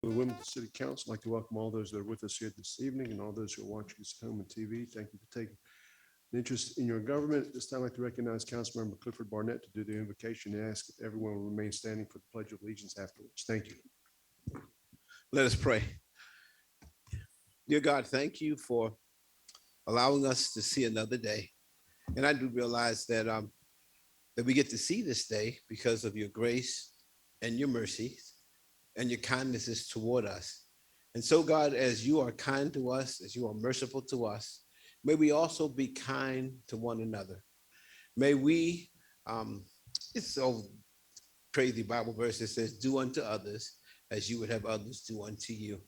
For the Wilmington City Council, I'd like to welcome all those that are with us here this evening and all those who are watching us at home on TV. Thank you for taking an interest in your government. At this time, I'd like to recognize Councilmember Clifford Barnett to do the invocation and ask if everyone will remain standing for the Pledge of Allegiance afterwards. Thank you. Let us pray. Dear God, thank you for allowing us to see another day. And I do realize that that we get to see this day because of your grace and your mercies and your kindnesses toward us. And so, God, as you are kind to us, as you are merciful to us, may we also be kind to one another. May we, it's so crazy Bible verse that says, do unto others as you would have others do unto you.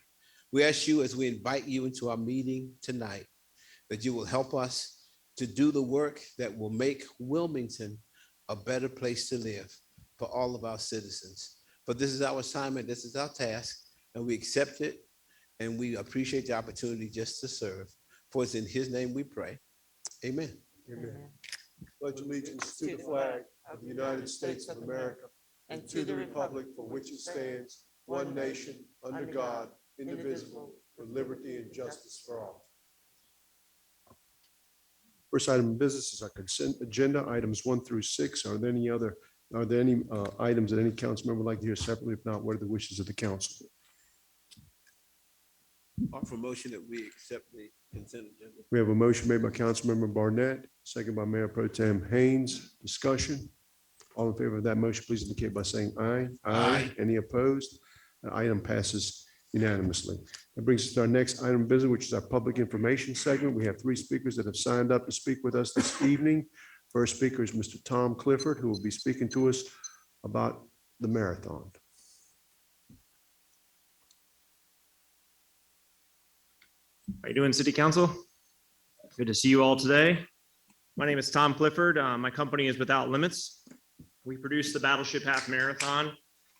We ask you as we invite you into our meeting tonight, that you will help us to do the work that will make Wilmington a better place to live for all of our citizens. But this is our assignment, this is our task, and we accept it, and we appreciate the opportunity just to serve. For it's in his name we pray. Amen. Amen. Pledge allegiance to the flag of the United States of America and to the republic for which it stands, one nation, under God, indivisible, with liberty and justice for all. First item of business is our consent agenda, items 1 through 6. Are there any items that any council member would like to hear separately? If not, what are the wishes of the council? Offer motion that we accept the consent agenda. We have a motion made by Councilmember Barnett, second by Mayor Pro Tem Haynes. Discussion. All in favor of that motion, please indicate by saying aye. Aye. Any opposed? The item passes unanimously. That brings us to our next item of business, which is our public information segment. We have 3 speakers that have signed up to speak with us this evening. First speaker is Mr. Tom Clifford, who will be speaking to us about the marathon. How you doing, City Council? Good to see you all today. My name is Tom Clifford. My company is Without Limits. We produce the Battleship Half Marathon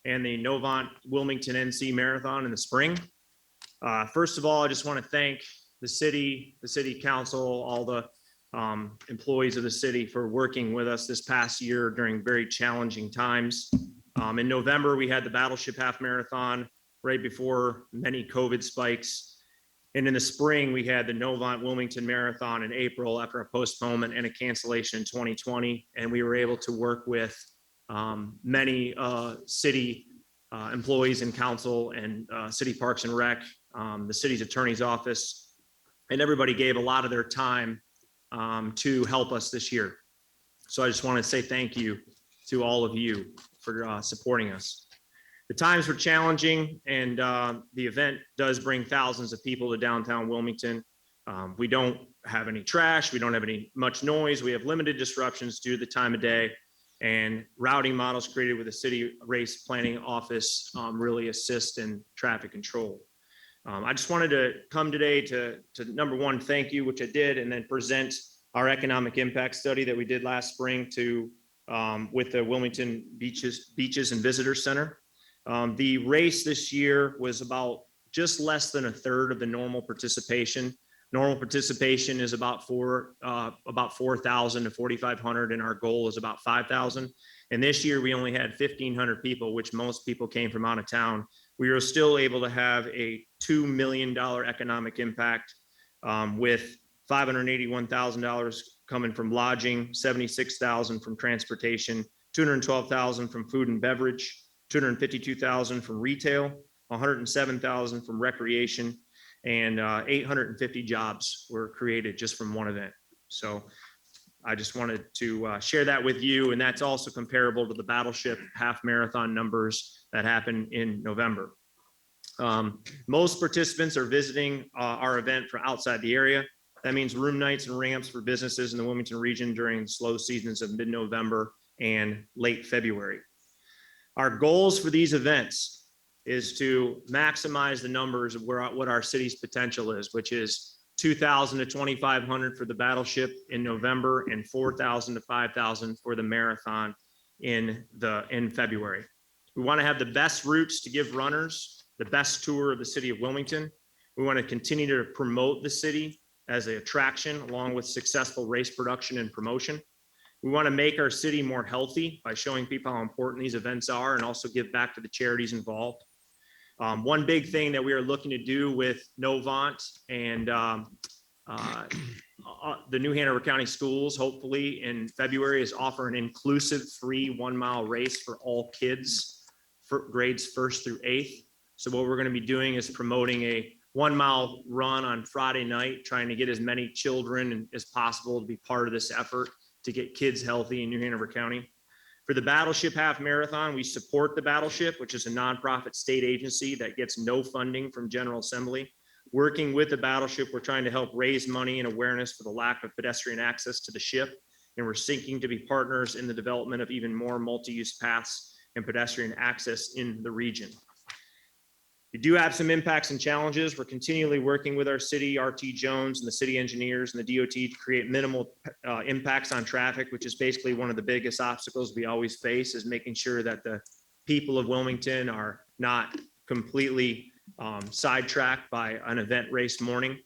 and the Novant Wilmington NC Marathon in the spring. First of all, I just want to thank the city council, all the employees of the city for working with us this past year during very challenging times. In November, we had the Battleship Half Marathon right before many COVID spikes. And in the spring, we had the Novant Wilmington Marathon in April after a postponement and a cancellation in 2020. And we were able to work with many city employees and council and city parks and rec, the city's attorney's office, and everybody gave a lot of their time to help us this year. So I just want to say thank you to all of you for supporting us. The times were challenging, and the event does bring thousands of people to downtown Wilmington. We don't have any trash. We don't have much noise. We have limited disruptions due to the time of day, and routing models created with the city race planning office really assist in traffic control. I just wanted to come today to number one, thank you, which I did, and then present our economic impact study that we did last spring with the Wilmington Beaches and Visitor Center. The race this year was about just less than a third of the normal participation. Normal participation is about 4,000 to 4,500, and our goal is about 5,000. And this year we only had 1,500 people, which most people came from out of town. We were still able to have a $2 million economic impact with $581,000 coming from lodging, $76,000 from transportation, $212,000 from food and beverage, $252,000 from retail, $107,000 from recreation, and 850 jobs were created just from one event. So I just wanted to share that with you, and that's also comparable to the Battleship Half Marathon numbers that happened in November. Most participants are visiting our event from outside the area. That means room nights and ramps for businesses in the Wilmington region during slow seasons of mid-November and late February. Our goals for these events is to maximize the numbers of what our city's potential is, which is 2,000 to 2,500 for the Battleship in November and 4,000 to 5,000 for the marathon in February. We want to have the best routes to give runners the best tour of the city of Wilmington. We want to continue to promote the city as an attraction along with successful race production and promotion. We want to make our city more healthy by showing people how important these events are and also give back to the charities involved. One big thing that we are looking to do with Novant and the New Hanover County Schools, hopefully in February, is offer an inclusive free 1 mile race for all kids for grades 1st through 8th. So what we're going to be doing is promoting a 1 mile run on Friday night, trying to get as many children as possible to be part of this effort to get kids healthy in New Hanover County. For the Battleship Half Marathon, we support the Battleship, which is a nonprofit state agency that gets no funding from General Assembly. Working with the Battleship, we're trying to help raise money and awareness for the lack of pedestrian access to the ship. And we're seeking to be partners in the development of even more multi-use paths and pedestrian access in the region. We do have some impacts and challenges. We're continually working with our city, RT Jones, and the city engineers and the DOT to create minimal impacts on traffic, which is basically one of the biggest obstacles we always face, is making sure that the people of Wilmington are not completely sidetracked by an event race morning.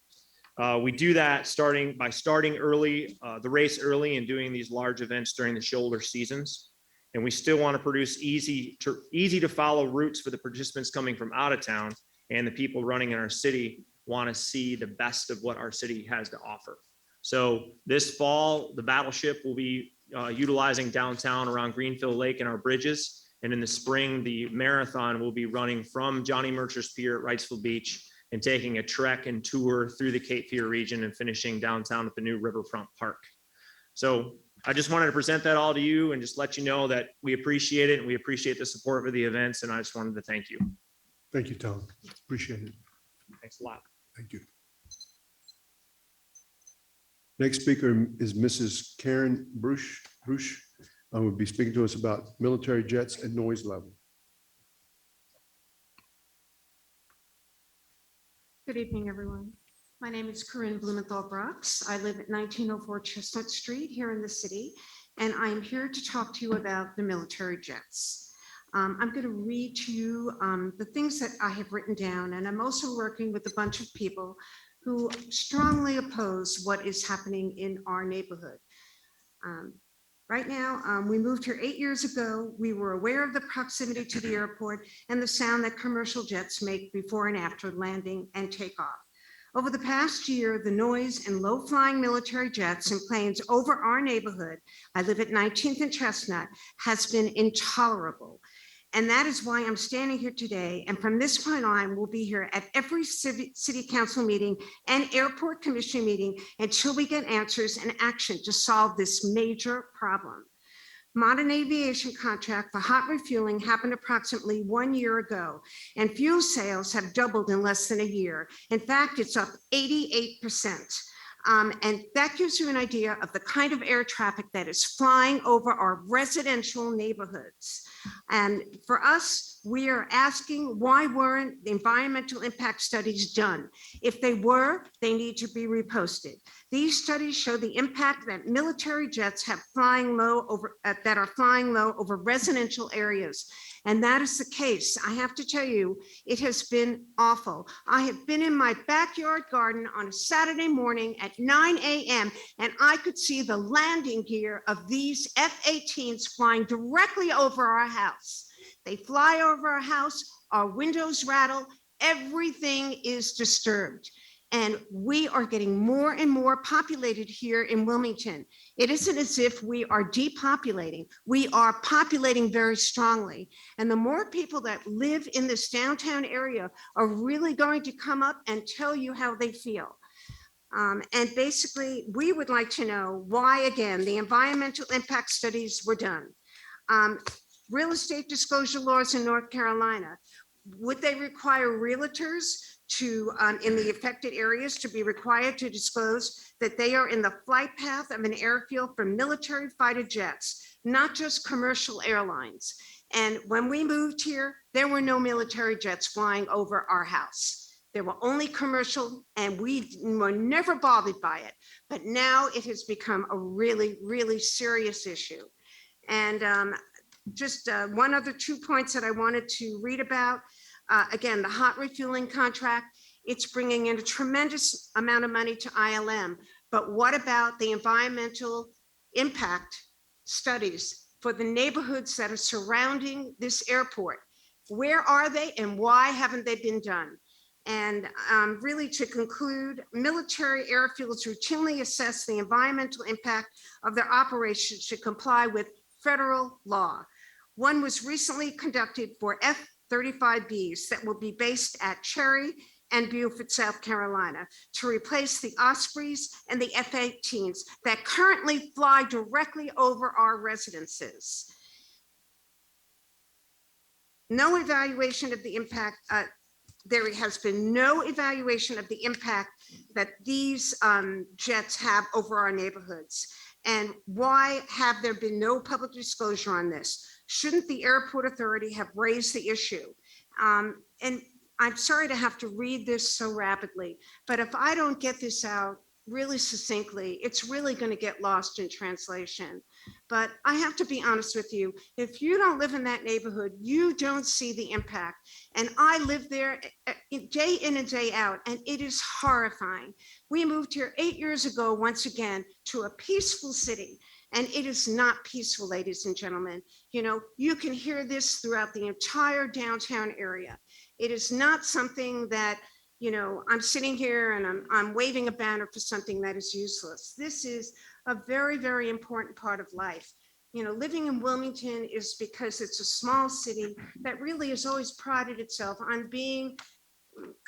We do that by starting early, the race early, and doing these large events during the shoulder seasons. And we still want to produce easy to follow routes for the participants coming from out of town, and the people running in our city want to see the best of what our city has to offer. So this fall, the Battleship will be utilizing downtown around Greenfield Lake and our bridges. And in the spring, the marathon will be running from Johnny Mercer's Pier at Wrightsville Beach and taking a trek and tour through the Cape Fear region and finishing downtown at the new Riverfront Park. So I just wanted to present that all to you and just let you know that we appreciate it and we appreciate the support for the events. And I just wanted to thank you. Thank you, Tom. Appreciate it. Thanks a lot. Thank you. Next speaker is Mrs. Karen Bruce. Will be speaking to us about military jets and noise level. Good evening, everyone. My name is Corinne Blumenthal Brooks. I live at 1904 Chestnut Street here in the city, and I'm here to talk to you about the military jets. I'm going to read to you the things that I have written down, and I'm also working with a bunch of people who strongly oppose what is happening in our neighborhood. Right now, we moved here 8 years ago. We were aware of the proximity to the airport and the sound that commercial jets make before and after landing and takeoff. Over the past year, the noise and low-flying military jets and planes over our neighborhood, I live at 19th and Chestnut, has been intolerable. And that is why I'm standing here today. And from this point on, we'll be here at every city council meeting and airport commission meeting until we get answers and action to solve this major problem. Modern aviation contract for hot refueling happened approximately 1 year ago, and fuel sales have doubled in less than a year. In fact, it's up 88%. And that gives you an idea of the kind of air traffic that is flying over our residential neighborhoods. And for us, we are asking, why weren't the environmental impact studies done? If they were, they need to be reposted. These studies show the impact that military jets have flying low over that are flying low over residential areas. And that is the case. I have to tell you, it has been awful. I have been in my backyard garden on a Saturday morning at 9 a.m. and I could see the landing gear of these F-18s flying directly over our house. They fly over our house, our windows rattle, everything is disturbed. And we are getting more and more populated here in Wilmington. It isn't as if we are depopulating. We are populating very strongly. And the more people that live in this downtown area are really going to come up and tell you how they feel. And basically, we would like to know why, again, the environmental impact studies were done. Real estate disclosure laws in North Carolina, would they require realtors to, in the affected areas, to be required to disclose that they are in the flight path of an airfield for military fighter jets, not just commercial airlines? And when we moved here, there were no military jets flying over our house. There were only commercial, and we were never bothered by it. But now it has become a really, really serious issue. And just one other 2 points that I wanted to read about. Again, the hot refueling contract, it's bringing in a tremendous amount of money to ILM. But what about the environmental impact studies for the neighborhoods that are surrounding this airport? Where are they and why haven't they been done? And really to conclude, military airfields routinely assess the environmental impact of their operations to comply with federal law. One was recently conducted for F-35Bs that will be based at Cherry and Beaufort, South Carolina, to replace the Ospreys and the F-18s that currently fly directly over our residences. No evaluation of the impact, there has been no evaluation of the impact that these jets have over our neighborhoods. And why have there been no public disclosure on this? Shouldn't the airport authority have raised the issue? And I'm sorry to have to read this so rapidly, but if I don't get this out really succinctly, it's really going to get lost in translation. But I have to be honest with you, if you don't live in that neighborhood, you don't see the impact. And I live there day in and day out, and it is horrifying. We moved here 8 years ago, once again, to a peaceful city. And it is not peaceful, ladies and gentlemen. You know, you can hear this throughout the entire downtown area. It is not something that, you know, I'm sitting here and I'm waving a banner for something that is useless. This is a very, very important part of life. You know, living in Wilmington is because it's a small city that really has always prided itself on being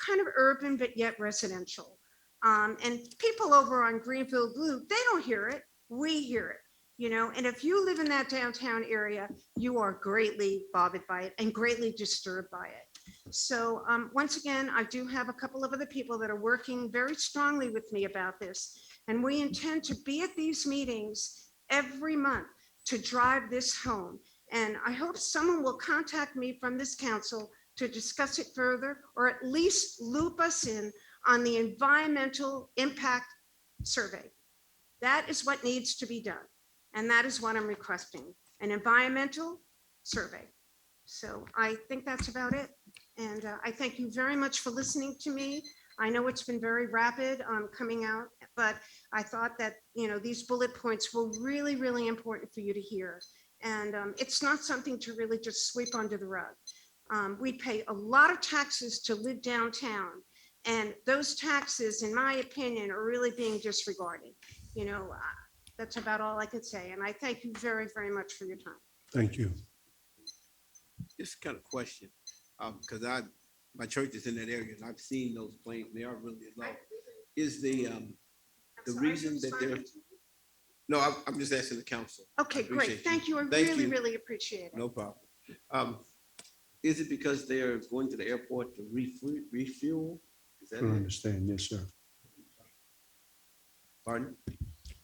kind of urban, but yet residential. And people over on Greenfield Blue, they don't hear it. We hear it. You know, and if you live in that downtown area, you are greatly bothered by it and greatly disturbed by it. So once again, I do have a couple of other people that are working very strongly with me about this. And we intend to be at these meetings every month to drive this home. And I hope someone will contact me from this council to discuss it further, or at least loop us in on the environmental impact survey. That is what needs to be done. And that is what I'm requesting, an environmental survey. So I think that's about it. And I thank you very much for listening to me. I know it's been very rapid coming out, but I thought that, you know, these bullet points were really, really important for you to hear. And it's not something to really just sweep under the rug. We pay a lot of taxes to live downtown. And those taxes, in my opinion, are really being disregarded. You know, that's about all I could say. And I thank you very, very much for your time. Thank you. Just kind of question, because my church is in that area and I've seen those planes. They are really low. Is the reason that they're, no, I'm just asking the council. Okay, great. Thank you. I Thank really, you. really appreciate it. No problem. Is it because they're going to the airport to refuel? Is I that don't it? understand. Yes, sir. Pardon?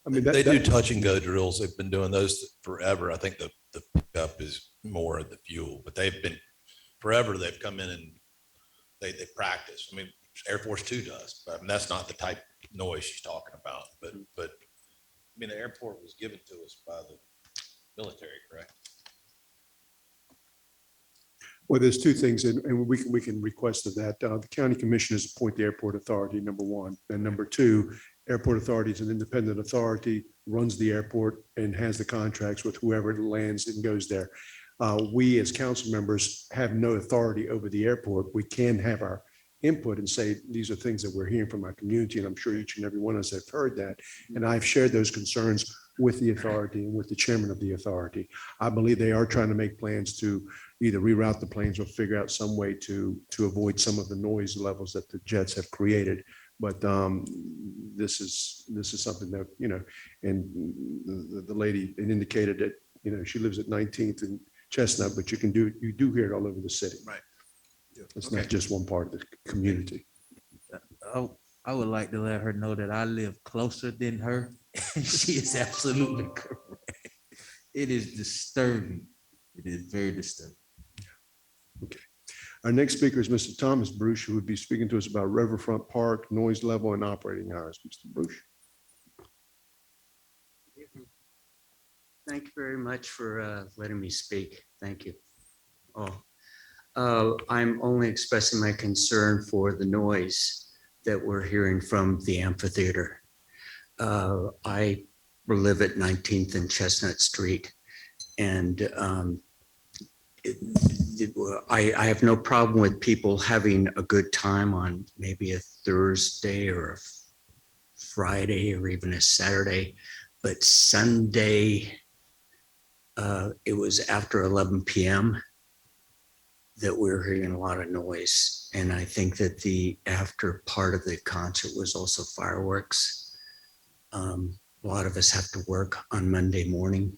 I mean, They do touch and go drills. They've been doing those forever. I think the pickup is more of the fuel, but they've been forever. They've come in and they practice. I mean, Air Force Two does, but I mean, that's not the type of noise she's talking about. But I mean, the airport was given to us by the military, correct? Well, there's two things, and we can request of that. The county commissioners appoint the airport authority, number one. And number two, airport authority is an independent authority, runs the airport and has the contracts with whoever lands and goes there. We as council members have no authority over the airport. We can have our input and say, these are things that we're hearing from our community. And I'm sure each and every one of us have heard that. And I've shared those concerns with the authority and with the chairman of the authority. I believe they are trying to make plans to either reroute the planes or figure out some way to avoid some of the noise levels that the jets have created. But this is something that, you know, and the lady indicated that, you know, she lives at 19th and Chestnut, but you do hear it all over the city. Right. Yeah. It's Okay. not just one part of the community. I would like to let her know that I live closer than her. She is absolutely correct. It is disturbing. It is very disturbing. Our next speaker is Mr. Thomas Bruce, who would be speaking to us about Riverfront Park, noise level and operating hours. Mr. Bruce. Thank you very much for letting me speak. Thank you. I'm only expressing my concern for the noise that we're hearing from the amphitheater. I live at 19th and Chestnut Street, and I have no problem with people having a good time on maybe a Thursday or a Friday or even a Saturday, but Sunday, it was after 11 p.m. that we were hearing a lot of noise. And I think that the after part of the concert was also fireworks. A lot of us have to work on Monday morning.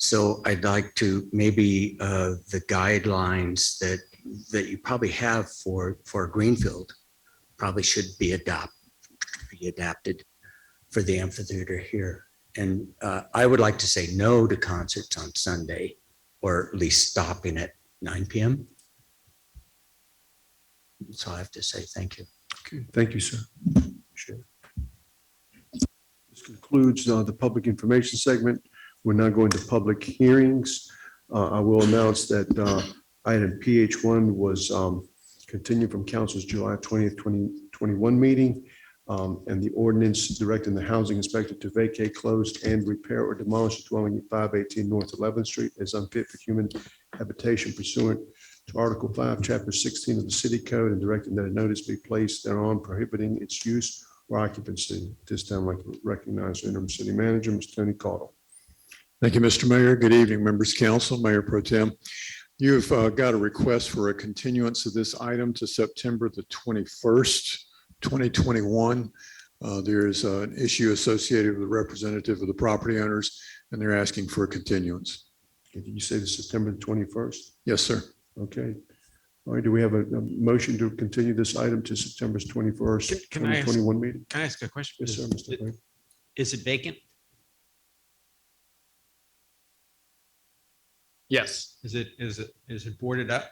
So I'd like to maybe the guidelines that you probably have for Greenfield probably should be adapted for the amphitheater here. And I would like to say no to concerts on Sunday, or at least stopping at 9 p.m. That's all I have to say. Thank you. Okay, thank you, sir. Sure. This concludes the public information segment. We're now going to public hearings. I will announce that item PH1 was continued from council's July 20th, 2021 meeting. And the ordinance directing the housing inspector to vacate, close, and repair or demolish a dwelling at 518 North 11th Street as unfit for human habitation pursuant to Article 5, Chapter 16 of the City Code, and directing that a notice be placed thereon prohibiting its use or occupancy. At this time, I'd like to recognize the interim city manager, Mr. Tony Caudle. Thank you, Mr. Mayor. Good evening, members of council, Mayor Pro Tem. You've got a request for a continuance of this item to September the 21st, 2021. There is an issue associated with the representative of the property owners, and they're asking for a continuance. Did you say the September 21st? Yes, sir. Okay. All right, do we have a motion to continue this item to September 21st, Can I ask- 2021 meeting? Can I ask a question? Yes, sir, Mr. Blake. Is it vacant? Yes, Is it boarded up?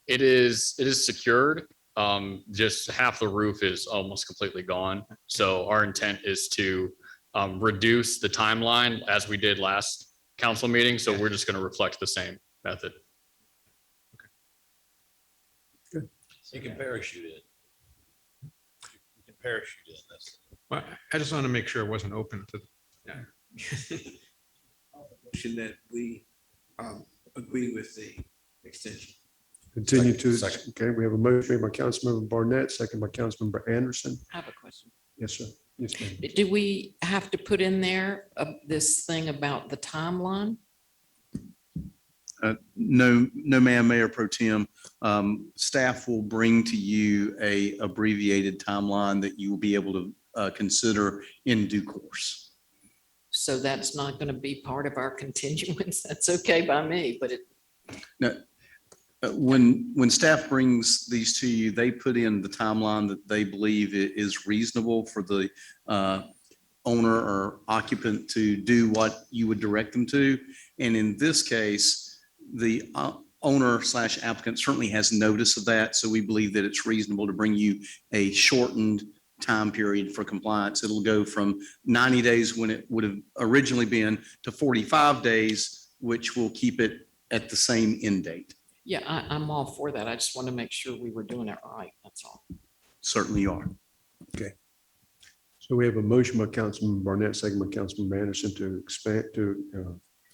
it is secured. Just half the roof is almost completely gone. So our intent is to reduce the timeline as we did last council meeting. So we're just going to reflect the same method. You can parachute in. You can parachute in this. Well, I just want to make sure it wasn't open to. Motion that we agree with the extension. Continue to, Second. okay, we have a motion made by Councilmember Barnett, second by Councilmember Anderson. I have a question. Yes, sir. Yes, ma'am. Do we have to put in there this thing about the timeline? No, ma'am, Mayor Pro Tem. Staff will bring to you a abbreviated timeline that you will be able to consider in due course. So that's not going to be part of our continuance. That's okay by me, but it, Now, when staff brings these to you, they put in the timeline that they believe is reasonable for the owner or occupant to do what you would direct them to. And in this case, the owner / applicant certainly has notice of that. So we believe that it's reasonable to bring you a shortened time period for compliance. It'll go from 90 days when it would have originally been to 45 days, which will keep it at the same end date. yeah, I'm all for that. I just want to make sure we were doing it right. That's all. Certainly you are. So we have a motion by Councilman Barnett, second by Councilman Anderson to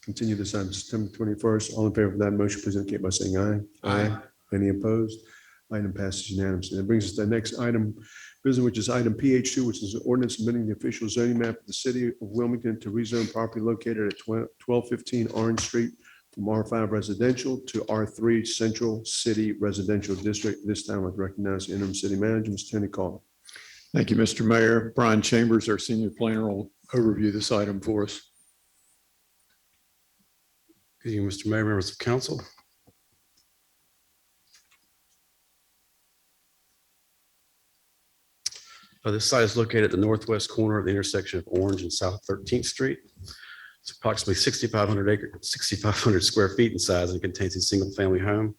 continue this on September 21st. All in favor of that motion, please indicate by saying aye. Aye. Any opposed? Item passes unanimously. That brings us to the next item, business, which is item PH2, which is an ordinance amending the official zoning map of the city of Wilmington to rezone property located at 1215 Orange Street from R5 residential to R3 Central City Residential District. This time I'd recognize the interim city manager, Mr. Tony Caudle. Thank you, Mr. Mayor. Brian Chambers, our senior planner, will overview this item for us. Good evening, Mr. Mayor, members of council. This site is located at the northwest corner of the intersection of Orange and South 13th Street. It's approximately 6,500 square feet in size and contains a single-family home.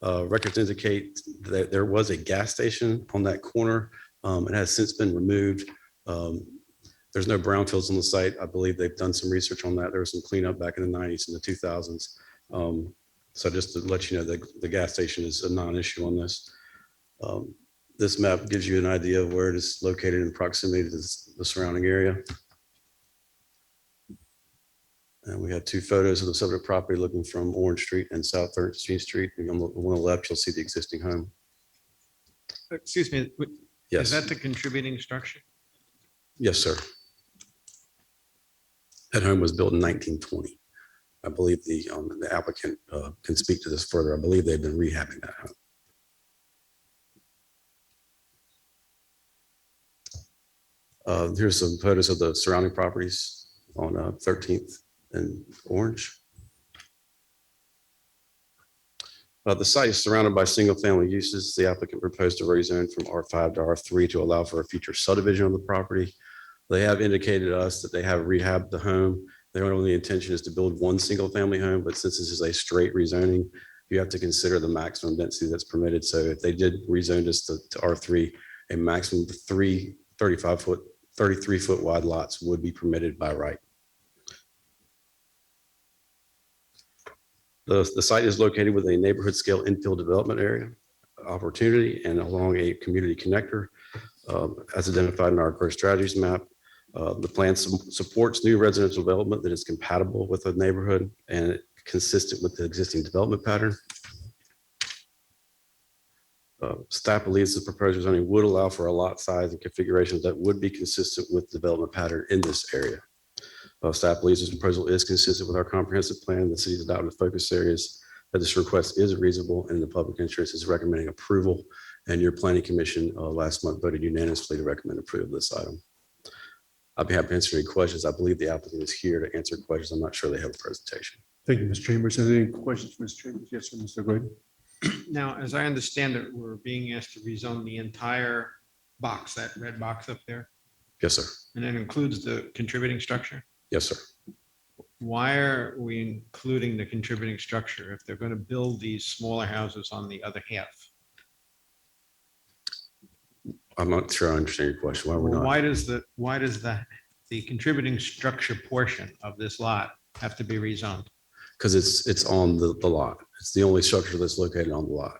Records indicate that there was a gas station on that corner. It has since been removed. There's no brownfields on the site. I believe they've done some research on that. There was some cleanup back in the 90s and the 2000s. So just to let you know, the gas station is a non-issue on this. This map gives you an idea of where it is located in proximity to the surrounding area. And we have two photos of the subject property looking from Orange Street and South 13th Street. And on the one on the left, you'll see the existing home. Excuse me, is Yes, that the contributing structure? yes, sir. That home was built in 1920. I believe the applicant can speak to this further. I believe they've been rehabbing that home. Here's some photos of the surrounding properties on 13th and Orange. The site is surrounded by single-family uses. The applicant proposed to rezone from R5 to R3 to allow for a future subdivision on the property. They have indicated to us that they have rehabbed the home. Their only intention is to build one single-family home, but since this is a straight rezoning, you have to consider the maximum density that's permitted. So if they did rezone this to R3, a maximum of 3 35-foot, 33-foot wide lots would be permitted by right. The site is located with a neighborhood scale infill development area opportunity and along a community connector as identified in our growth strategies map. The plan supports new residential development that is compatible with the neighborhood and consistent with the existing development pattern. Staff believes the proposed zoning would allow for a lot size and configurations that would be consistent with development pattern in this area. Staff believes this proposal is consistent with our comprehensive plan. The city's adopted focus areas, that this request is reasonable and the public interest is recommending approval. And your planning commission last month voted unanimously to recommend approval of this item. I'd be happy to answer any questions. I believe the applicant is here to answer questions. I'm not sure they have a presentation. Thank you, Ms. Chambers. Are there any questions, Ms. Chambers? Yes, sir, Mr. Grady. Now, as I understand it, we're being asked to rezone the entire box, that red box up there, Yes, sir. and that includes the contributing structure. Yes, sir. Why are we including the contributing structure if they're going to build these smaller houses on the other half? I'm not sure I understand your question. Why we're Well, not. why does the contributing structure portion of this lot have to be rezoned? Because it's on the lot. It's the only structure that's located on the lot.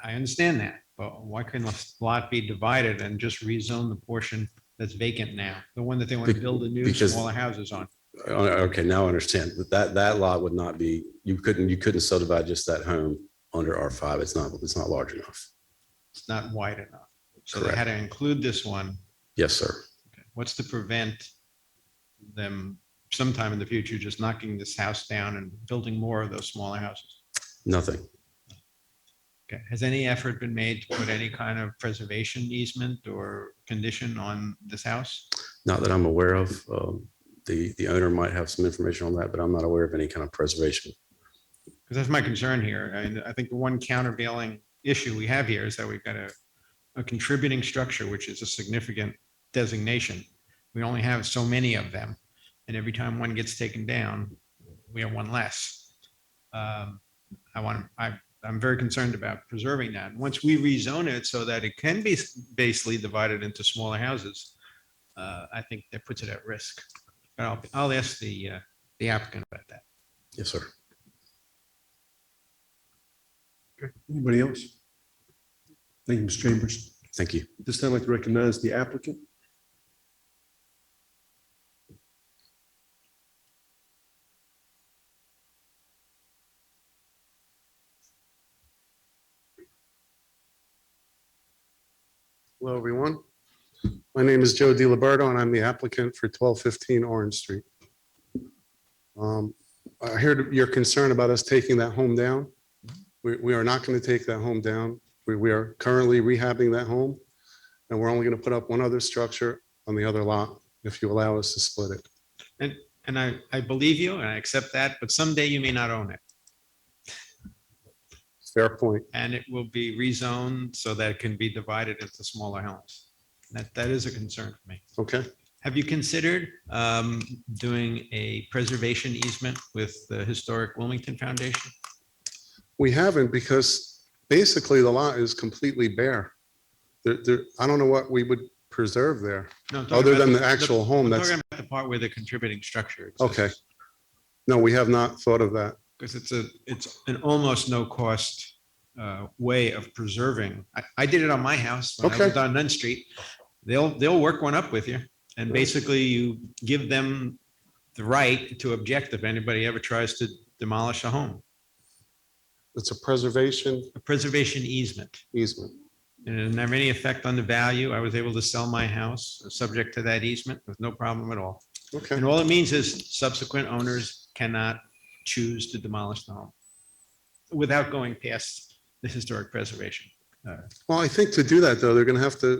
I understand that, but why couldn't the lot be divided and just rezone the portion that's vacant now? The one that they want to build the new Because- smaller houses on? Okay, now I understand. That lot would not be, you couldn't subdivide just that home under R5. It's not large enough. It's not wide enough. So they Correct. had to include this one. Yes, sir. What's to prevent them sometime in the future just knocking this house down and building more of those smaller houses? Nothing. Okay. Has any effort been made to put any kind of preservation easement or condition on this house? Not that I'm aware of. The owner might have some information on that, but I'm not aware of any kind of preservation. Because that's my concern here. And I think the one countervailing issue we have here is that we've got a contributing structure, which is a significant designation. We only have so many of them. And every time one gets taken down, we have one less. I'm very concerned about preserving that. Once we rezone it so that it can be basically divided into smaller houses, I think that puts it at risk. But I'll ask the applicant about that. Yes, sir. Anybody else? Thank you, Ms. Chambers. Thank you. This time I'd like to recognize the applicant. Hello, everyone. My name is Joe DiLiberto, and I'm the applicant for 1215 Orange Street. I heard your concern about us taking that home down. We are not going to take that home down. We are currently rehabbing that home, and we're only going to put up one other structure on the other lot if you allow us to split it. And I believe you and I accept that, but someday you may not own it. Fair point. And it will be rezoned so that it can be divided into smaller homes. That is a concern for me. Okay. Have you considered doing a preservation easement with the Historic Wilmington Foundation? We haven't because basically the lot is completely bare. I don't know what we would preserve there, No, I'm talking other about than the actual home. I'm That's talking about the part where the contributing structure exists. okay. No, we have not thought of that. Because it's an almost no cost way of preserving. I did it on my house when I Okay. lived on Nunn Street. They'll work one up with you. And basically you give them the right to object if anybody ever tries to demolish a home, It's a preservation a preservation easement. easement. And it didn't have any effect on the value. I was able to sell my house subject to that easement with no problem at all. Okay. And all it means is subsequent owners cannot choose to demolish the home without going past the historic preservation. Well, I think to do that, though, they're going to have to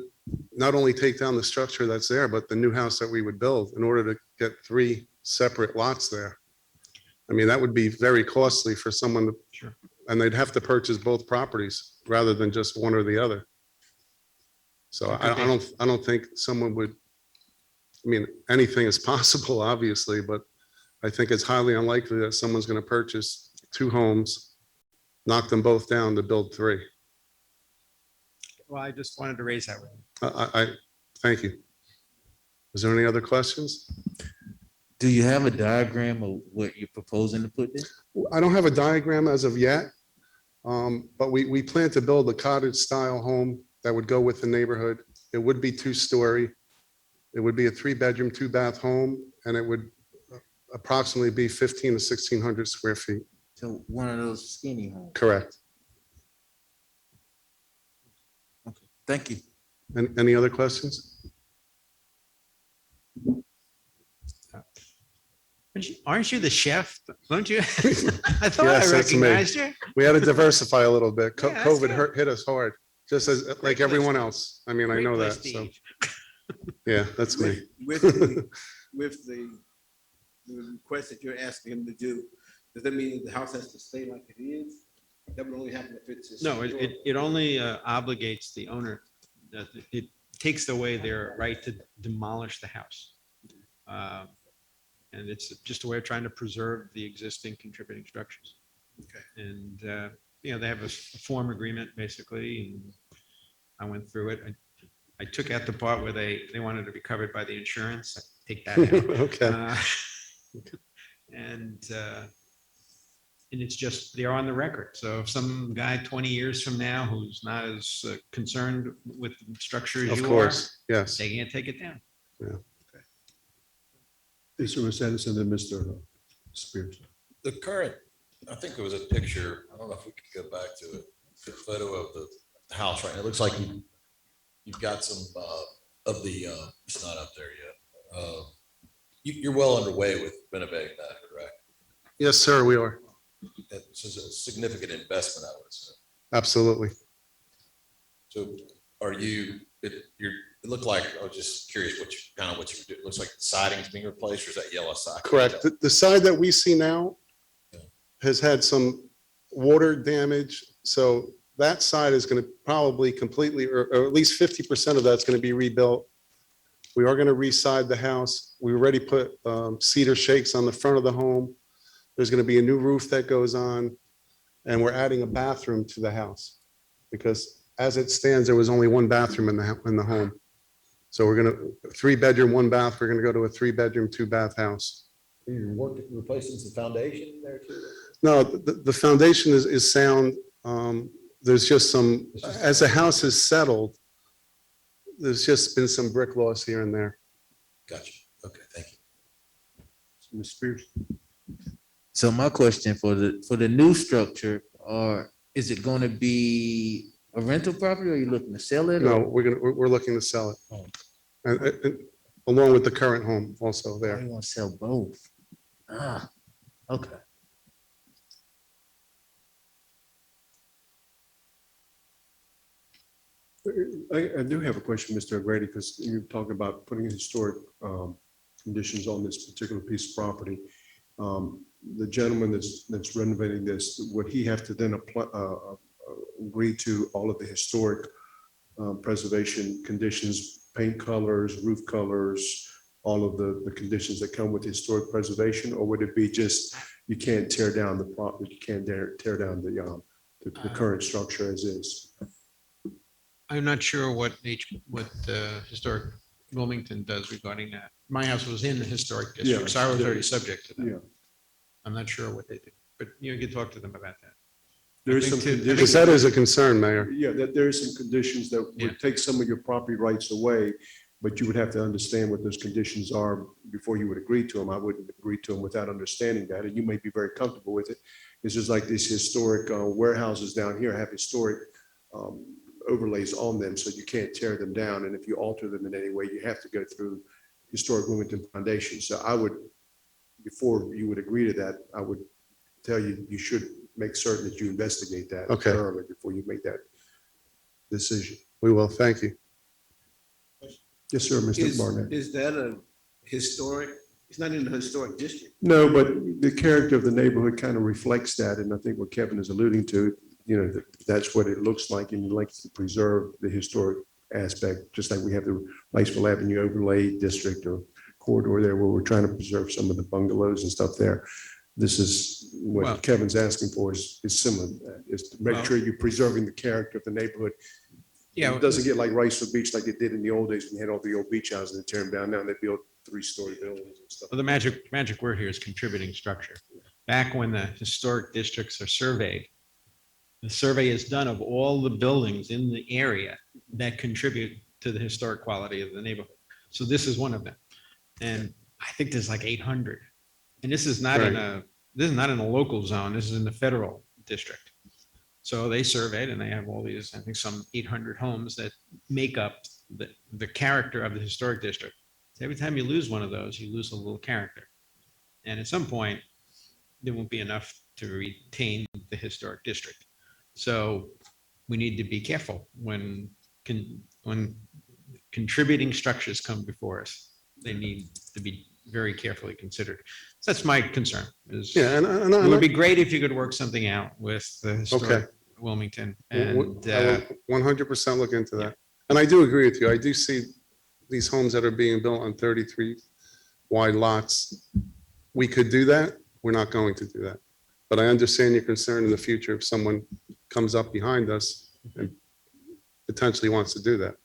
not only take down the structure that's there, but the new house that we would build in order to get 3 separate lots there. I mean, that would be very costly for someone to. Sure. And they'd have to purchase both properties rather than just one or the other. So I don't think someone would, I mean, anything is possible, obviously, but I think it's highly unlikely that someone's going to purchase 2 homes, knock them both down to build 3. Well, I just wanted to raise that with you. Thank you. Is there any other questions? Do you have a diagram of what you're proposing to put there? I don't have a diagram as of yet, but we plan to build a cottage style home that would go with the neighborhood. It would be 2-story. It would be a 3-bedroom, 2-bath home, and it would approximately be 1,500 to 1,600 square feet. So one of those skinny homes. Correct. Okay, thank you. Any other questions? Aren't you the chef? Don't you? I thought Yes, I that's me. recognized you. We had to diversify a little bit. Yeah, that's COVID good. hit us hard, just as like Great everyone place. else. I mean, I Great know place that. to So, eat. yeah, that's me. With the request that you're asking him to do, does that mean the house has to stay like it is? That would only happen if it's. No, it only obligates the owner. It takes away their right to demolish the house. And it's just a way of trying to preserve the existing contributing structures. Okay. And, they have a form agreement basically, and I went through it. I took out the part where they wanted to be covered by the insurance. I take that out. Okay. And it's just, they're on the record. So if some guy 20 years from now who's not as concerned with the structure as Of you are, course, yes. they can't take it down. Mr. Ms. Anderson, then Mr. Spears. The current, I think there was a picture, I don't know if we could go back to it, the photo of the house right now. It looks like you've got some of the, it's not up there yet. You're well underway with renovating that, correct? Yes, sir, we are. This is a significant investment, I would assume. Absolutely. So are you, it looked like, I was just curious what you do. It looks like the siding's being replaced, or is that yellow side? Correct. The side that we see now has had some water damage. So that side is going to probably completely, or at least 50% of that's going to be rebuilt. We are going to re-side the house. We already put cedar shakes on the front of the home. There's going to be a new roof that goes on, and we're adding a bathroom to the house because as it stands, there was only 1 bathroom in the home. So we're going to 3-bedroom, 1 bath. We're going to go to a 3-bedroom, 2-bath house. You're working, replacing some foundation there too? No, the foundation is sound. There's just some, as the house has settled, there's just been some brick loss here and there. Gotcha. Okay, thank you. Ms. Spears. So my question for the new structure, is it going to be a rental property or are you looking to sell it? No, or- we're looking to sell it. Oh. And along with the current home also Oh, there. you want to sell both? Okay. I do have a question, Mr. O'Grady, because you're talking about putting historic conditions on this particular piece of property. The gentleman that's renovating this, would he have to then agree to all of the historic preservation conditions, paint colors, roof colors, all of the conditions that come with historic preservation? Or would it be just, you can't tear down the property, you can't tear down the current structure as is? I'm not sure what historic Wilmington does regarding that. My house was in the historic district, so I was already subject to that. Yeah. I'm not sure what they do, but you can talk to them about that. There is some I think Because conditions. that is a concern, Mayor. Yeah, that there is some conditions that Yeah. would take some of your property rights away but you would have to understand what those conditions are before you would agree to them. I wouldn't agree to them without understanding that, and you may be very comfortable with it. It's just like these historic warehouses down here have historic overlays on them, so you can't tear them down. And if you alter them in any way, you have to go through historic Wilmington Foundation. So I would, before you would agree to that, I would tell you, you should make certain that you investigate that Okay. thoroughly before you make that decision. We will. Thank you. Yes, sir, Mr. Barnett. Is that a historic? It's not in the historic district. No, but the character of the neighborhood kind of reflects that. And I think what Kevin is alluding to, that's what it looks like, and you like to preserve the historic aspect, just like we have the Riceville Avenue overlay district or corridor there where we're trying to preserve some of the bungalows and stuff there. This is Well- what Kevin's asking for is similar, is to make Well- sure you're preserving the character of the neighborhood. Yeah. It doesn't get like Riceville Beach like it did in the old days when you had all the old beach houses and tear them down. Now they build 3-story buildings and stuff. Well, the magic word here is contributing structure. Back when the historic districts are surveyed, the survey is done of all the buildings in the area that contribute to the historic quality of the neighborhood. So this is one of them. And I think there's like 800. And this is not in a local zone. This is in the federal district. So they surveyed and they have all these, I think some 800 homes that make up the character of the historic district. So every time you lose one of those, you lose a little character. And at some point, there won't be enough to retain the historic district. So we need to be careful when contributing structures come before us. They need to be very carefully considered. So that's my concern. Yeah, It would be great if you could work something out with the historic Wilmington. And 100% look into that. And I do agree with you. I do see these homes that are being built on 33 wide lots. We could do that. We're not going to do that. But I understand your concern in the future if someone comes up behind us and potentially wants to do that.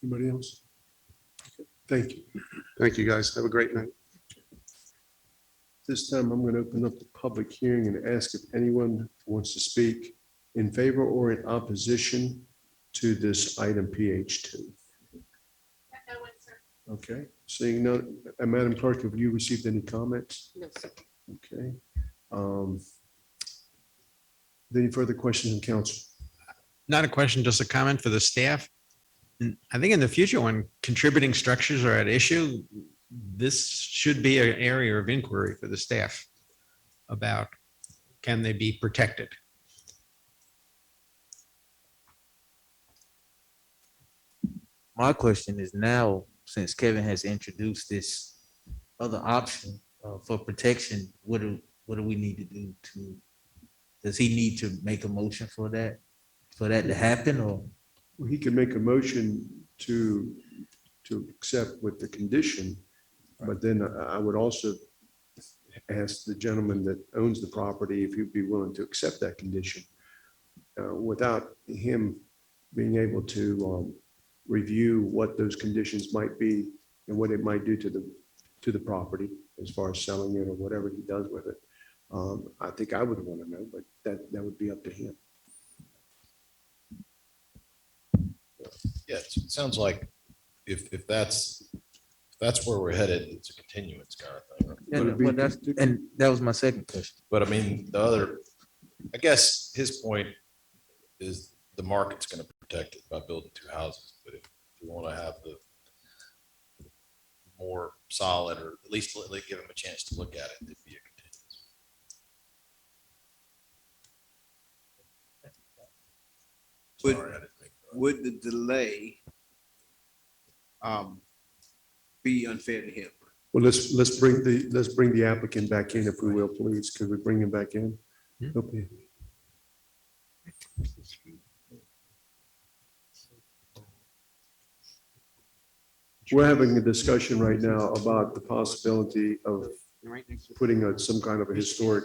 Anybody else? Okay, thank you. Thank you, guys. Have a great night. This time, I'm going to open up the public hearing and ask if anyone wants to speak in favor or in opposition to this item PH2. Okay, seeing none, Madam Clerk, have you received any comments? No, sir. Okay. Any further questions from council? not a question, just a comment for the staff. And I think in the future, when contributing structures are at issue, this should be an area of inquiry for the staff about, can they be protected? My question is now, since Kevin has introduced this other option for protection, what do we need to do to, does he need to make a motion for that to happen, or? Well, he can make a motion to accept with the condition, but then I would also ask the gentleman that owns the property if he'd be willing to accept that condition. Without him being able to review what those conditions might be and what it might do to the property as far as selling it or whatever he does with it. I think I would want to know, but that would be up to him. Yeah, it sounds like if that's where we're headed, it's a continuance kind of thing. Right? Yeah, Would it be- well, that's, and that was my second question. But I mean, the other, I guess his point is the market's going to protect it by building two houses. But if you want to have the more solid, or at least give him a chance to look at it, it'd be a continuance. Would- Sorry, I didn't make that. Would the delay be unfair to him? Well, let's bring the applicant back in if we will, please. Could we bring him back in? Okay. We're having a discussion right now about the possibility of putting some kind of a historic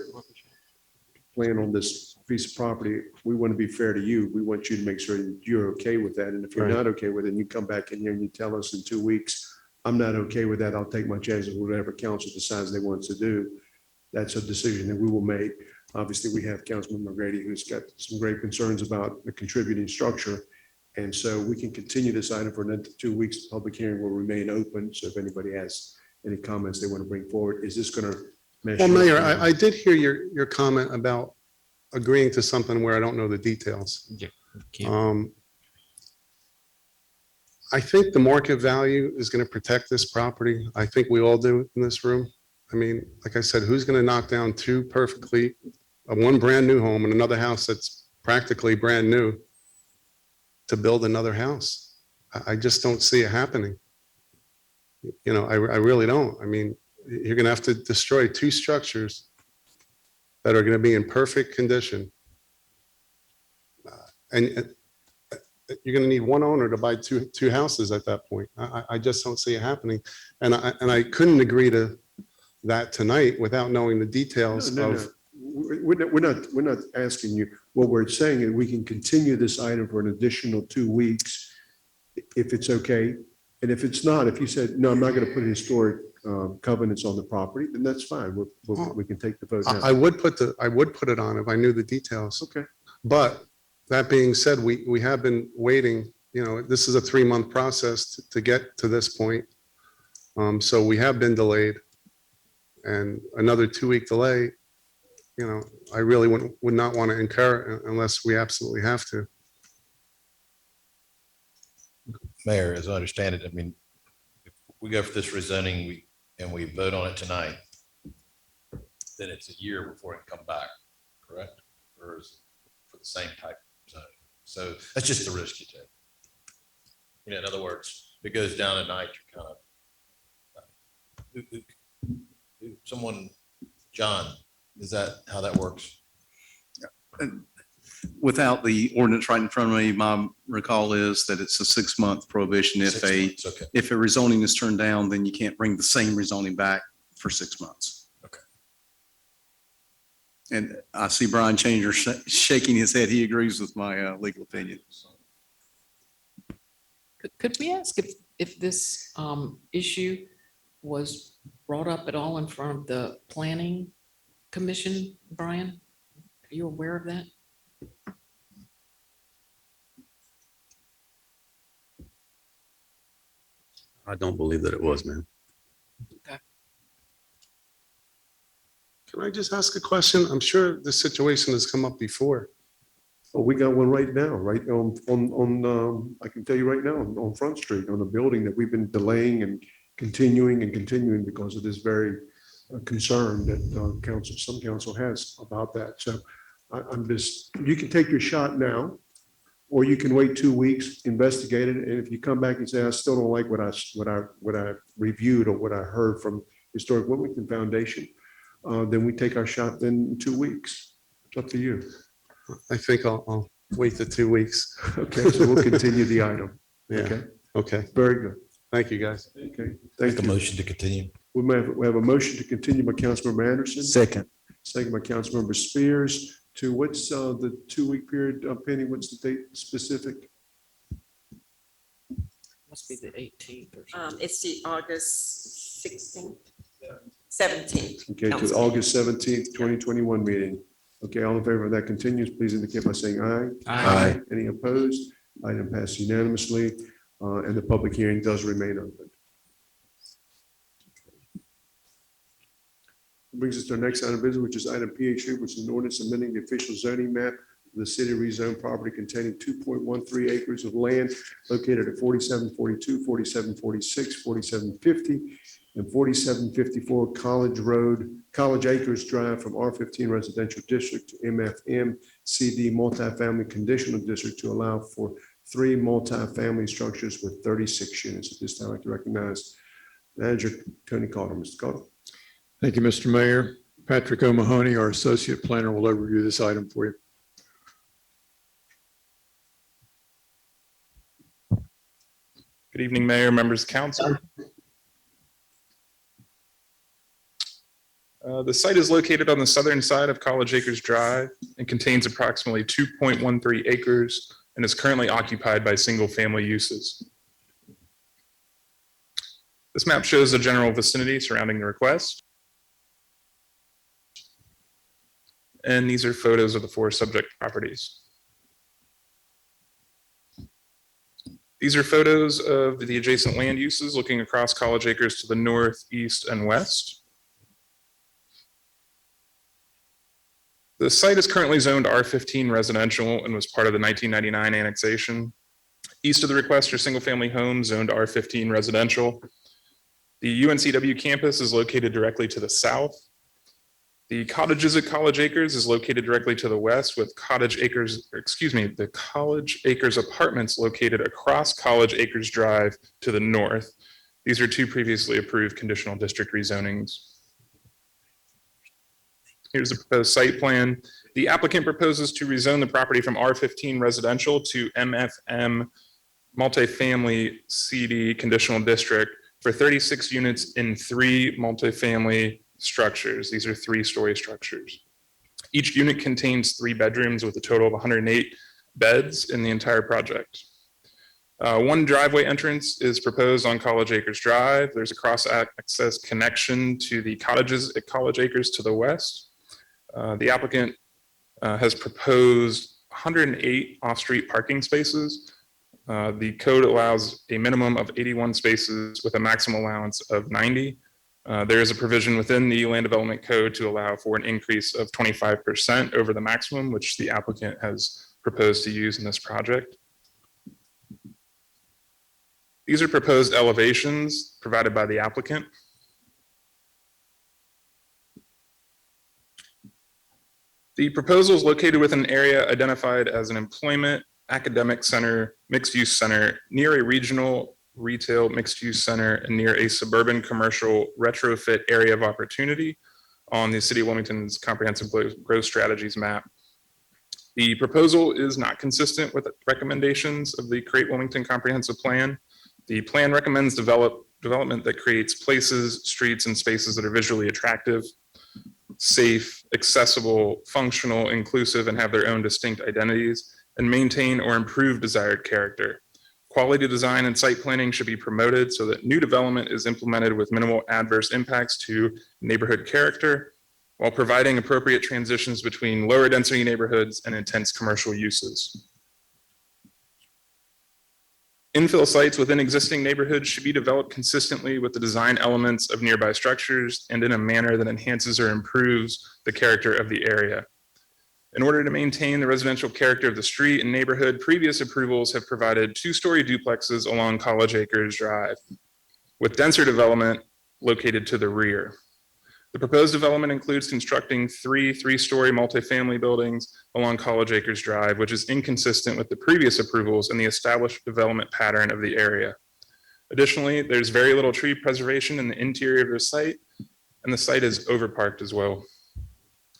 plan on this piece of property. We want to be fair to you. We want you to make sure that you're okay with that. And if you're Right. not okay with it, you come back in here and you tell us in 2 weeks, I'm not okay with that. I'll take my chances with whatever council decides they want to do. That's a decision that we will make. Obviously, we have Councilman McGrady, who's got some great concerns about the contributing structure. And so we can continue this item for another 2 weeks. The public hearing will remain open. So if anybody has any comments they want to bring forward, is this going to? Well, Mayor, I did hear your comment about agreeing to something where I don't know the details. I think the market value is going to protect this property. I think we all do in this room. I mean, like I said, who's going to knock down two perfectly, one brand new home and another house that's practically brand new to build another house? I just don't see it happening. You know, I really don't. I mean, you're going to have to destroy two structures that are going to be in perfect condition. And you're going to need one owner to buy two houses at that point. I just don't see it happening. And I couldn't agree to that tonight without knowing the details No. of. We're not asking you. What we're saying is we can continue this item for an additional 2 weeks if it's okay. And if it's not, if you said, no, I'm not going to put historic covenants on the property, then that's fine. We can take the vote now. I would put it on if I knew the details. Okay. But that being said, we have been waiting, you know, this is a 3-month process to get to this point. So we have been delayed, and another 2-week delay, you know, I really would not want to incur unless we absolutely have to. Mayor, as I understand it, I mean, if we go for this rezoning, and we vote on it tonight, then it's a year before it can come back, correct? Or is it for the same type of zoning? So that's just the risk you take. You know, in other words, if it goes down at night, you're kind of, someone, John, is that how that works? Without the ordinance right in front of me, my recall is that it's a 6-month prohibition. If 6 a months, okay. if a rezoning is turned down, then you can't bring the same rezoning back for 6 months. Okay. And I see Brian Changer shaking his head. He agrees with my legal opinion. Could we ask if this issue was brought up at all in front of the planning commission, Brian? Are you aware of that? I don't believe that it was, man. Can I just ask a question? I'm sure this situation has come up before. Oh, we got one right now, right on, I can tell you right now, on Front Street, on a building that we've been delaying and continuing because of this very concern that some council has about that. So I'm just, you can take your shot now, or you can wait 2 weeks, investigate it, and if you come back and say, I still don't like what I reviewed or what I heard from Historic Wilmington Foundation, then we take our shot then in 2 weeks. It's up to you. I think I'll wait the 2 weeks. Okay, so we'll continue the item. Yeah. Okay, Okay. very good. Thank you, guys. Okay, Make thank a you. motion to continue. We have a motion to continue by Councilmember Anderson. Second. Second by Councilmember Spears. To what's the 2-week period, Penny? What's the date specific? Must be the 18th or something. It's the August 16th, 17th. Okay, to Council. August 17th, 2021 meeting. Okay, all in favor of that continues, please indicate by saying aye. Aye. Any opposed? Item passed unanimously, and the public hearing does remain open. Brings us to our next item of business, which is item PH2, which is an ordinance amending the official zoning map of the city rezoned property containing 2.13 acres of land located at 4742, 4746, 4750, and 4754 College Acres Drive from R15 Residential District to MFM CD Multifamily Conditional District to allow for 3 multifamily structures with 36 units. At this time, I'd like to recognize Manager Tony Calder. Mr. Calder. Thank you, Mr. Mayor. Patrick O'Mahony, our associate planner, will overview this item for you. Good evening, Mayor, members of council. The site is located on the southern side of College Acres Drive and contains approximately 2.13 acres and is currently occupied by single-family uses. This map shows the general vicinity surrounding the request. And these are photos of the 4 subject properties. These are photos of the adjacent land uses looking across College Acres to the north, east, and west. The site is currently zoned R15 residential and was part of the 1999 annexation. East of the request are single-family homes zoned R15 residential. The UNCW campus is located directly to the south. The cottages at College Acres is located directly to the west with the College Acres apartments located across College Acres Drive to the north. These are 2 previously approved conditional district rezonings. Here's the proposed site plan. The applicant proposes to rezone the property from R15 residential to MFM multifamily CD conditional district for 36 units in 3 multifamily structures. These are 3-story structures. Each unit contains 3 bedrooms with a total of 108 beds in the entire project. 1 driveway entrance is proposed on College Acres Drive. There's a cross-access connection to the cottages at College Acres to the west. The applicant has proposed 108 off-street parking spaces. The code allows a minimum of 81 spaces with a maximum allowance of 90. There is a provision within the Land Development Code to allow for an increase of 25% over the maximum, which the applicant has proposed to use in this project. These are proposed elevations provided by the applicant. The proposal is located within an area identified as an employment, academic center, mixed-use center, near a regional retail mixed-use center, and near a suburban commercial retrofit area of opportunity on the City of Wilmington's Comprehensive Growth Strategies map. The proposal is not consistent with the recommendations of the Create Wilmington Comprehensive Plan. The plan recommends development that creates places, streets, and spaces that are visually attractive, safe, accessible, functional, inclusive, and have their own distinct identities, and maintain or improve desired character. Quality design and site planning should be promoted so that new development is implemented with minimal adverse impacts to neighborhood character, while providing appropriate transitions between lower density neighborhoods and intense commercial uses. Infill sites within existing neighborhoods should be developed consistently with the design elements of nearby structures and in a manner that enhances or improves the character of the area. In order to maintain the residential character of the street and neighborhood, previous approvals have provided 2-story duplexes along College Acres Drive, with denser development located to the rear. The proposed development includes constructing 3-story multifamily buildings along College Acres Drive, which is inconsistent with the previous approvals and the established development pattern of the area. Additionally, there's very little tree preservation in the interior of the site, and the site is overparked as well.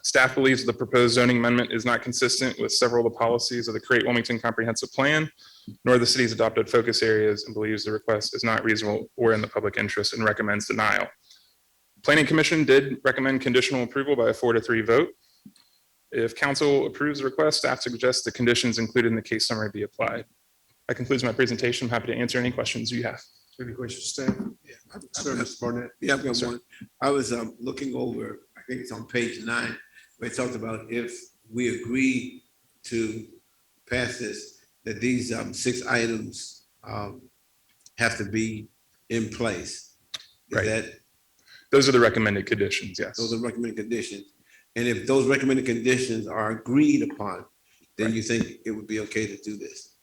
Staff believes the proposed zoning amendment is not consistent with several of the policies of the Create Wilmington Comprehensive Plan, nor the city's adopted focus areas, and believes the request is not reasonable or in the public interest and recommends denial. Planning Commission did recommend conditional approval by a 4-3 vote. If council approves the request, staff suggests the conditions included in the case summary be applied. That concludes my presentation. I'm happy to answer any questions you have. Any questions, staff? Sir, Mr. Barnett. Yeah, I've got one. I was looking over, I think it's on page 9, where it talks about if we agree to pass this, that these 6 items have to be in place. Is Right. that Those are the recommended conditions, yes. those are recommended conditions? And if those recommended conditions are agreed upon, then you think it would be okay to do this?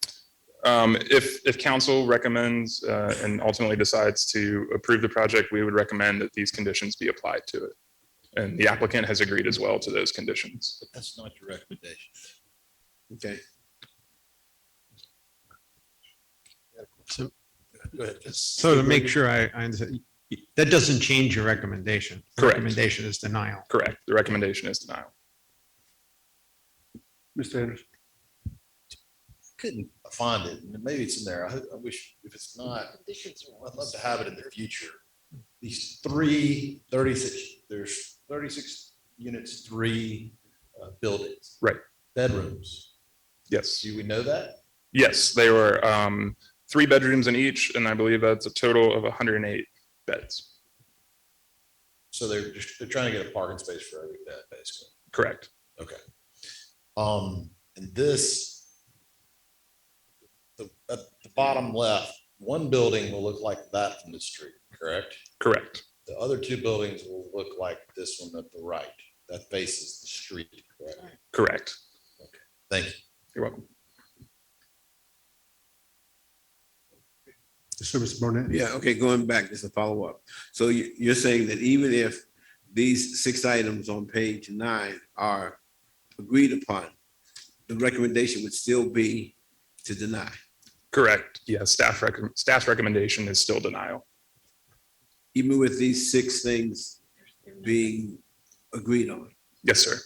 If council recommends and ultimately decides to approve the project, we would recommend that these conditions be applied to it. And the applicant has agreed as well to those conditions. But that's not your recommendation. Okay. So, go ahead. So to make sure I understand, that doesn't change your recommendation. The Correct. Recommendation is denial. Correct. The recommendation is denial. Mr. Anderson. Couldn't find it. Maybe it's in there. I wish if it's not, I'd love to have it in the future. These 36, there's 36 units, 3 buildings. Right. Bedrooms. Yes. Do we know that? Yes, they were 3 bedrooms in each, and I believe that's a total of 108 beds. So they're trying to get a parking space for every bed, basically. Correct. Okay. And this, at the bottom left, one building will look like that from the street, correct? Correct. The other two buildings will look like this one at the right, that faces the street, correct? Correct. Thank you. You're welcome. Mr. Barnett? Yeah, okay, going back, just a follow-up. So you're saying that even if these 6 items on page 9 are agreed upon, the recommendation would still be to deny? Correct. Yeah, staff's recommendation is still denial. Even with these 6 things being agreed on? Yes, sir.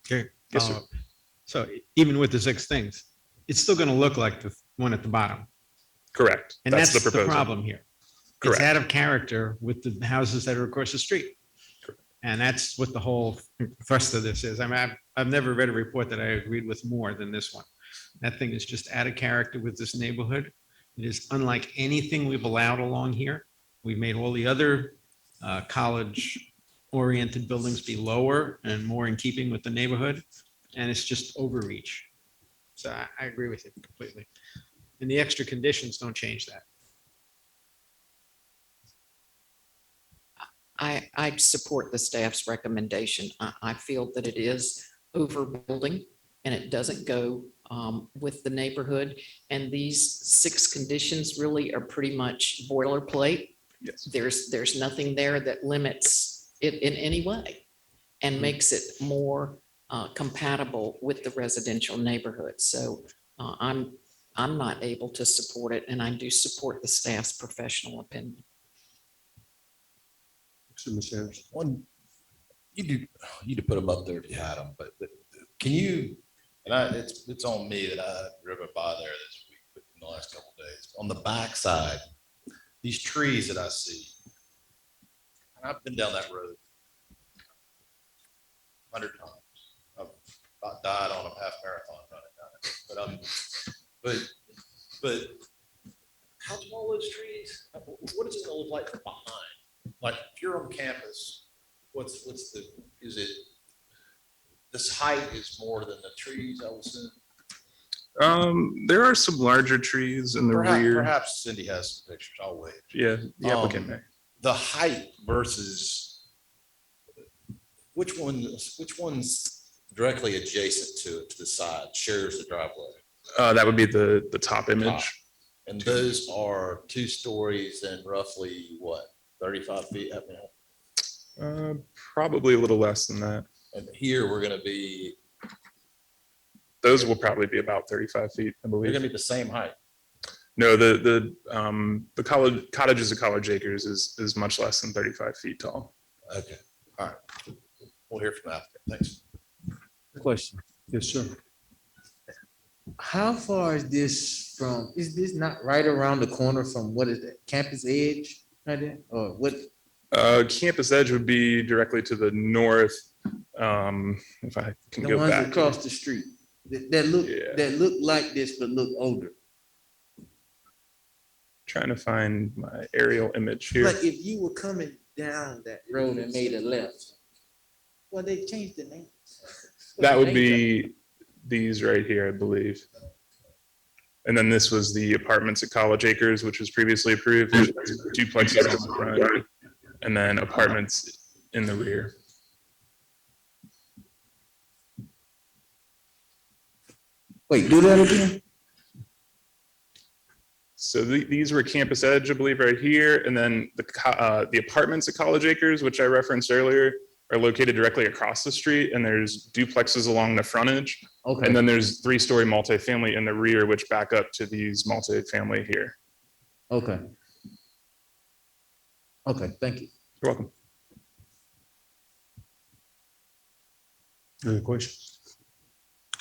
Okay. Yes, sir. So even with the 6 things, it's still going to look like the one at the bottom. Correct. And that's the proposal. problem here. It's Correct. out of character with the houses that are across the street. And that's what the whole thrust of this is. I mean, I've never read a report that I agreed with more than this one. That thing is just out of character with this neighborhood. It is unlike anything we've allowed along here. We've made all the other college-oriented buildings be lower and more in keeping with the neighborhood. And it's just overreach. So I agree with you completely. And the extra conditions don't change that. I support the staff's recommendation. I feel that it is overbuilding and it doesn't go with the neighborhood. And these 6 conditions really are pretty much boilerplate. Yes. There's nothing there that limits it in any way and makes it more compatible with the residential neighborhood. So I'm not able to support it, and I do support the staff's professional opinion. Ms. Anderson? One, you'd put them up there if you had them, but can you, and it's on me that I driven by there this week, but in the last couple of days, on the backside, these trees that I see, and I've been down that road 100 times. I've about died on a half marathon running down it, but how tall are those trees? What is it gonna look like from behind? Like if you're on campus, what's the, is it, this height is more than the trees, I would assume? There are some larger trees in the rear. Perhaps Cindy has some pictures, I'll wait. Yeah, the applicant may. The height versus, which one's directly adjacent to it, to the side, shares the driveway? That would be the top image. Top. And those are 2 stories and roughly what, 35 feet? I mean, Probably a little less than that. and here we're gonna be, Those will probably be about 35 feet, I they're believe. gonna be the same height. No, the cottages at College Acres is much less than 35 feet tall. Okay, all right. We'll hear from the applicant. Thanks. Question. Yes, sir. How far is this from, is this not right around the corner from what is that, Campus Edge? Right there? Or what? Campus Edge would be directly to the north. If I can The go ones back. across the street that Yeah. look like this but look older. Trying to find my aerial image here. Like if you were coming down that road and made a left, well, they changed the names. That would be these right here, I believe. And then this was the apartments at College Acres, which was previously approved. There's duplexes in the front, and then apartments in the rear. Wait, do that again? So these were Campus Edge, I believe, right here, and then the apartments at College Acres, which I referenced earlier, are located directly across the street, and there's duplexes along the frontage. Okay. And then there's 3-story multifamily in the rear, which back up to these multifamily here. Okay. Okay, thank you. You're welcome. Any questions?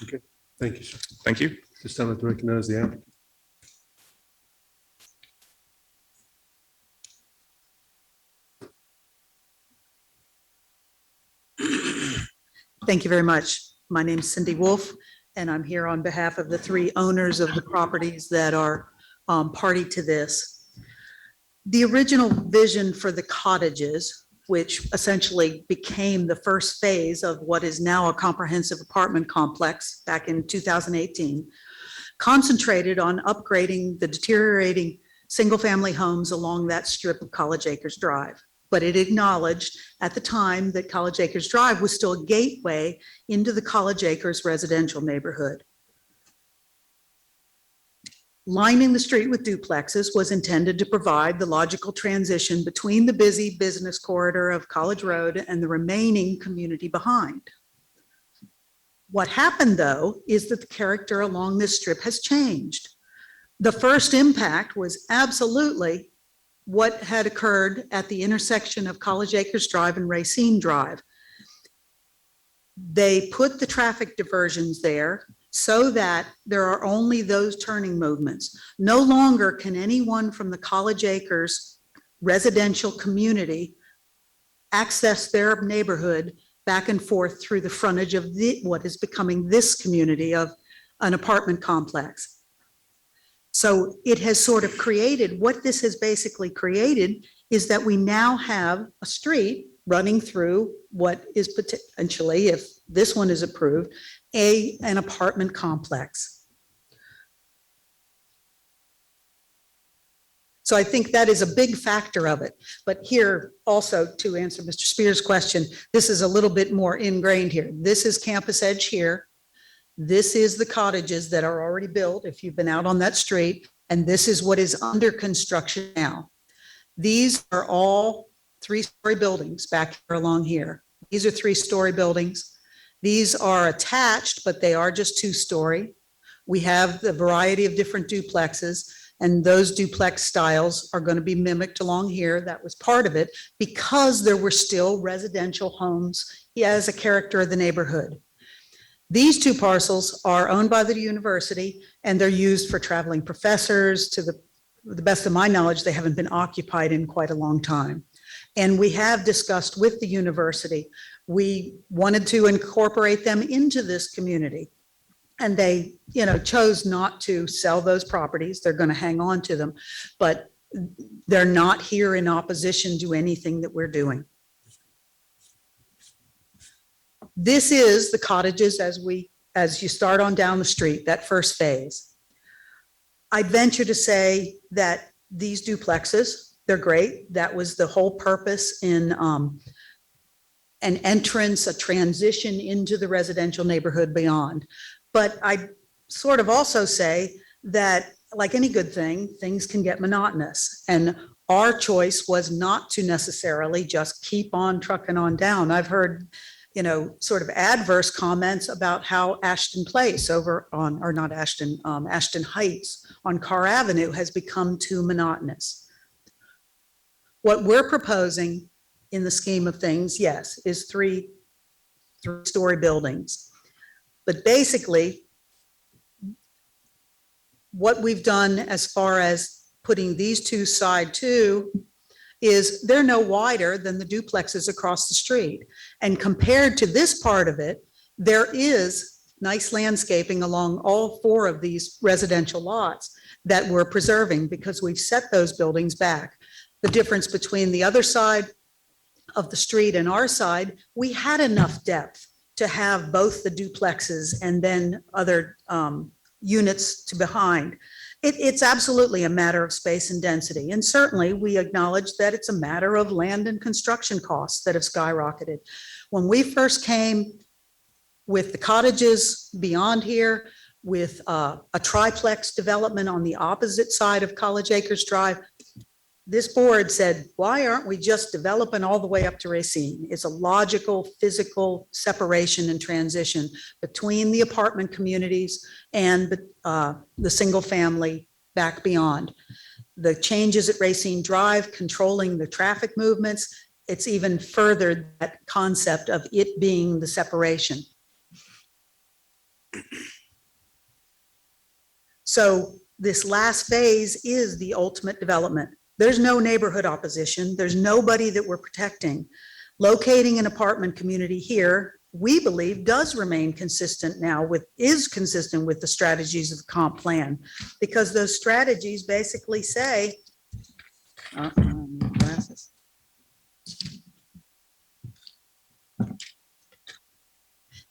Okay, thank you, sir. Thank you. This time I'd like to recognize the applicant. Thank you very much. My name's Cindy Wolf, and I'm here on behalf of the 3 owners of the properties that are party to this. The original vision for the cottages which essentially became the first phase of what is now a comprehensive apartment complex back in 2018, concentrated on upgrading the deteriorating single-family homes along that strip of College Acres Drive. But it acknowledged at the time that College Acres Drive was still a gateway into the College Acres residential neighborhood. Lining the street with duplexes was intended to provide the logical transition between the busy business corridor of College Road and the remaining community behind. What happened, though, is that the character along this strip has changed. The first impact was absolutely what had occurred at the intersection of College Acres Drive and Racine Drive. They put the traffic diversions there so that there are only those turning movements. No longer can anyone from the College Acres residential community access their neighborhood back and forth through the frontage of what is becoming this community of an apartment complex. So it has sort of created, what this has basically created is that we now have a street running through what is potentially, if this one is approved, an apartment complex. So I think that is a big factor of it. But here also, to answer Mr. Spears' question, this is a little bit more ingrained here. This is Campus Edge here. This is the cottages that are already built, if you've been out on that street, and this is what is under construction now. These are all three-story buildings back here along here. These are three-story buildings. These are attached, but they are just two-story. We have the variety of different duplexes, and those duplex styles are going to be mimicked along here. That was part of it because there were still residential homes as a character of the neighborhood. These two parcels are owned by the university, and they're used for traveling professors. To the best of my knowledge, they haven't been occupied in quite a long time. And we have discussed with the university, we wanted to incorporate them into this community. And they, chose not to sell those properties. They're going to hang on to them, but they're not here in opposition to anything that we're doing. This is the cottages as you start on down the street, that first phase. I'd venture to say that these duplexes, they're great. That was the whole purpose in an entrance, a transition into the residential neighborhood beyond. But I sort of also say that, like any good thing, things can get monotonous. And our choice was not to necessarily just keep on trucking on down. I've heard sort of adverse comments about how Ashton Place over on, or not Ashton, Ashton Heights on Carr Avenue has become too monotonous. What we're proposing in the scheme of things, yes, is three-story buildings. But basically, what we've done as far as putting these two side two is they're no wider than the duplexes across the street. And compared to this part of it, there is nice landscaping along all four of these residential lots that we're preserving because we've set those buildings back. The difference between the other side of the street and our side, we had enough depth to have both the duplexes and then other units to behind. It's absolutely a matter of space and density. And certainly we acknowledge that it's a matter of land and construction costs that have skyrocketed. When we first came with the cottages beyond here, with a triplex development on the opposite side of College Acres Drive, this board said, why aren't we just developing all the way up to Racine? It's a logical, physical separation and transition between the apartment communities and the single family back beyond. The changes at Racine Drive, controlling the traffic movements, it's even furthered that concept of it being the separation. So this last phase is the ultimate development. There's no neighborhood opposition. There's nobody that we're protecting. Locating an apartment community here, we believe, does remain consistent now is consistent with the strategies of the comp plan, because those strategies basically say,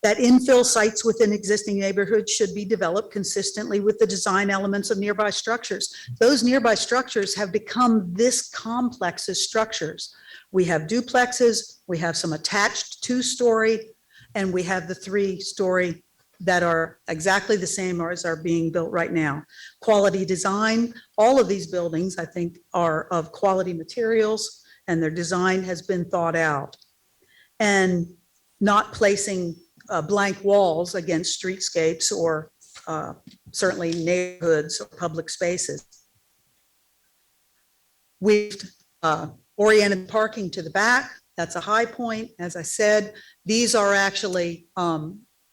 that infill sites within existing neighborhoods should be developed consistently with the design elements of nearby structures. Those nearby structures have become this complex of structures. We have duplexes, we have some attached 2-story, and we have the 3-story that are exactly the same as are being built right now. Quality design, all of these buildings, I think, are of quality materials, and their design has been thought out. And not placing blank walls against streetscapes or certainly neighborhoods or public spaces. We've oriented parking to the back. That's a high point. As I said, these are actually,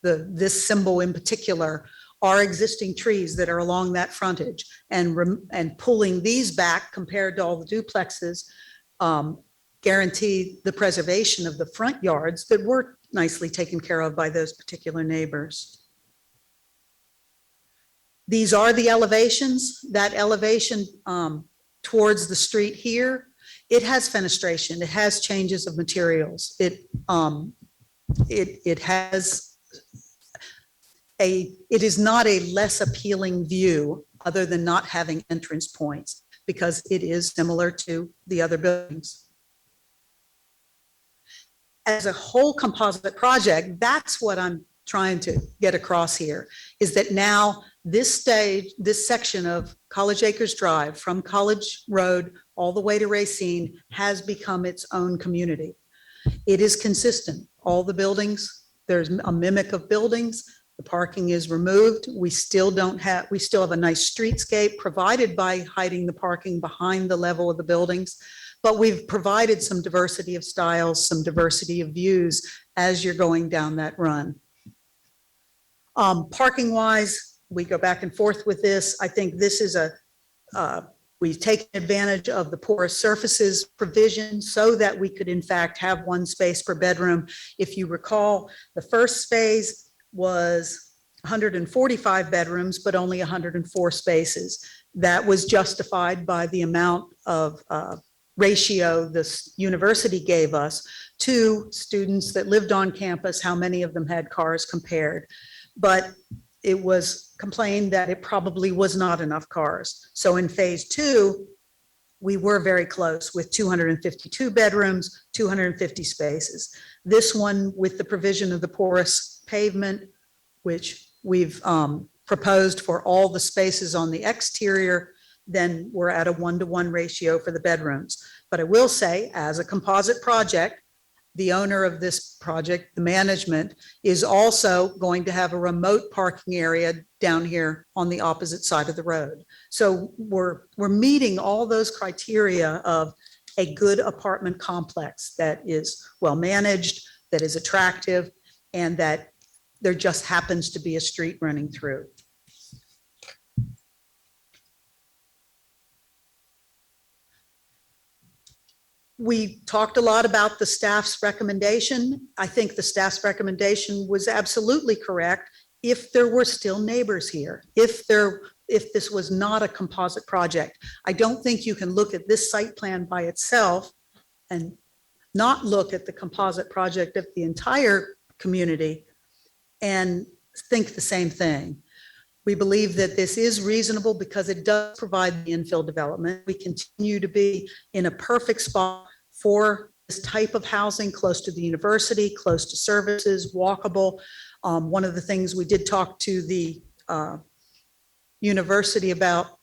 this symbol in particular are existing trees that are along that frontage, and pulling these back compared to all the duplexes guarantee the preservation of the front yards that were nicely taken care of by those particular neighbors. These are the elevations. That elevation towards the street here, it has fenestration. It has changes of materials. It is not a less appealing view other than not having entrance points, because it is similar to the other buildings. As a whole composite project, that's what I'm trying to get across here, is that now this section of College Acres Drive from College Road all the way to Racine has become its own community. It is consistent. All the buildings, there's a mimic of buildings. The parking is removed. We still have a nice streetscape provided by hiding the parking behind the level of the buildings. But we've provided some diversity of styles, some diversity of views as you're going down that run. Parking wise, we go back and forth with this. I think this is we've taken advantage of the porous surfaces provision so that we could in fact have 1 space per bedroom. If you recall, the first phase was 145 bedrooms, but only 104 spaces. That was justified by the amount of ratio this university gave us to students that lived on campus, how many of them had cars compared. But it was complained that it probably was not enough cars. So in phase 2, we were very close with 252 bedrooms, 250 spaces. This one, with the provision of the porous pavement, which we've proposed for all the spaces on the exterior, then we're at a 1-to-1 ratio for the bedrooms. But I will say, as a composite project, the owner of this project, the management, is also going to have a remote parking area down here on the opposite side of the road. So we're meeting all those criteria of a good apartment complex that is well managed, that is attractive, and that there just happens to be a street running through. We talked a lot about the staff's recommendation. I think the staff's recommendation was absolutely correct if there were still neighbors here, if this was not a composite project. I don't think you can look at this site plan by itself and not look at the composite project of the entire community and think the same thing. We believe that this is reasonable because it does provide the infill development. We continue to be in a perfect spot for this type of housing, close to the university, close to services, walkable. One of the things we did talk to the university about,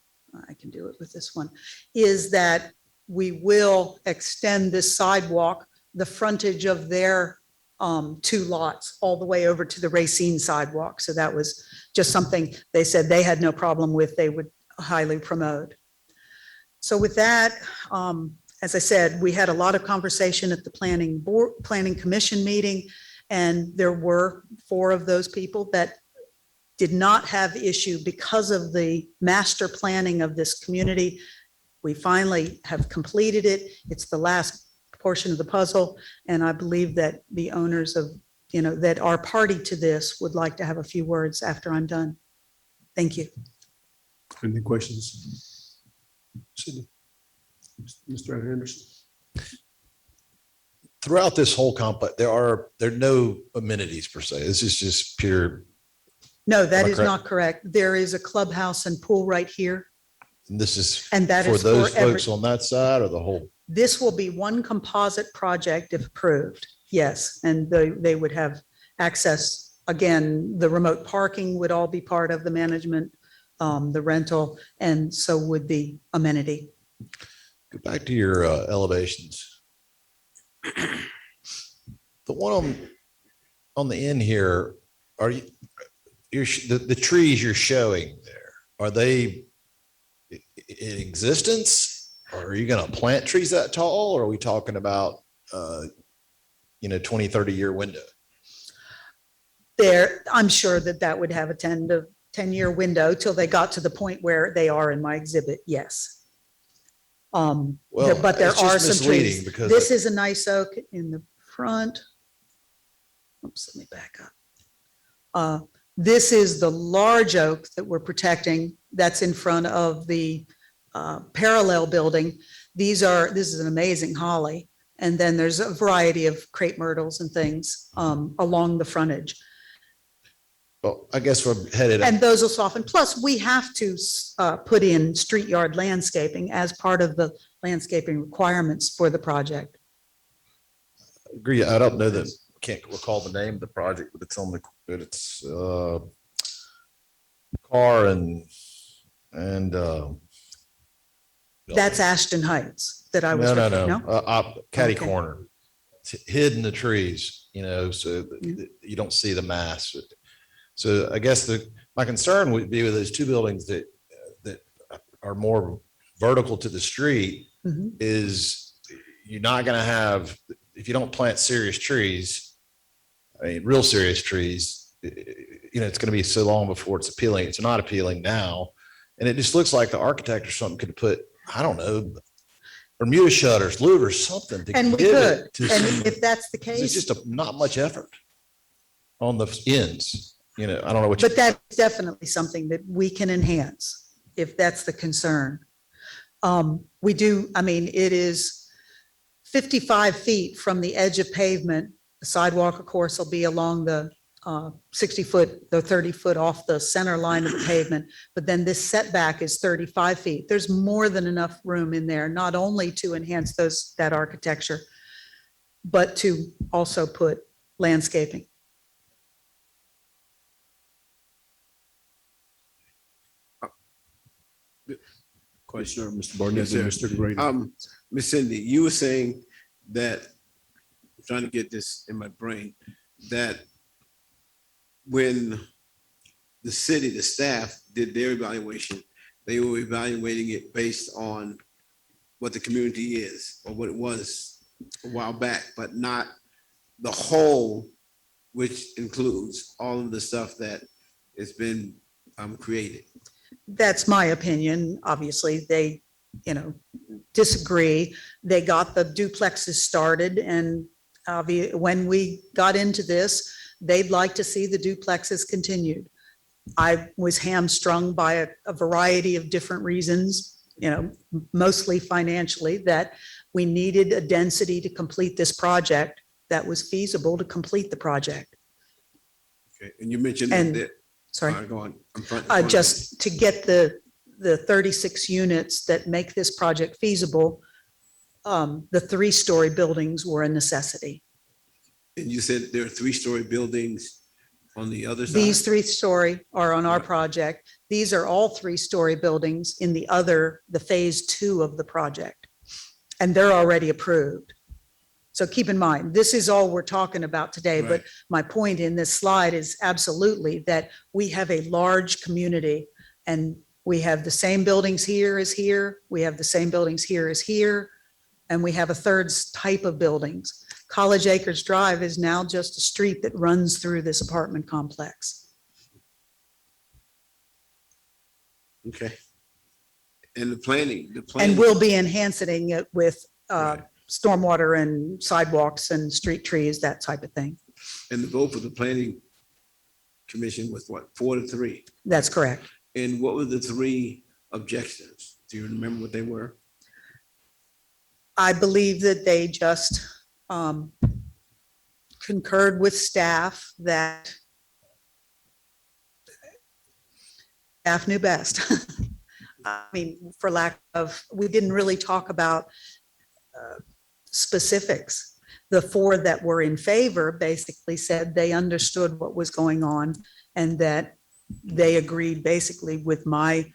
I can do it with this one, is that we will extend this sidewalk, the frontage of their 2 lots, all the way over to the Racine sidewalk. So that was just something they said they had no problem with, they would highly promote. So with that, as I said, we had a lot of conversation at the planning commission meeting, and there were 4 of those people that did not have issue because of the master planning of this community. We finally have completed it. It's the last portion of the puzzle, and I believe that the owners of, that are party to this would like to have a few words after I'm done. Thank you. Any questions? Mr. Anderson. throughout this whole complex, there are no amenities per se. This is just pure, No, that Am I is correct? not correct. There is a clubhouse and pool right here. this is And that for is those for every, folks on that side or the whole. this will be one composite project if approved. Yes, and they would have access. Again, the remote parking would all be part of the management, the rental, and so would the amenity. Go back to your elevations. The one on the end here, are you, the trees you're showing there, are they in existence? Or are you going to plant trees that tall? Or are we talking about, 20, 30-year window? There, I'm sure that would have a 10-year window till they got to the point where they are in my exhibit, yes. Well, But there it's just are some misleading trees. because This is a nice oak in the front. Oops, let me back up. This is the large oak that we're protecting that's in front of the parallel building. This is an amazing holly. And then there's a variety of crepe myrtles and things along the frontage. well, I guess we're headed. And those will soften. Plus, we have to put in street yard landscaping as part of the landscaping requirements for the project. Agree. I don't know that, can't recall the name of the project, but it's on the, but it's car and That's Ashton Heights that I was. no. Catty Okay. corner. It's hid in the trees, so Mm-hmm. you don't see the mass. So I guess my concern would be with those two buildings that are more vertical to the street Mhm. is you're not going to have, if you don't plant serious trees, I mean, real serious trees, it's going to be so long before it's appealing. It's not appealing now. And it just looks like the architect or something could put, I don't know, Bermuda shutters, louvers, something. to And we give could, it to some- and if that's the It's case, just not much effort on the ends. I don't know what. you- but that's definitely something that we can enhance if that's the concern. We do, I mean, it is 55 feet from the edge of pavement. The sidewalk, of course, will be along the 60-foot, the 30-foot off the center line of the pavement. But then this setback is 35 feet. There's more than enough room in there, not only to enhance that architecture, but to also put landscaping. Question, Mr. Barnett, Yes, and sir. Mr. Grady. Ms. Cindy, you were saying that, I'm trying to get this in my brain, that when the city, the staff did their evaluation, they were evaluating it based on what the community is or what it was a while back, but not the whole, which includes all of the stuff that has been created. That's my opinion. Obviously, they, disagree. They got the duplexes started and when we got into this, they'd like to see the duplexes continued. I was hamstrung by a variety of different reasons, mostly financially, that we needed a density to complete this project that was feasible to complete the project. Okay, and you mentioned And- that. Sorry. Go on. I'm trying- Just to get the 36 units that make this project feasible, the 3-story buildings were a necessity. And you said there are 3-story buildings on the other side? These 3-story are on our project. These are all 3-story buildings in the phase 2 of the project. And they're already approved. So keep in mind, this is all we're talking about today, but Right. my point in this slide is absolutely that we have a large community and we have the same buildings here as here, we have the same buildings here as here, and we have a third type of buildings. College Acres Drive is now just a street that runs through this apartment complex. Okay. And the planning. And we'll be enhancing it with stormwater and sidewalks and street trees, that type of thing. And the vote for the planning commission was what, 4-3? That's correct. And what were the 3 objectives? Do you remember what they were? I believe that they just concurred with staff that staff knew best. I mean, for lack of, we didn't really talk about specifics. The four that were in favor basically said they understood what was going on and that they agreed basically with my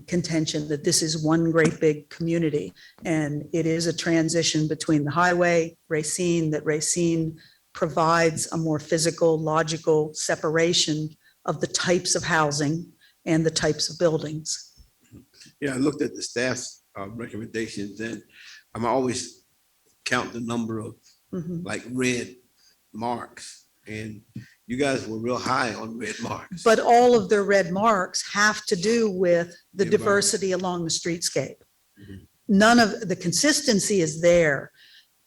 contention that this is one great big community. And it is a transition between the highway, Racine, that Racine provides a more physical, logical separation of the types of housing and the types of buildings. Yeah, I looked at the staff's recommendations and I'm always count the number of Mhm. like red marks. And you guys were real high on red marks. But all of their red marks have to do with the The environment. diversity along the streetscape. Mhm. None of the consistency is there.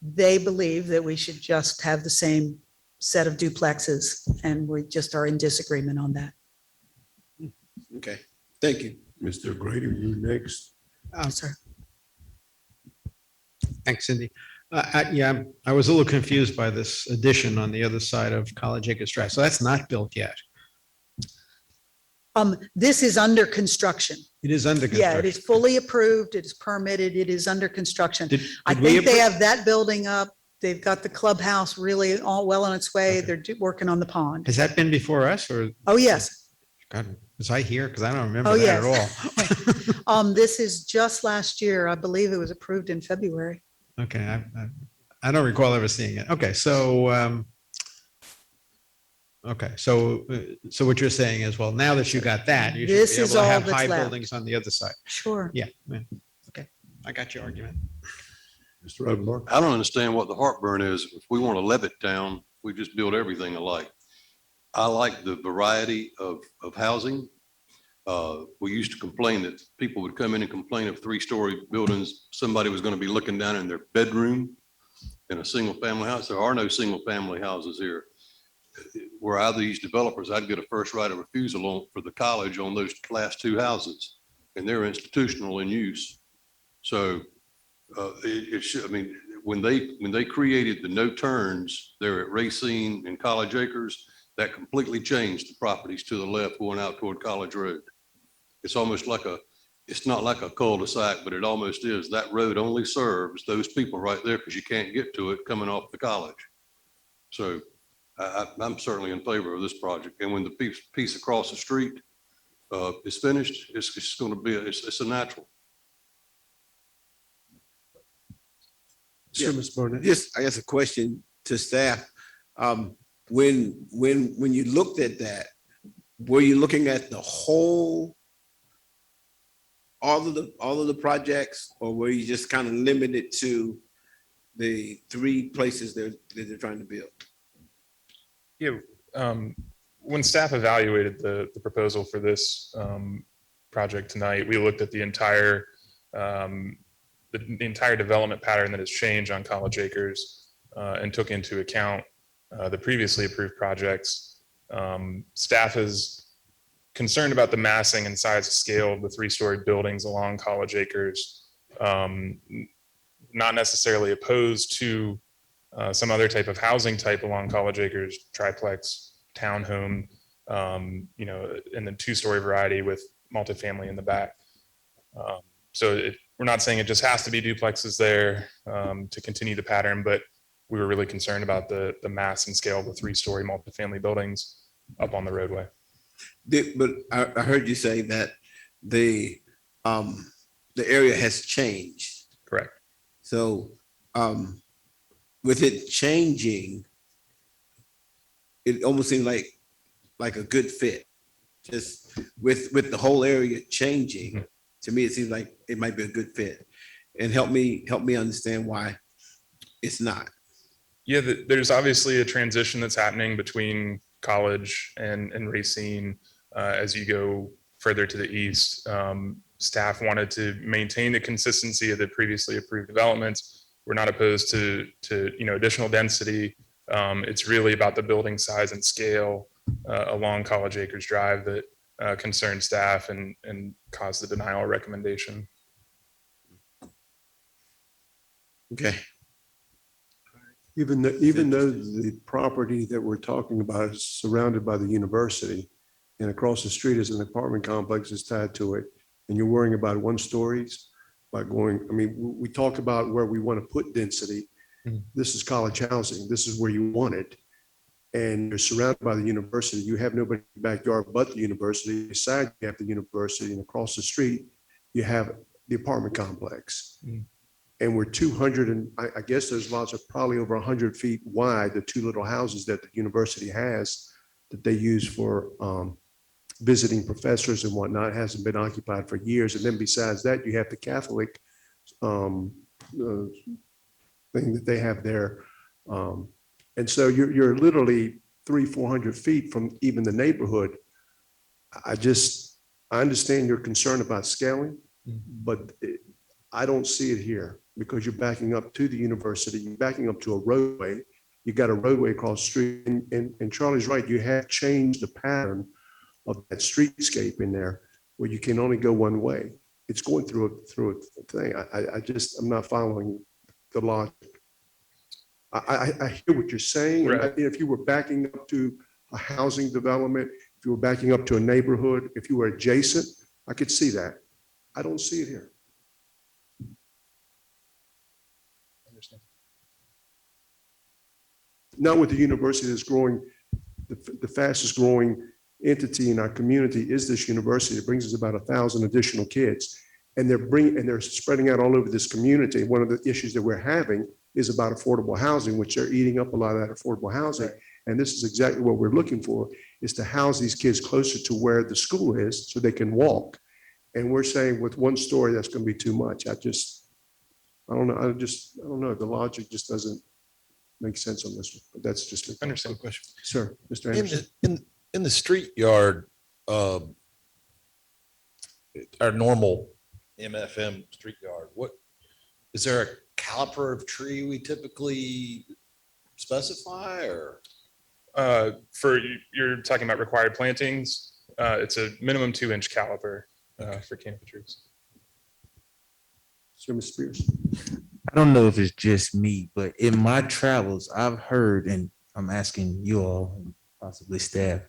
They believe that we should just have the same set of duplexes, and we just are in disagreement on that. Okay, thank you. Mr. Grady, you next. Sir. Thanks, Cindy. Yeah, I was a little confused by this addition on the other side of College Acres Drive. So that's not built yet. This is under construction. It is under Yeah, it construction. is fully approved, it is permitted, it is under construction. I Did we think they appro- have that building up. They've got the clubhouse really all well on its way. They're working on the pond. Has that been before us or? Oh, yes. God, was I here? Because I don't remember Oh, that at yes. all. This is just last year. I believe it was approved in February. Okay, I don't recall ever seeing it. Okay, so, so what you're saying is, well, now that you got that, you This should is be able to all have that's high left. buildings on the other side. Sure. Yeah, okay, I got your argument. Mr. Rodenberg. I don't understand what the heartburn is. If we want to lev it down, we just build everything alike. I like the variety of housing. We used to complain that people would come in and complain of 3-story buildings. Somebody was going to be looking down in their bedroom in a single family house. There are no single family houses here. Were I these developers, I'd get a first right of refusal on for the college on those last 2 houses, and they're institutional in use. So it should, I mean, when they created the no turns there at Racine and College Acres, that completely changed the properties to the left going out toward College Road. It's almost like it's not like a cul-de-sac, but it almost is. That road only serves those people right there because you can't get to it coming off the college. So I'm certainly in favor of this project. And when the piece across the street is finished, it's going to be, it's a natural. Sure, Ms. Burnett. Just, I guess, a question to staff. When you looked at that, were you looking at the whole, all of the projects, or were you just kind of limited to the 3 places that they're trying to build? Yeah, when staff evaluated the proposal for this project tonight, we looked at the entire development pattern that has changed on College Acres and took into account the previously approved projects. Staff is concerned about the massing and size and scale of the 3-story buildings along College Acres, not necessarily opposed to some other type of housing type along College Acres, triplex, townhome, in the 2-story variety with multifamily in the back. So we're not saying it just has to be duplexes there to continue the pattern, but we were really concerned about the mass and scale of the 3-story multifamily buildings up on the roadway. But I heard you say that the area has changed. Correct. So with it changing, it almost seemed like a good fit. Just with the whole area changing, to me, it seems like it might be a good fit. And help me understand why it's not. Yeah, there's obviously a transition that's happening between College and Racine as you go further to the east. Staff wanted to maintain the consistency of the previously approved developments. We're not opposed to additional density. It's really about the building size and scale along College Acres Drive that concerned staff and caused the denial recommendation. Okay. Even though the property that we're talking about is surrounded by the university and across the street is an apartment complex that's tied to it, and you're worrying about 1 stories by going, I mean, we talk about where we want to put density. This is college housing. This is where you want it. And you're surrounded by the university. You have nobody in the backyard but the university. Beside you have the university, and across the street, you have the apartment complex. And we're 200, and I guess those lots are probably over 100 feet wide, the 2 little houses that the university has that they use for visiting professors and whatnot, hasn't been occupied for years. And then besides that, you have the Catholic thing that they have there. And so you're literally 300-400 feet from even the neighborhood. I understand your concern about scaling, but I don't see it here because you're backing up to the university, you're backing up to a roadway. You got a roadway across the street, and Charlie's right. You have changed the pattern of that streetscape in there where you can only go one way. It's going through a thing. I'm not following the logic. I hear what you're saying. And Right. if you were backing up to a housing development, if you were backing up to a neighborhood, if you were adjacent, I could see that. I don't see it here. Not with the university that's growing, the fastest growing entity in our community is this university. It brings us about 1,000 additional kids. And they're spreading out all over this community. One of the issues that we're having is about affordable housing, which they're eating up a lot of that affordable housing. And this is exactly what we're looking for, is to house these kids closer to where the school is so they can walk. And we're saying with 1 story, that's going to be too much. I don't know. The logic just doesn't make sense on this one, but that's just me. Understand. Question. Sir, Mr. Anderson. In the street yard, our normal MFM street yard, is there a caliper of tree we typically specify, or? You're talking about required plantings. It's a minimum 2-inch caliper for canopy trees. Sir, Ms. Spears. I don't know if it's just me, but in my travels, I've heard, and I'm asking you all, and possibly staff,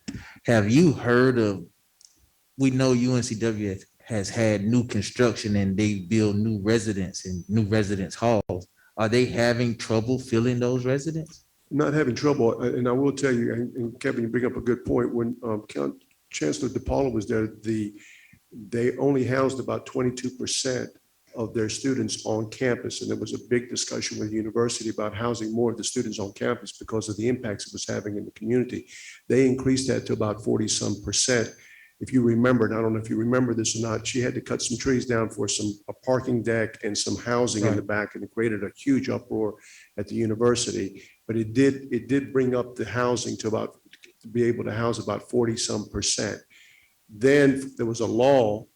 have you heard of, we know UNCW has had new construction and they build new residents and new residence halls. Are they having trouble filling those residents? Not having trouble, and I will tell you, and Kevin, you bring up a good point. When Chancellor DePaula was there, they only housed about 22% of their students on campus. And there was a big discussion with the university about housing more of the students on campus because of the impacts it was having in the community. They increased that to about 40-some%. If you remember, and I don't know if you remember this or not, she had to cut some trees down for a parking deck and some housing in the back, and it created a huge uproar at the university. But it did bring up the housing to be able to house about 40-some%. Then there was a law,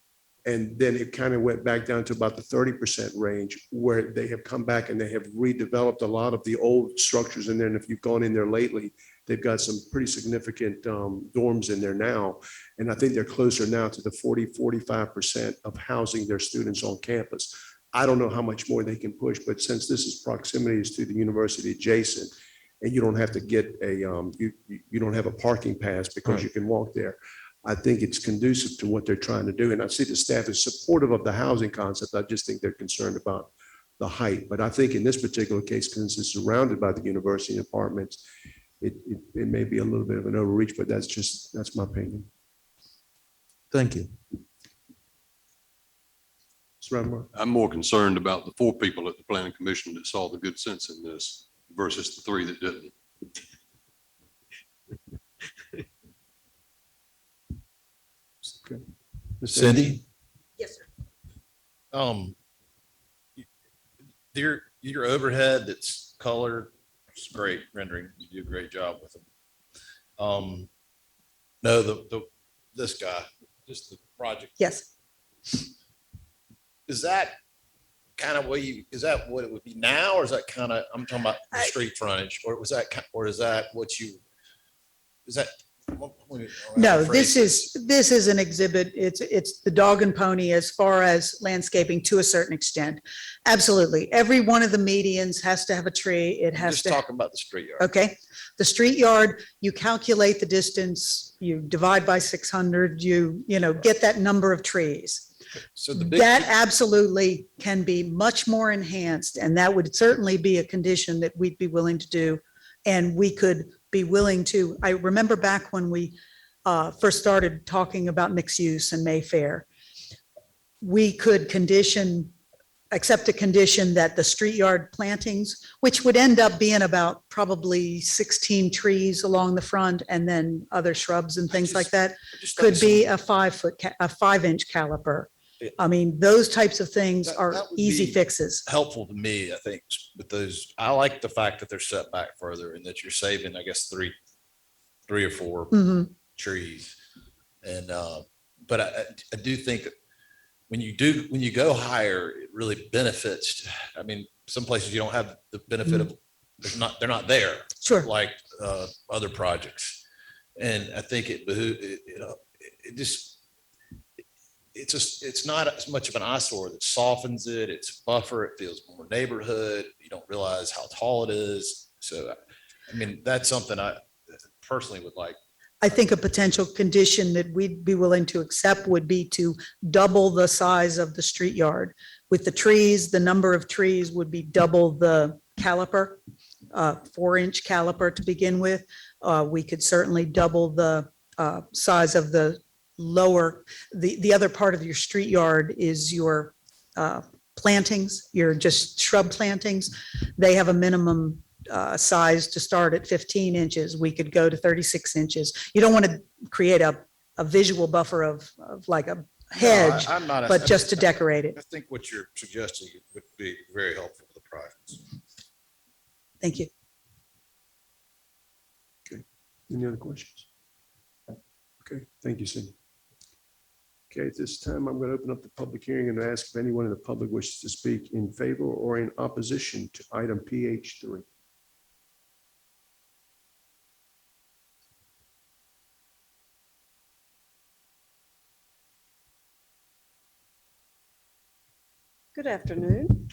and then it kind of went back down to about the 30% range, where they have come back and they have redeveloped a lot of the old structures in there. And if you've gone in there lately, they've got some pretty significant dorms in there now. And I think they're closer now to the 40-45% of housing their students on campus. I don't know how much more they can push, but since this is proximities to the university adjacent, and you don't have to get you don't have a parking pass because you can walk there, I think it's conducive to what they're trying to do. And I see the staff is supportive of the housing concept. I just think they're concerned about the height. But I think in this particular case, since it's surrounded by the university apartments, it may be a little bit of an overreach, but that's my opinion. Thank you. I'm more concerned about the 4 people at the planning commission that saw the good sense in this versus the 3 that didn't. Okay. Cindy? Yes, sir. Your overhead that's colored, it's great rendering. You do a great job with them. No, this guy, just the project. Yes. Is that kind of is that what it would be now, or is that kind of, I'm talking about the street frontage, or is that what is that No, this is an exhibit. It's the dog and pony as far as landscaping to a certain extent. Absolutely. Every one of the medians has to have a tree. It has Just to. talking about the street yard. Okay, the street yard, you calculate the distance, you divide by 600, you know, get that number of trees. So the big, That absolutely can be much more enhanced, and that would certainly be a condition that we'd be willing to do. And we could be willing to, I remember back when we first started talking about mixed use in Mayfair, we could accept a condition that the street yard plantings, which would end up being about probably 16 trees along the front and then other shrubs and things like that, could be a 5-inch caliper. I mean, those types of things are that would easy be fixes. helpful to me, I think, with those. I like the fact that they're set back further and that you're saving, I guess, three or four Mhm. trees. And, but I do think that when you go higher, it really benefits. I mean, some places you don't have the benefit of, they're not there. Sure. Like other projects. And I think it's not as much of an eyesore that softens it. It's a buffer. It feels more neighborhood. You don't realize how tall it is. So, I mean, that's something I personally would like. I think a potential condition that we'd be willing to accept would be to double the size of the street yard. With the trees, the number of trees would be double the caliper, 4-inch caliper to begin with. We could certainly double the size of the lower, the other part of your street yard is your plantings, your just shrub plantings. They have a minimum size to start at 15 inches. We could go to 36 inches. You don't want to create a visual buffer of like a hedge, No, I'm not- but just to decorate it. I think what you're suggesting would be very helpful to the projects. Thank you. Any other questions? Okay, thank you, Cindy. Okay, at this time, I'm going to open up the public hearing and ask if anyone in the public wishes to speak in favor or in opposition to item PH3. Good afternoon.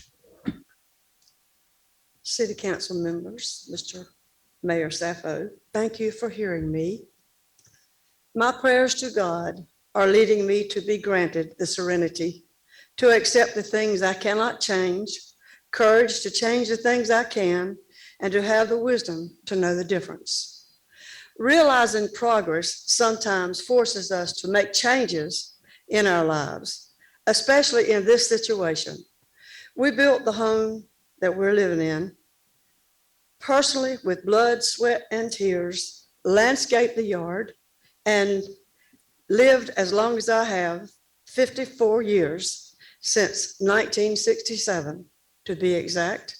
City Council members, Mr. Mayor Saffo, thank you for hearing me. My prayers to God are leading me to be granted the serenity to accept the things I cannot change, courage to change the things I can, and to have the wisdom to know the difference. Realizing progress sometimes forces us to make changes in our lives, especially in this situation. We built the home that we're living in personally with blood, sweat, and tears, landscaped the yard, and lived as long as I have, 54 years since 1967, to be exact,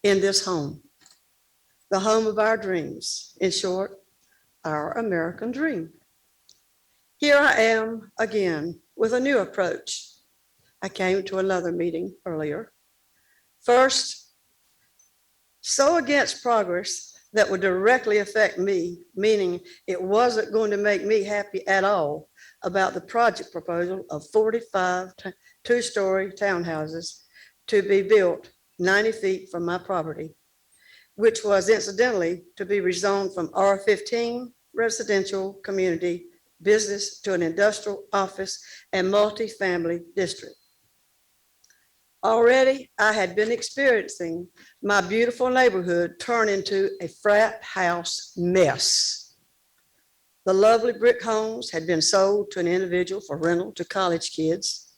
in this home, the home of our dreams. In short, our American dream. Here I am again with a new approach. I came to another meeting earlier. First, so against progress that would directly affect me, meaning it wasn't going to make me happy at all about the project proposal of 45 two-story townhouses to be built 90 feet from my property, which was incidentally to be rezoned from R15 residential community business to an industrial office and multifamily district. Already, I had been experiencing my beautiful neighborhood turn into a frat house mess. The lovely brick homes had been sold to an individual for rental to college kids,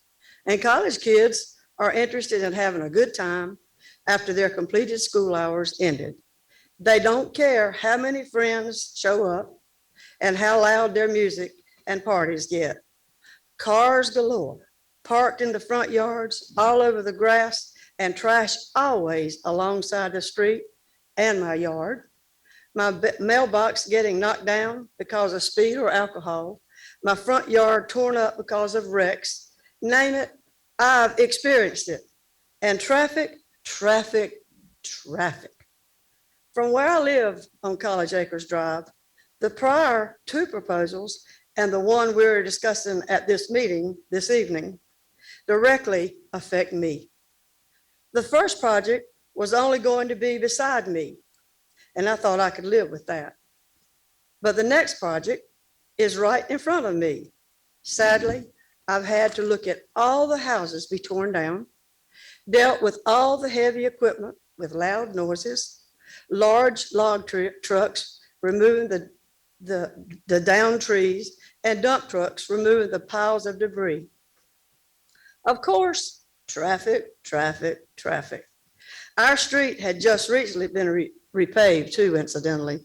and college kids are interested in having a good time after their completed school hours ended. They don't care how many friends show up and how loud their music and parties get. Cars galore, parked in the front yards, all over the grass, and trash always alongside the street and my yard. My mailbox getting knocked down because of speed or alcohol. My front yard torn up because of wrecks. Name it, I've experienced it. And traffic. From where I live on College Acres Drive, The prior two proposals and the one we're discussing at this meeting this evening directly affect me. The first project was only going to be beside me, and I thought I could live with that. But the next project is right in front of me. Sadly, I've had to look at all the houses be torn down, dealt with all the heavy equipment with loud noises, large log trucks removing the downed trees, and dump trucks removing the piles of debris. Of course, traffic. Our street had just recently been repaved too, incidentally.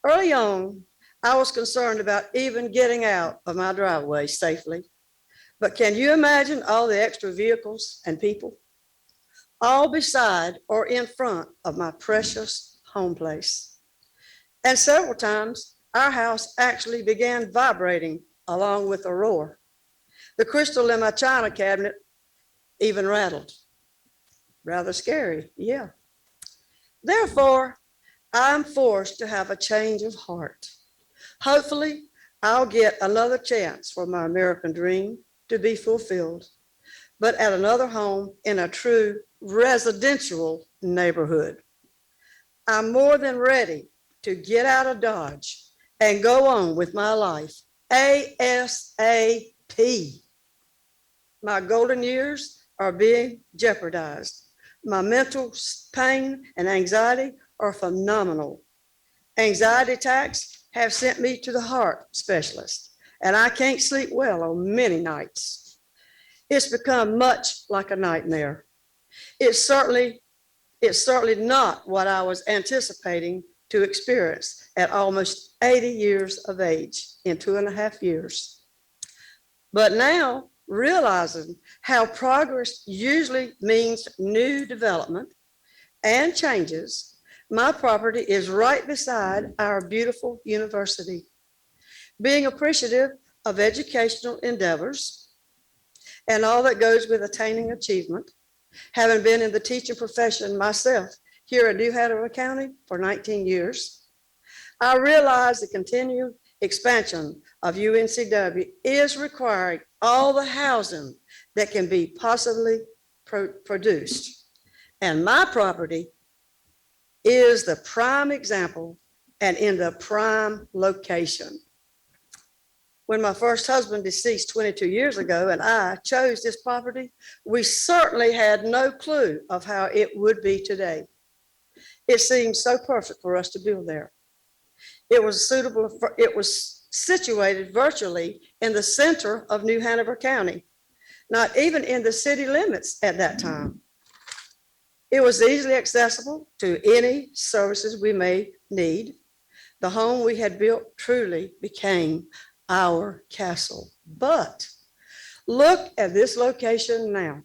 Early on, I was concerned about even getting out of my driveway safely. But can you imagine all the extra vehicles and people? All beside or in front of my precious home place. And several times, our house actually began vibrating along with a roar. The crystal in my china cabinet even rattled. Rather scary, yeah. Therefore, I'm forced to have a change of heart. Hopefully, I'll get another chance for my American dream to be fulfilled, but at another home in a true residential neighborhood. I'm more than ready to get out of Dodge and go on with my life ASAP. My golden years are being jeopardized. My mental pain and anxiety are phenomenal. Anxiety attacks have sent me to the heart specialist, and I can't sleep well on many nights. It's become much like a nightmare. It's certainly not what I was anticipating to experience at almost 80 years of age in 2.5 years. But now, realizing how progress usually means new development and changes, my property is right beside our beautiful university. Being appreciative of educational endeavors and all that goes with attaining achievement, having been in the teaching profession myself here in New Hanover County for 19 years, I realize the continued expansion of UNCW is requiring all the housing that can be possibly produced. And my property is the prime example and in the prime location. When my first husband deceased 22 years ago and I chose this property, we certainly had no clue of how it would be today. It seemed so perfect for us to build there. It was situated virtually in the center of New Hanover County, not even in the city limits at that time. It was easily accessible to any services we may need. The home we had built truly became our castle. But look at this location now.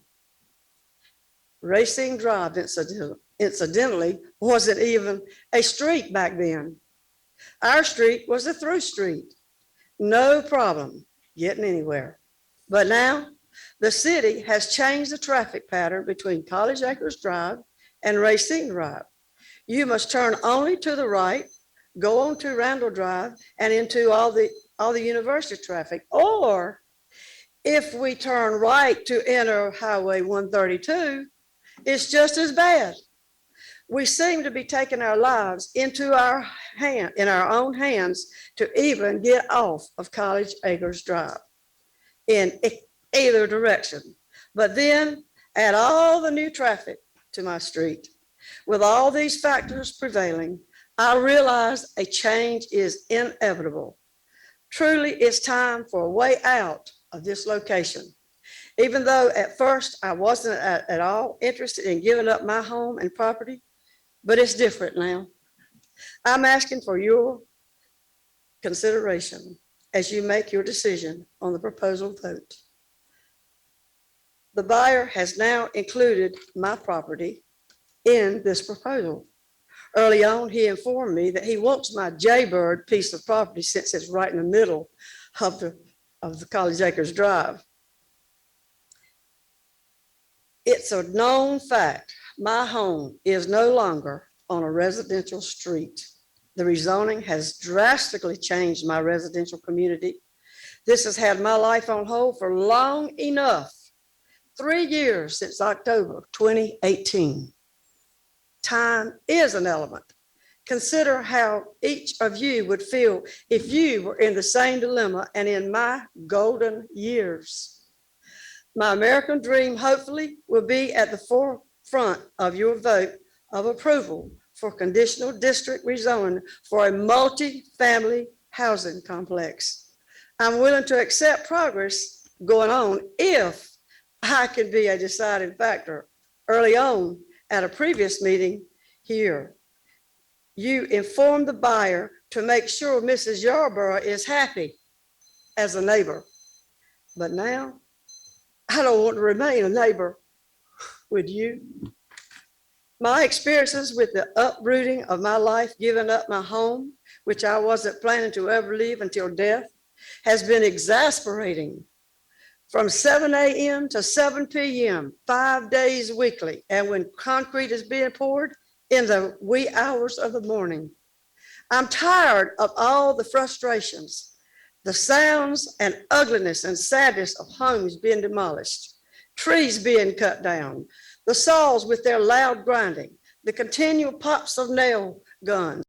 Racine Drive, incidentally, wasn't even a street back then. Our street was a through street. No problem getting anywhere. But now the city has changed the traffic pattern between College Acres Drive and Racine Drive. You must turn only to the right, go on to Randall Drive and into all the university traffic. Or if we turn right to enter Highway 132, it's just as bad. We seem to be taking our lives into our own hands to even get off of College Acres Drive in either direction. But then add all the new traffic to my street. With all these factors prevailing, I realize a change is inevitable. Truly, it's time for a way out of this location. Even though at first I wasn't at all interested in giving up my home and property, but it's different now. I'm asking for your consideration as you make your decision on the proposal vote. The buyer has now included my property in this proposal. Early on, he informed me that he wants my Jaybird piece of property since it's right in the middle of the College Acres Drive. It's a known fact, my home is no longer on a residential street. The rezoning has drastically changed my residential community. This has had my life on hold for long enough. 3 years since October 2018. Time is an element. Consider how each of you would feel if you were in the same dilemma and in my golden years. My American dream hopefully will be at the forefront of your vote of approval for conditional district rezoning for a multi-family housing complex. I'm willing to accept progress going on if I can be a deciding factor. Early on at a previous meeting here, you informed the buyer to make sure Mrs. Yarborough is happy as a neighbor. But now I don't want to remain a neighbor with you. My experiences with the uprooting of my life, giving up my home, which I wasn't planning to ever leave until death, has been exasperating. From 7 a.m. to 7 p.m., 5 days weekly, and when concrete is being poured in the wee hours of the morning. I'm tired of all the frustrations, the sounds and ugliness and sadness of homes being demolished, trees being cut down, the saws with their loud grinding, the continual pops of nail guns,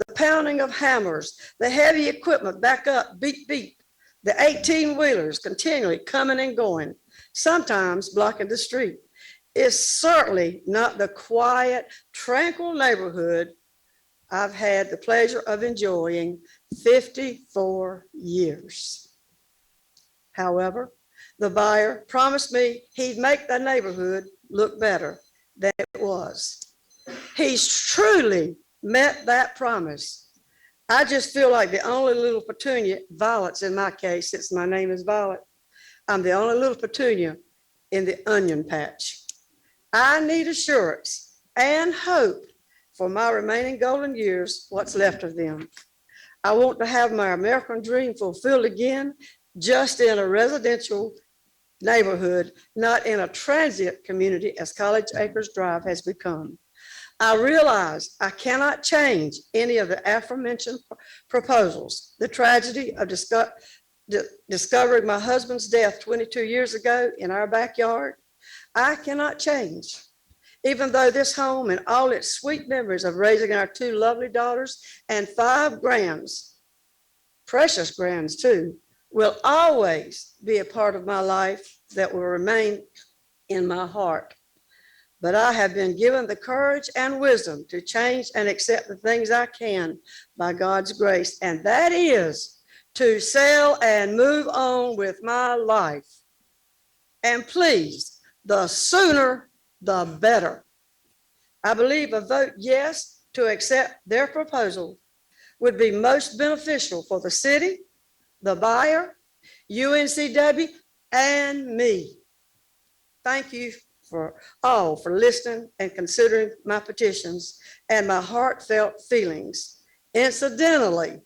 the pounding of hammers, the heavy equipment back up, beep, beep, the 18-wheelers continually coming and going, sometimes blocking the street. It's certainly not the quiet, tranquil neighborhood I've had the pleasure of enjoying 54 years. However, the buyer promised me he'd make the neighborhood look better than it was. He's truly met that promise. I just feel like the only little petunia, Violet's in my case, since my name is Violet, I'm the only little petunia in the onion patch. I need assurance and hope for my remaining golden years, what's left of them. I want to have my American dream fulfilled again, just in a residential neighborhood, not in a transient community as College Acres Drive has become. I realize I cannot change any of the aforementioned proposals. The tragedy of discovering my husband's death 22 years ago in our backyard, I cannot change. Even though this home and all its sweet memories of raising our 2 lovely daughters and 5 grands, precious grands too, will always be a part of my life that will remain in my heart. But I have been given the courage and wisdom to change and accept the things I can by God's grace, and that is to sell and move on with my life. And please, the sooner, the better. I believe a vote yes to accept their proposal would be most beneficial for the city, the buyer, UNCW, and me. Thank you for listening and considering my petitions and my heartfelt feelings. Incidentally,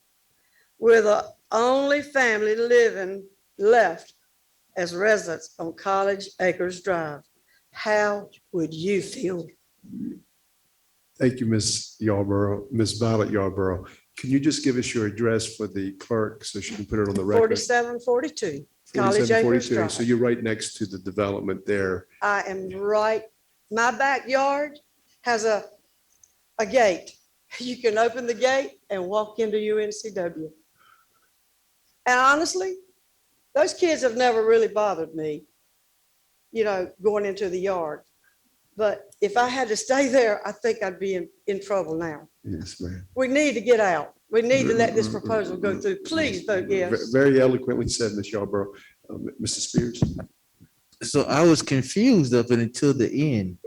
we're the only family living left as residents on College Acres Drive. How would you feel? Thank you, Ms. Yarborough, Ms. Violet Yarborough. Can you just give us your address for the clerk so she can put it on the record? 4742 College Acres 4742. Drive. So you're right next to the development there. I am right. My backyard has a gate. You can open the gate and walk into UNCW. And honestly, those kids have never really bothered me, going into the yard. But if I had to stay there, I think I'd be in trouble now. Yes, ma'am. We need to get out. We need to let this proposal go through. Please vote yes. Very eloquently said, Ms. Yarborough. Mr. Spears? So I was confused up until the end.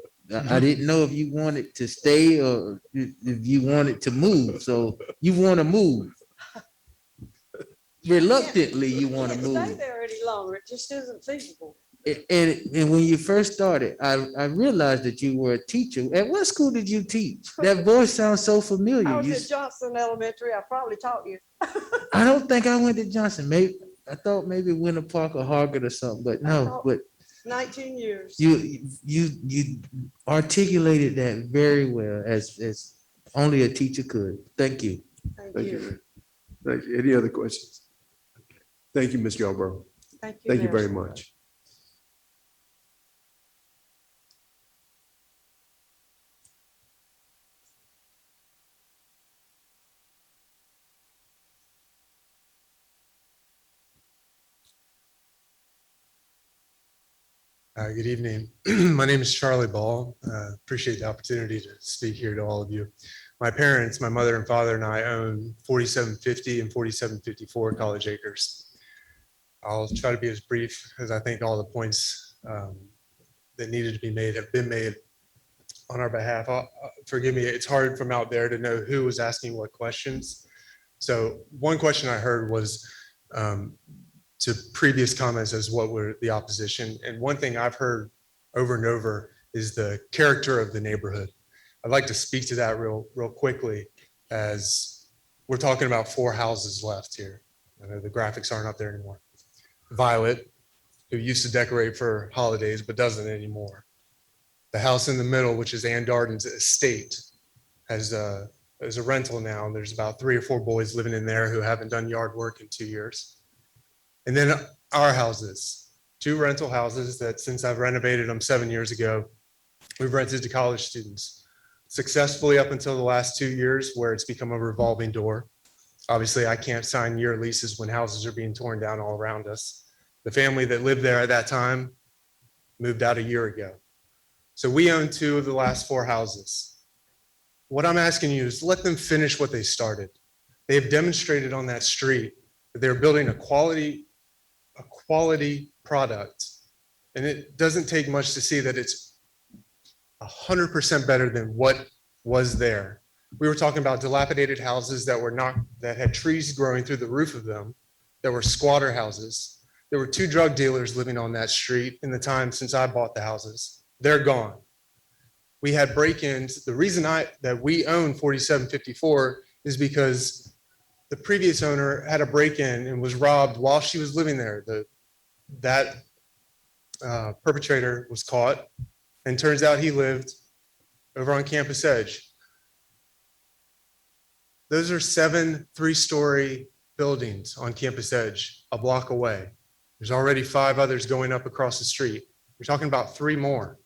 I didn't know if you wanted to stay or if you wanted to move. So you want to move. Reluctantly, you want to Can't stay move. there any longer. It just isn't feasible. And when you first started, I realized that you were a teacher. At what school did you teach? That voice sounds so familiar. I was You- at Johnson Elementary. I probably taught you. I don't think I went to Johnson. I thought maybe Winter Park or Hargett or something, but no, but 19 years. you articulated that very well as Only a teacher could. Thank you. Thank you. man. Thank you. Any other questions? Okay. Thank you, Ms. Yarborough. Thank Thank you Mayor very Saffo. much. Good evening. My name is Charlie Ball. Appreciate the opportunity to speak here to all of you. My parents, my mother and father and I own 4750 and 4754 College Acres. I'll try to be as brief as I think all the points that needed to be made have been made on our behalf. Forgive me, it's hard from out there to know who was asking what questions. So one question I heard was to previous comments as what were the opposition. And one thing I've heard over and over is the character of the neighborhood. I'd like to speak to that real quickly, as we're talking about 4 houses left here. I know the graphics aren't up there anymore. Violet, who used to decorate for holidays but doesn't anymore. The house in the middle, which is Ann Darden's estate, has a rental now. And there's about 3 or 4 boys living in there who haven't done yard work in 2 years. And then our houses, 2 rental houses that since I've renovated them 7 years ago, we've rented to college students successfully up until the last 2 years, where it's become a revolving door. Obviously, I can't sign year leases when houses are being torn down all around us. The family that lived there at that time moved out a year ago. So we own 2 of the last 4 houses. What I'm asking you is let them finish what they started. They have demonstrated on that street that they're building a quality product. And it doesn't take much to see that it's 100% better than what was there. We were talking about dilapidated houses that had trees growing through the roof of them, that were squatter houses. There were 2 drug dealers living on that street in the time since I bought the houses. They're gone. We had break-ins. The reason that we own 4754 is because the previous owner had a break-in and was robbed while she was living there. That perpetrator was caught, and turns out he lived over on Campus Edge. Those are 7 3-story buildings on Campus Edge, a block away. There's already 5 others going up across the street. We're talking about 3 more.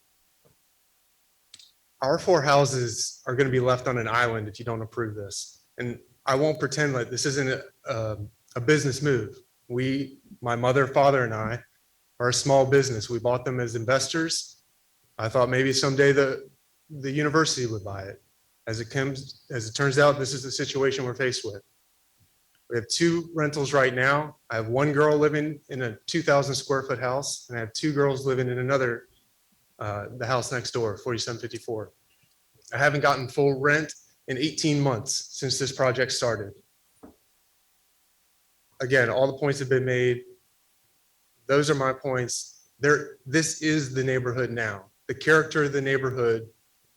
Our 4 houses are going to be left on an island if you don't approve this. And I won't pretend like this isn't a business move. My mother, father, and I are a small business. We bought them as investors. I thought maybe someday the university would buy it. As it turns out, this is the situation we're faced with. We have 2 rentals right now. I have 1 girl living in a 2,000 square foot house, and I have 2 girls living in another, the house next door, 4754. I haven't gotten full rent in 18 months since this project started. Again, all the points have been made. Those are my points. This is the neighborhood now. The character of the neighborhood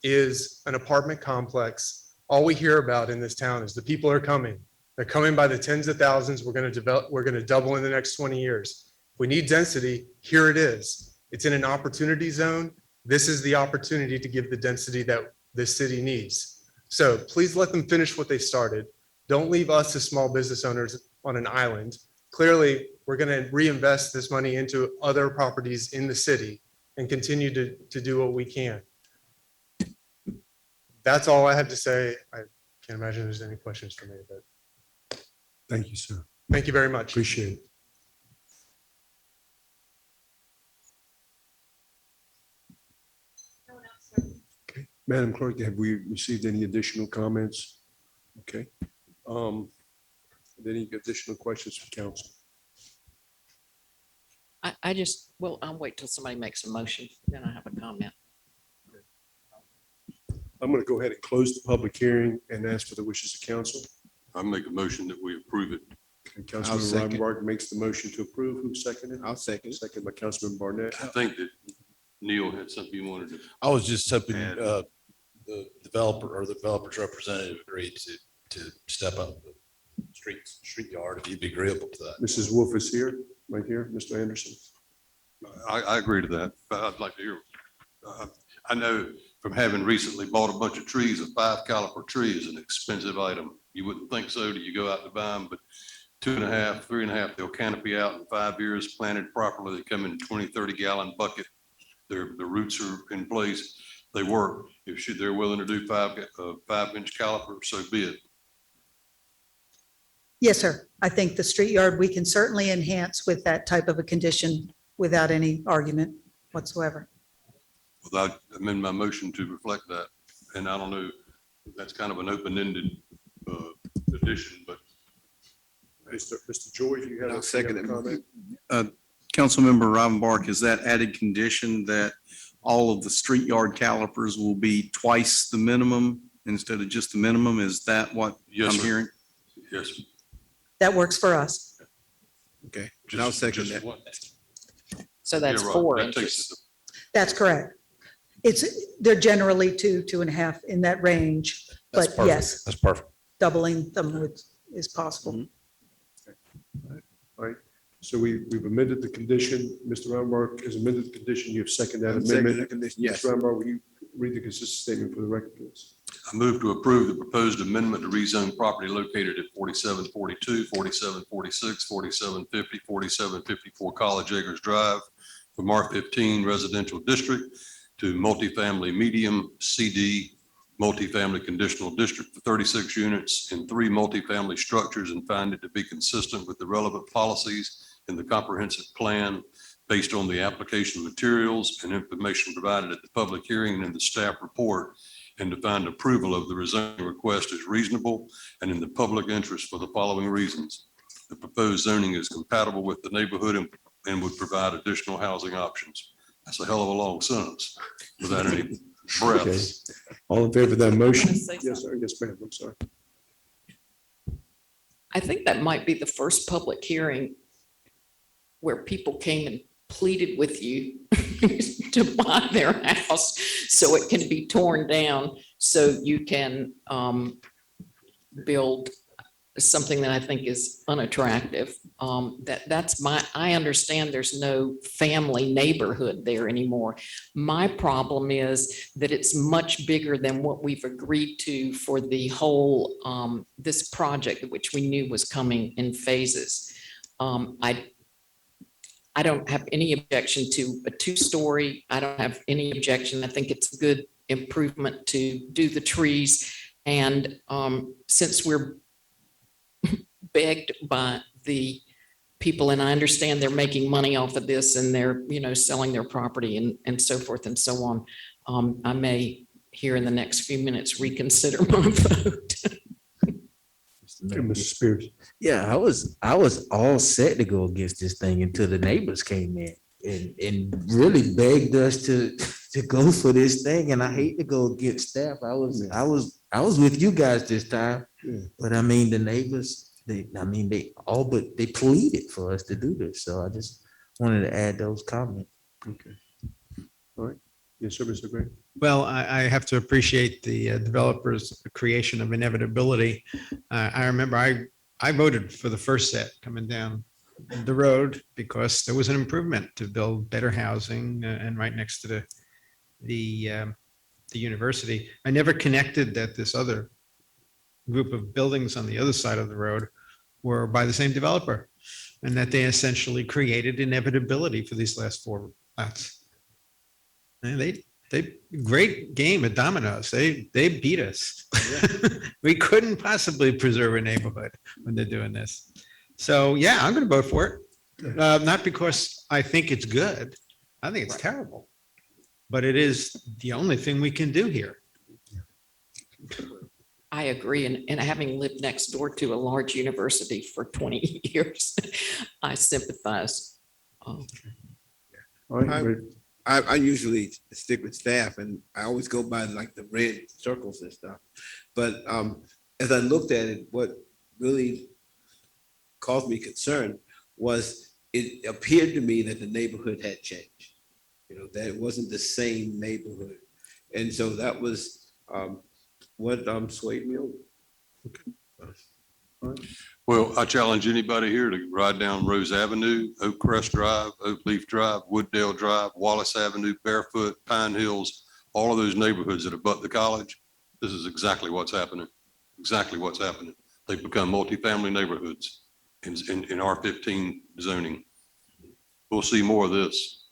is an apartment complex. All we hear about in this town is the people are coming. They're coming by the tens of thousands. We're going to double in the next 20 years. If we need density, here it is. It's in an opportunity zone. This is the opportunity to give the density that this city needs. So please let them finish what they started. Don't leave us as small business owners on an island. Clearly, we're going to reinvest this money into other properties in the city and continue to do what we can. That's all I have to say. I can't imagine there's any questions for me, but Thank you, sir. thank you very much. Appreciate it. Okay, Madam Clerk, have we received any additional comments? Okay. Any additional questions from council? I'll wait till somebody makes a motion, then I have a comment. I'm going to go ahead and close the public hearing and ask for the wishes of council. I make a motion that we approve it. And Councilman second. Rodenberg makes the motion to approve. Who seconded? I'll second. Second by Councilman Barnett. I think that Neil had something you wanted to. I was just hoping add. the developer or the developer's representative agreed to step up the street yard, if you'd be agreeable to that. Mrs. Wolf is here, right here, Mr. Anderson. I agree to that, but I'd like to hear. I know from having recently bought a bunch of trees. A 5 caliper tree is an expensive item. You wouldn't think so till you go out to buy them, but 2.5, 3.5, they'll canopy out in 5 years, planted properly. They come in 20, 30-gallon bucket. The roots are in place. They work. If they're willing to do 5-inch caliper, so be it. Yes, sir. I think the street yard, we can certainly enhance with that type of a condition without any argument whatsoever. Well, I amend my motion to reflect that. And I don't know, that's kind of an open-ended addition, but. Mr. George, you have I'll a second it. comment? Councilmember Ravenbark, is that added condition that all of the street yard calipers will be twice the minimum instead of just the minimum? Is that what Yes, I'm sir. hearing? Yes. That works for us. Okay, and I'll second that. So that's Yeah, right. 4 That takes inches. it That's correct. They're generally 2.5 in that range, That's but perfect. yes, That's perfect. doubling them is possible. All right, so we've amended the condition. Mr. Rainbark has amended the condition. You have seconded that I'm seconding amendment. the condition, yes. Mr. Rainbark, will you read the consistent statement for the record, please? I move to approve the proposed amendment to rezone property located at 4742, 4746, 4750, 4754 College Acres Drive from R15 Residential District to multifamily medium CD multifamily conditional district for 36 units in 3 multifamily structures, and find it to be consistent with the relevant policies in the comprehensive plan based on the application materials and information provided at the public hearing and in the staff report, and to find approval of the rezoning request is reasonable and in the public interest for the following reasons. The proposed zoning is compatible with the neighborhood and would provide additional housing options. That's a hell of a long sentence without any Okay. breaths. All in favor of that motion? Can I say Yes, sir. Yes, ma'am. I'm sorry. I think that might be the first public hearing where people came and pleaded with you to buy their house so it can be torn down, so you can build something that I think is unattractive. I understand there's no family neighborhood there anymore. My problem is that it's much bigger than what we've agreed to for the whole, this project, which we knew was coming in phases. I don't have any objection to a 2-story. I don't have any objection. I think it's a good improvement to do the trees. And since we're begged by the people, and I understand they're making money off of this and they're, selling their property and so forth and so on, I may here in the next few minutes reconsider my vote. Mr. Spears. Yeah, I was all set to go against this thing until the neighbors came in and really begged us to go for this thing. And I hate to go against staff. I was with you guys this time, but I mean, the neighbors, they pleaded for us to do this. So I just wanted to add those comments. Okay. All right. Yes, sir, Mr. Gray. Well, I have to appreciate the developers' creation of inevitability. I remember I voted for the first set coming down the road because there was an improvement to build better housing and right next to the university. I never connected that this other group of buildings on the other side of the road were by the same developer, and that they essentially created inevitability for these last 4 lots. And they great game at dominoes. They beat us. We couldn't possibly preserve a neighborhood when they're doing this. So yeah, I'm going to vote for it. Not because I think it's good. I think it's terrible, but it is the only thing we can do here. I agree. And having lived next door to a large university for 20 years, I sympathize. All right. I usually stick with staff, and I always go by like the red circles and stuff. But as I looked at it, what really caused me concern was it appeared to me that the neighborhood had changed. That it wasn't the same neighborhood. And so that was what swayed me over. Well, I challenge anybody here to ride down Rose Avenue, Oak Crest Drive, Oak Leaf Drive, Wooddale Drive, Wallace Avenue, Barefoot, Pine Hills, all of those neighborhoods that abut the college, this is exactly what's happening. Exactly what's happening. They've become multifamily neighborhoods in R15 zoning. We'll see more of this.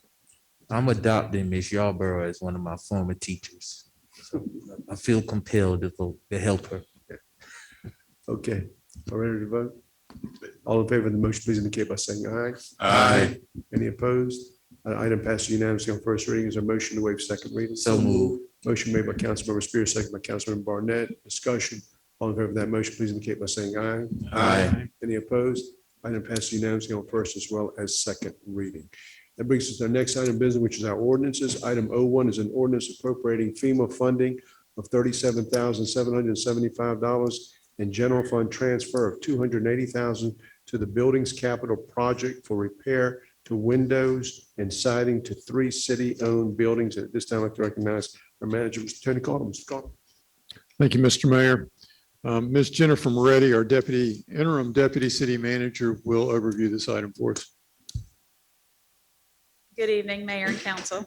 I'm adopting Miss Yarborough as one of my former teachers. So I feel compelled to vote to help her. Okay, are we ready to vote? All in favor of the motion, please indicate by saying aye. Aye. Any opposed? Item passes unanimously on first reading. Is there a motion to waive second reading? So moved. Motion made by Councilmember Spears, second by Councilmember Barnett. Discussion. All in favor of that motion, please indicate by saying aye. Aye. Any opposed? Item passes unanimously on first as well as second reading. That brings us to our next item of business, which is our ordinances. Item O1 is an ordinance appropriating FEMA funding of $37,775 and general fund transfer of $280,000 to the Buildings Capital Project for repair to windows and siding to 3 city-owned buildings. At this time, I'd like to recognize our manager, Mr. Tony Cottle. Mr. Cottle. Thank you, Mr. Mayor. Ms. Jennifer Moretti, our interim deputy city manager, will overview this item for us. Good evening, Mayor and Council.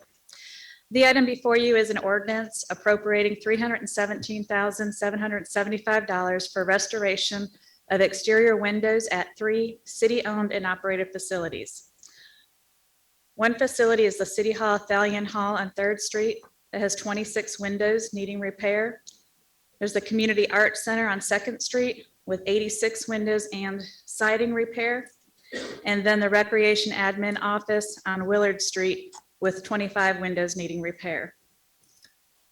The item before you is an ordinance appropriating $317,775 for restoration of exterior windows at 3 city-owned and operated facilities. One facility is the City Hall Thalian Hall on 3rd Street that has 26 windows needing repair. There's the Community Arts Center on 2nd Street with 86 windows and siding repair. And then the Recreation Admin Office on Willard Street with 25 windows needing repair.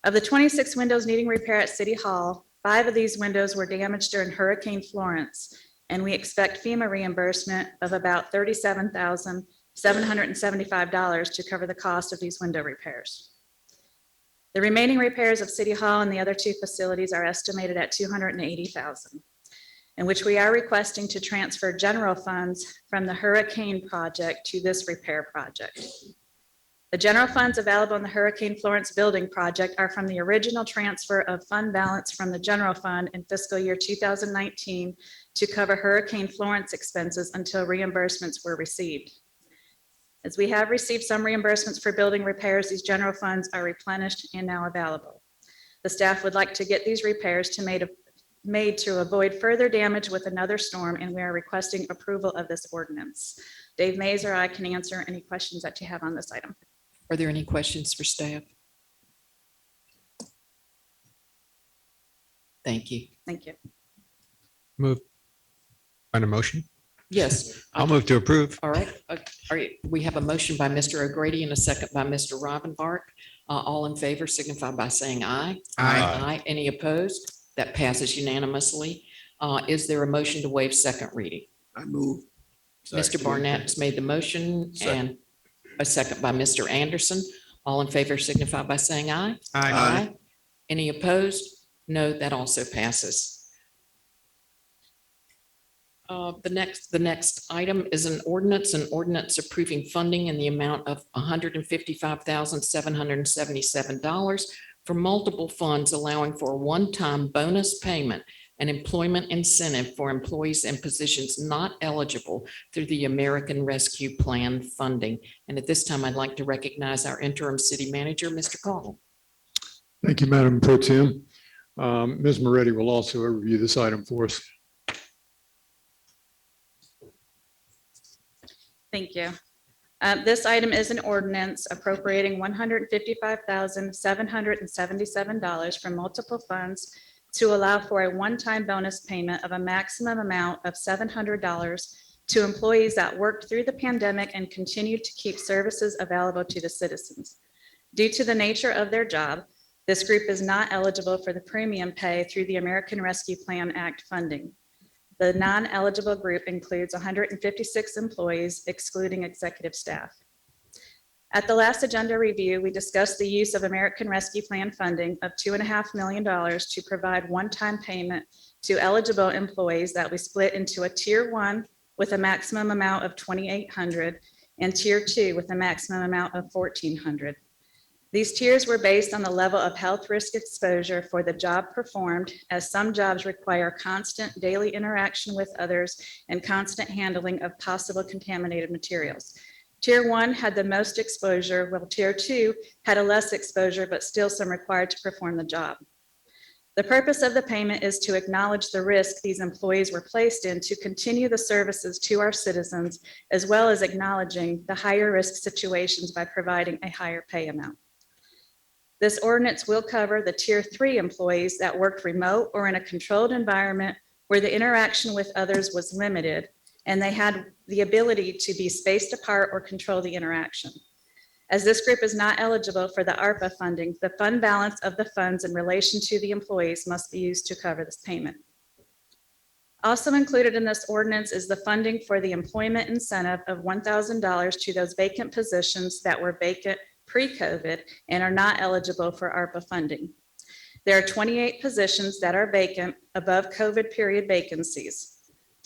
Of the 26 windows needing repair at City Hall, 5 of these windows were damaged during Hurricane Florence, and we expect FEMA reimbursement of about $37,775 to cover the cost of these window repairs. The remaining repairs of City Hall and the other 2 facilities are estimated at $280,000, in which we are requesting to transfer general funds from the Hurricane Project to this repair project. The general funds available in the Hurricane Florence Building Project are from the original transfer of fund balance from the general fund in fiscal year 2019 to cover Hurricane Florence expenses until reimbursements were received. As we have received some reimbursements for building repairs, these general funds are replenished and now available. The staff would like to get these repairs made to avoid further damage with another storm, and we are requesting approval of this ordinance. Dave Mays or I can answer any questions that you have on this item. Are there any questions for staff? Thank you. Thank you. Move on a motion. Yes. I'll move to approve. All right. We have a motion by Mr. O'Grady and a second by Mr. Robinvark. All in favor signify by saying aye. Aye. Any opposed? That passes unanimously. Is there a motion to waive second reading? I move. Mr. Barnett's made the motion and a second by Mr. Anderson. All in favor signify by saying aye. Aye. Any opposed? No, that also passes. The next item is an ordinance approving funding in the amount of $155,777 for multiple funds, allowing for a one-time bonus payment and employment incentive for employees in positions not eligible through the American Rescue Plan funding. And at this time, I'd like to recognize our interim city manager, Mr. Cottle. Thank you, Madam Pro Tem. Ms. Moretti will also overview this item for us. Thank you. This item is an ordinance appropriating $155,777 from multiple funds to allow for a one-time bonus payment of a maximum amount of $700 to employees that worked through the pandemic and continued to keep services available to the citizens. Due to the nature of their job, this group is not eligible for the premium pay through the American Rescue Plan Act funding. The non-eligible group includes 156 employees, excluding executive staff. At the last agenda review, we discussed the use of American Rescue Plan funding of $2.5 million to provide one-time payment to eligible employees that we split into a tier 1 with a maximum amount of $2,800 and tier 2 with a maximum amount of $1,400. These tiers were based on the level of health risk exposure for the job performed, as some jobs require constant daily interaction with others and constant handling of possible contaminated materials. Tier 1 had the most exposure, while Tier 2 had a less exposure, but still some required to perform the job. The purpose of the payment is to acknowledge the risk these employees were placed in to continue the services to our citizens, as well as acknowledging the higher risk situations by providing a higher pay amount. This ordinance will cover the Tier 3 employees that worked remote or in a controlled environment where the interaction with others was limited, and they had the ability to be spaced apart or control the interaction. As this group is not eligible for the ARPA funding, the fund balance of the funds in relation to the employees must be used to cover this payment. Also included in this ordinance is the funding for the employment incentive of $1,000 to those vacant positions that were vacant pre-COVID and are not eligible for ARPA funding. There are 28 positions that are vacant above COVID period vacancies.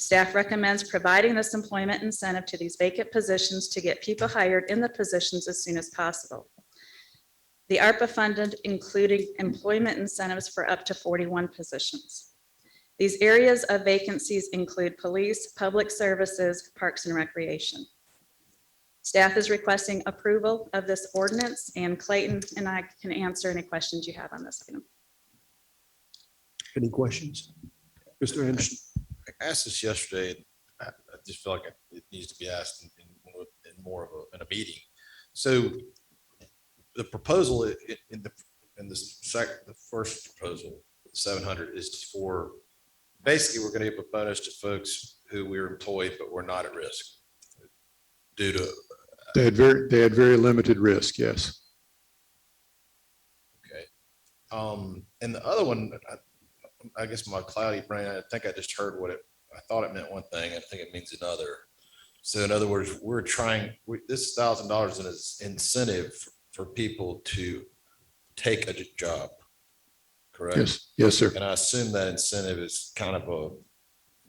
Staff recommends providing this employment incentive to these vacant positions to get people hired in the positions as soon as possible. The ARPA funded including employment incentives for up to 41 positions. These areas of vacancies include police, public services, parks and recreation. Staff is requesting approval of this ordinance, and Clayton and I can answer any questions you have on this item. Any questions? Mr. Anderson? I asked this yesterday. And I just feel like it needs to be asked in more of in a meeting. So the proposal in the first proposal, 700, is for basically we're going to give a bonus to folks who we're employed but we're not at risk due to. They had very limited risk, yes. Okay. And the other one, I guess my cloudy brain, I think I just heard I thought it meant one thing. I think it means another. So in other words, we're trying, this $1,000 is an incentive for people to take a job, correct? Yes, yes, sir. And I assume that incentive is kind of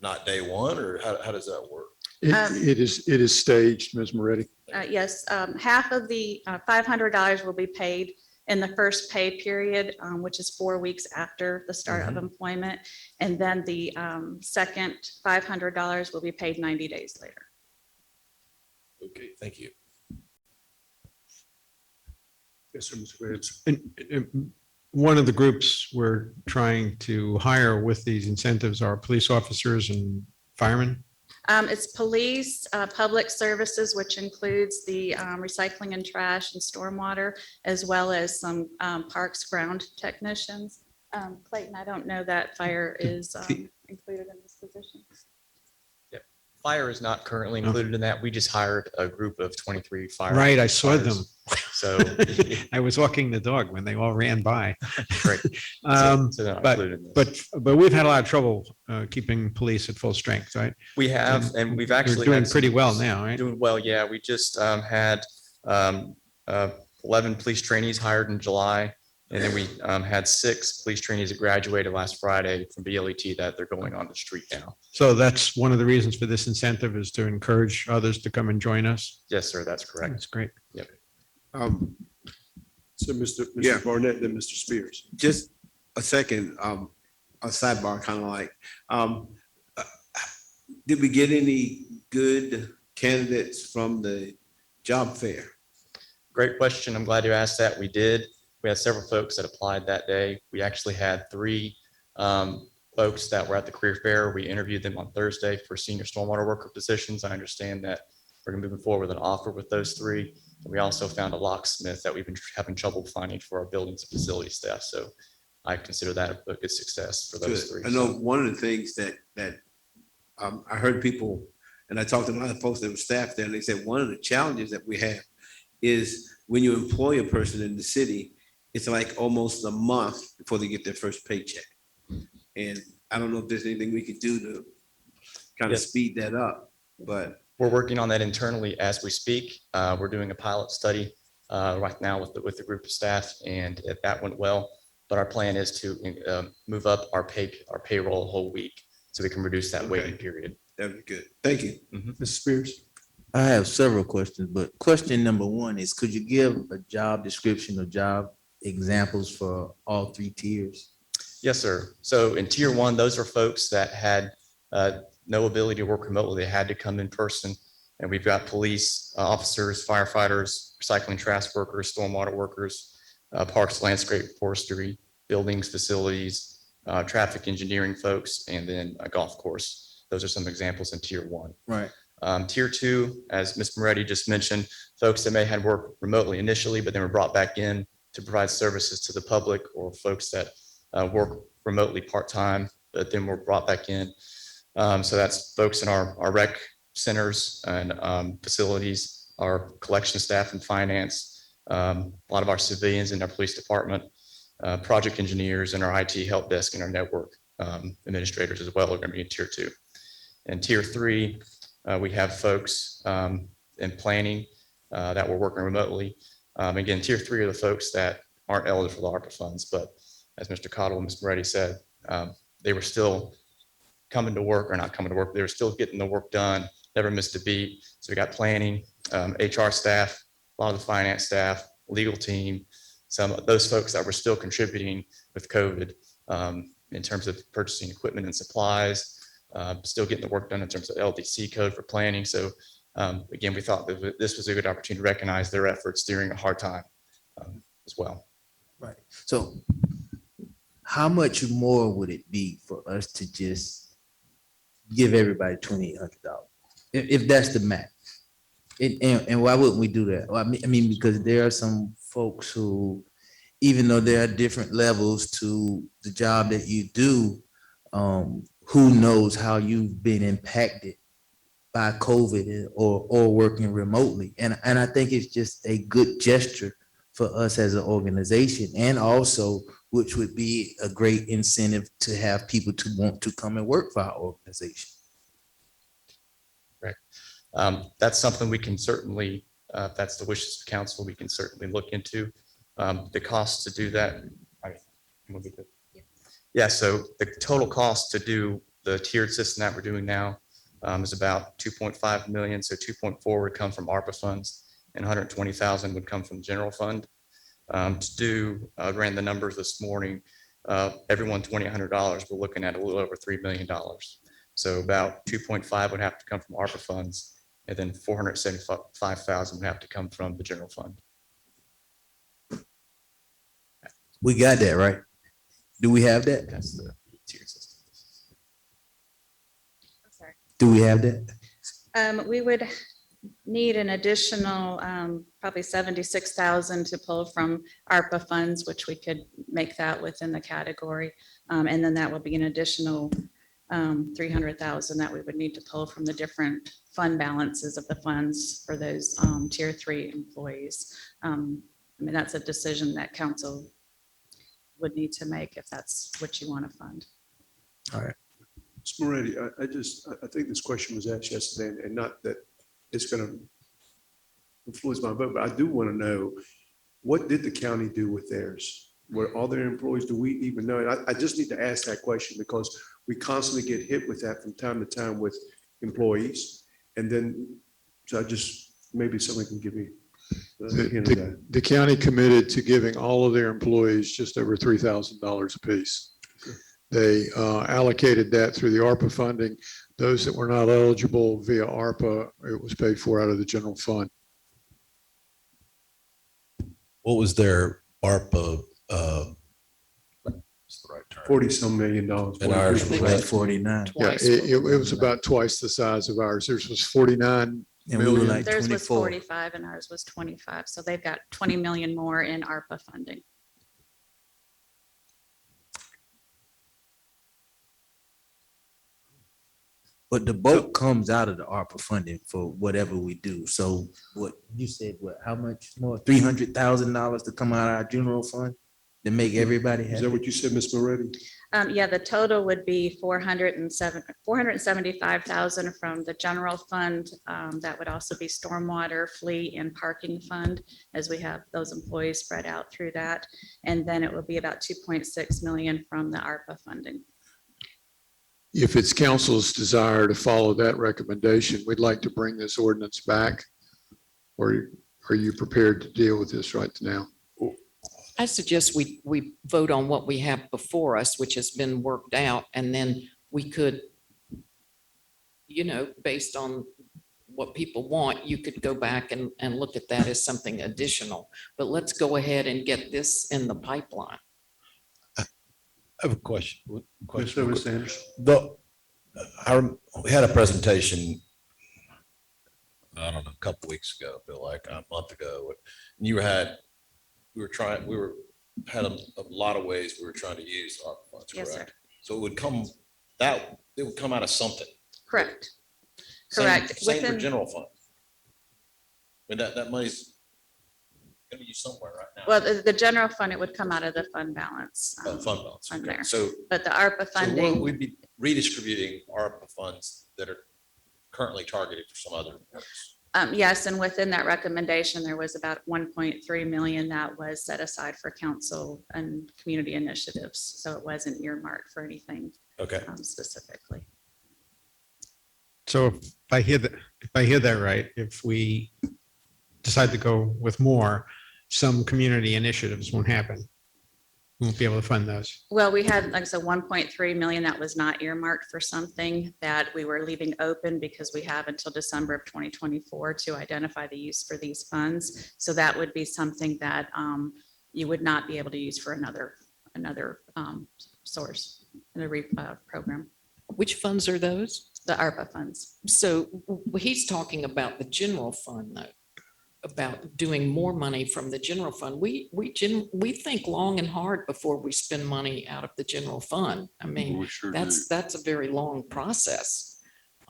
not day one, or how does that work? It is staged, Ms. Moretti. Yes, half of the $500 will be paid in the first pay period, which is 4 weeks after the start of employment. And then the second $500 will be paid 90 days later. Okay, thank you. Yes, sir, Mr. Grants. And one of the groups we're trying to hire with these incentives are police officers and firemen. It's police, public services, which includes the recycling and trash and stormwater, as well as some parks ground technicians. Clayton, I don't know that fire is included in this position. Fire is not currently included in that. We just hired a group of 23 fire. Right, I saw them. So I was walking the dog when they all ran by. Great. So they're not included in this. But we've had a lot of trouble keeping police at full strength, right? We have, and we've actually They're doing had pretty some- well now, right? Doing well, yeah. We just had 11 police trainees hired in July. And then we had 6 police trainees that graduated last Friday from BLET that they're going on the street now. So that's one of the reasons for this incentive, is to encourage others to come and join us. Yes, sir, that's correct. That's great. Yep. So Mr. Yeah. Barnett, then Mr. Spears. Just a second, a sidebar, kind of like, did we get any good candidates from the job fair? Great question. I'm glad you asked that. We did. We had several folks that applied that day. We actually had 3 folks that were at the career fair. We interviewed them on Thursday for senior stormwater worker positions. I understand that we're moving forward with an offer with those 3. We also found a locksmith that we've been having trouble finding for our buildings and facility staff. So I consider that a good success for those 3. I know one of the things that I heard people, and I talked to a lot of folks that were staff there, and they said one of the challenges that we have is when you employ a person in the city, it's like almost a month before they get their first paycheck. And I don't know if there's anything we could do to kind of Yes. speed that up, but. We're working on that internally as we speak. We're doing a pilot study right now with the group of staff, and if that went well. But our plan is to move up our payroll a whole week so we can reduce that waiting period. That'd be good. Thank you. Mr. Spears. I have several questions, but question number 1 is, could you give a job description or job examples for all 3 tiers? Yes, sir. So in tier 1, those are folks that had no ability to work remotely. They had to come in person And we've got police officers, firefighters, recycling trash workers, stormwater workers, parks, landscape, forestry, buildings, facilities, traffic engineering folks, and then a golf course. Those are some examples in tier 1. Right. Tier 2, as Ms. Moretti just mentioned, folks that may have worked remotely initially, but then were brought back in to provide services to the public, or folks that work remotely part-time, but then were brought back in. So that's folks in our rec centers and facilities, our collection staff and finance, a lot of our civilians in our police department, project engineers and our IT help desk and our network administrators as well are going to be in tier 2. And tier 3, we have folks in planning that were working remotely. Again, tier 3 are the folks that aren't eligible for the ARPA funds, but as Mr. Cottle and Ms. Moretti said, they were still coming to work, or not coming to work, they were still getting the work done, never missed a beat. So we got planning, HR staff, a lot of the finance staff, legal team, some of those folks that were still contributing with COVID in terms of purchasing equipment and supplies, still getting the work done in terms of LDC code for planning. So again, we thought that this was a good opportunity to recognize their efforts during a hard time as well. Right. So how much more would it be for us to just give everybody $2,800? If that's the max? And why wouldn't we do that? Well, I mean, because there are some folks who, even though there are different levels to the job that you do, who knows how you've been impacted by COVID or working remotely. And I think it's just a good gesture for us as an organization, and also which would be a great incentive to have people to want to come and work for our organization. Right. That's something we can certainly, if that's the wishes of council, we can certainly look into. The cost to do that. Yeah, so the total cost to do the tiered system that we're doing now is about 2.5 million. So 2.4 would come from ARPA funds and 120,000 would come from the general fund. To do, ran the numbers this morning, everyone $2,800, we're looking at a little over $3 million. So about 2.5 would have to come from ARPA funds, and then 475,000 would have to come from the general fund. We got that, right? Do we have that? That's the tier system. I'm sorry. Do we have that? We would need an additional, probably 76,000 to pull from ARPA funds, which we could make that within the category. And then that would be an additional 300,000 that we would need to pull from the different fund balances of the funds for those tier 3 employees. I mean, that's a decision that council would need to make if that's what you want to fund. All right. Ms. Moretti, I think this question was asked yesterday, and not that it's going to influence my vote, but I do want to know, what did the county do with theirs? Were all their employees, do we even know? And I just need to ask that question because we constantly get hit with that from time to time with employees. And then, so I just, maybe someone can give me a hint of that. The county committed to giving all of their employees just over $3,000 apiece. They allocated that through the ARPA funding. Those that were not eligible via ARPA, it was paid for out of the general fund. What was their ARPA? 40-some million. And ours was Like what? 49. Yeah, it was about twice the size of ours. Theirs was 49 And we were million. like Theirs was 24. 45 and ours was 25. So they've got 20 million more in ARPA funding. But the bulk comes out of the ARPA funding for whatever we do. So what you said, what, how much more? $300,000 to come out of our general fund to make everybody Is that happy? what you said, Ms. Moretti? Yeah, the total would be 475,000 from the general fund. That would also be stormwater, fleet, and parking fund, as we have those employees spread out through that. And then it would be about 2.6 million from the ARPA funding. If it's council's desire to follow that recommendation, we'd like to bring this ordinance back. Or are you prepared to deal with this right now? I suggest we vote on what we have before us, which has been worked out, and then we could, based on what people want, you could go back and look at that as something additional. But let's go ahead and get this in the pipeline. I have a question. Yes, sir, Mr. Anderson. We had a presentation, I don't know, a couple weeks ago, I feel like a month ago. And had a lot of ways we were trying to use our funds, Yes, sir. correct? So it would come out of something. Correct. Same- Correct. Same for Within- general fund. I mean, that money's gonna be used somewhere right now. Well, the general fund, it would come out of the fund balance. Fund balance. On okay. there. So. But the ARPA So funding, we'd be redistributing ARPA funds that are currently targeted for some other purpose. yes, and within that recommendation, there was about 1.3 million that was set aside for council and community initiatives. So it wasn't earmarked for anything Okay. specifically. So if I hear that right, if we decide to go with more, some community initiatives won't happen. We won't be able to fund those. Well, we had, like I said, 1.3 million that was not earmarked for something that we were leaving open because we have until December of 2024 to identify the use for these funds. So that would be something that you would not be able to use for another source in the program. Which funds are those? The ARPA funds. So he's talking about the general fund though, about doing more money from the general fund. We think long and hard before we spend money out of the general fund. I mean, We sure that's a very long process.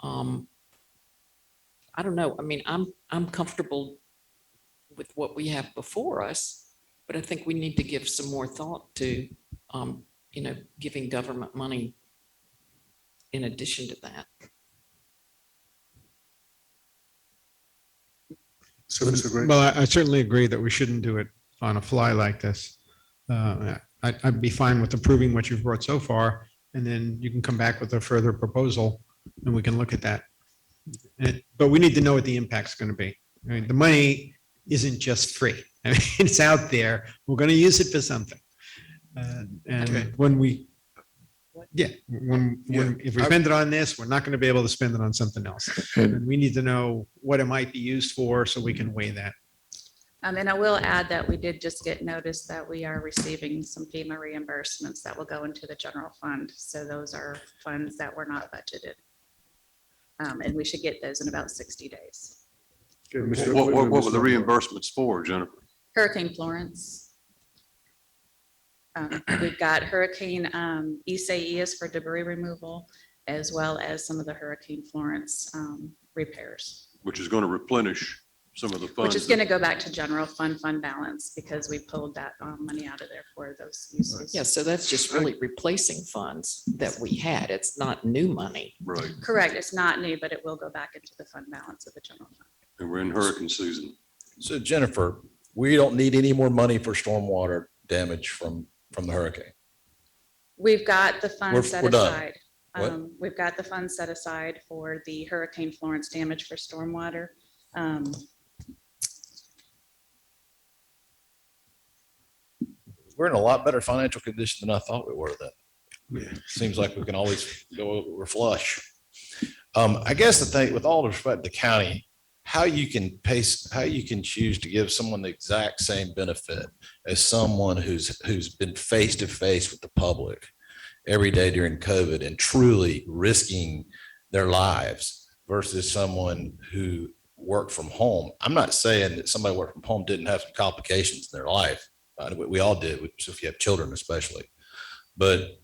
I don't know. I mean, I'm comfortable with what we have before us, but I think we need to give some more thought to, giving government money in addition to that. So, Mr. Gray. Well, I certainly agree that we shouldn't do it on a fly like this. I'd be fine with approving what you've brought so far, and then you can come back with a further proposal and we can look at that. But we need to know what the impact's going to be. I mean, the money isn't just free. I mean, it's out there. We're going to use it for something. And when we, if we spend it on this, we're not going to be able to spend it on something else. And we need to know what it might be used for so we can weigh that. And I will add that we did just get notice that we are receiving some FEMA reimbursements that will go into the general fund. So those are funds that were not budgeted. And we should get those in about 60 days. Okay, Mr. What were the Mr. reimbursements for, Jennifer? Hurricane Florence. We've got Hurricane Isaias for debris removal, as well as some of the Hurricane Florence repairs. Which is going to replenish some of the funds. Which is going to go back to general fund balance because we pulled that money out of there for those uses. Yeah, so that's just really replacing funds that we had. It's not new money. Right. Correct. It's not new, but it will go back into the fund balance of the general fund. And we're in hurricane season. So Jennifer, we don't need any more money for stormwater damage from the hurricane. We've got the funds set We're done. aside. What? We've got the funds set aside for the Hurricane Florence damage for stormwater. We're in a lot better financial condition than I thought we were then. Seems like we can always go, we're flush. I guess the thing, with all respect to the county, how you can choose to give someone the exact same benefit as someone who's been face to face with the public every day during COVID and truly risking their lives versus someone who worked from home. I'm not saying that somebody worked from home didn't have some complications in their life. We all did, if you have children especially. But,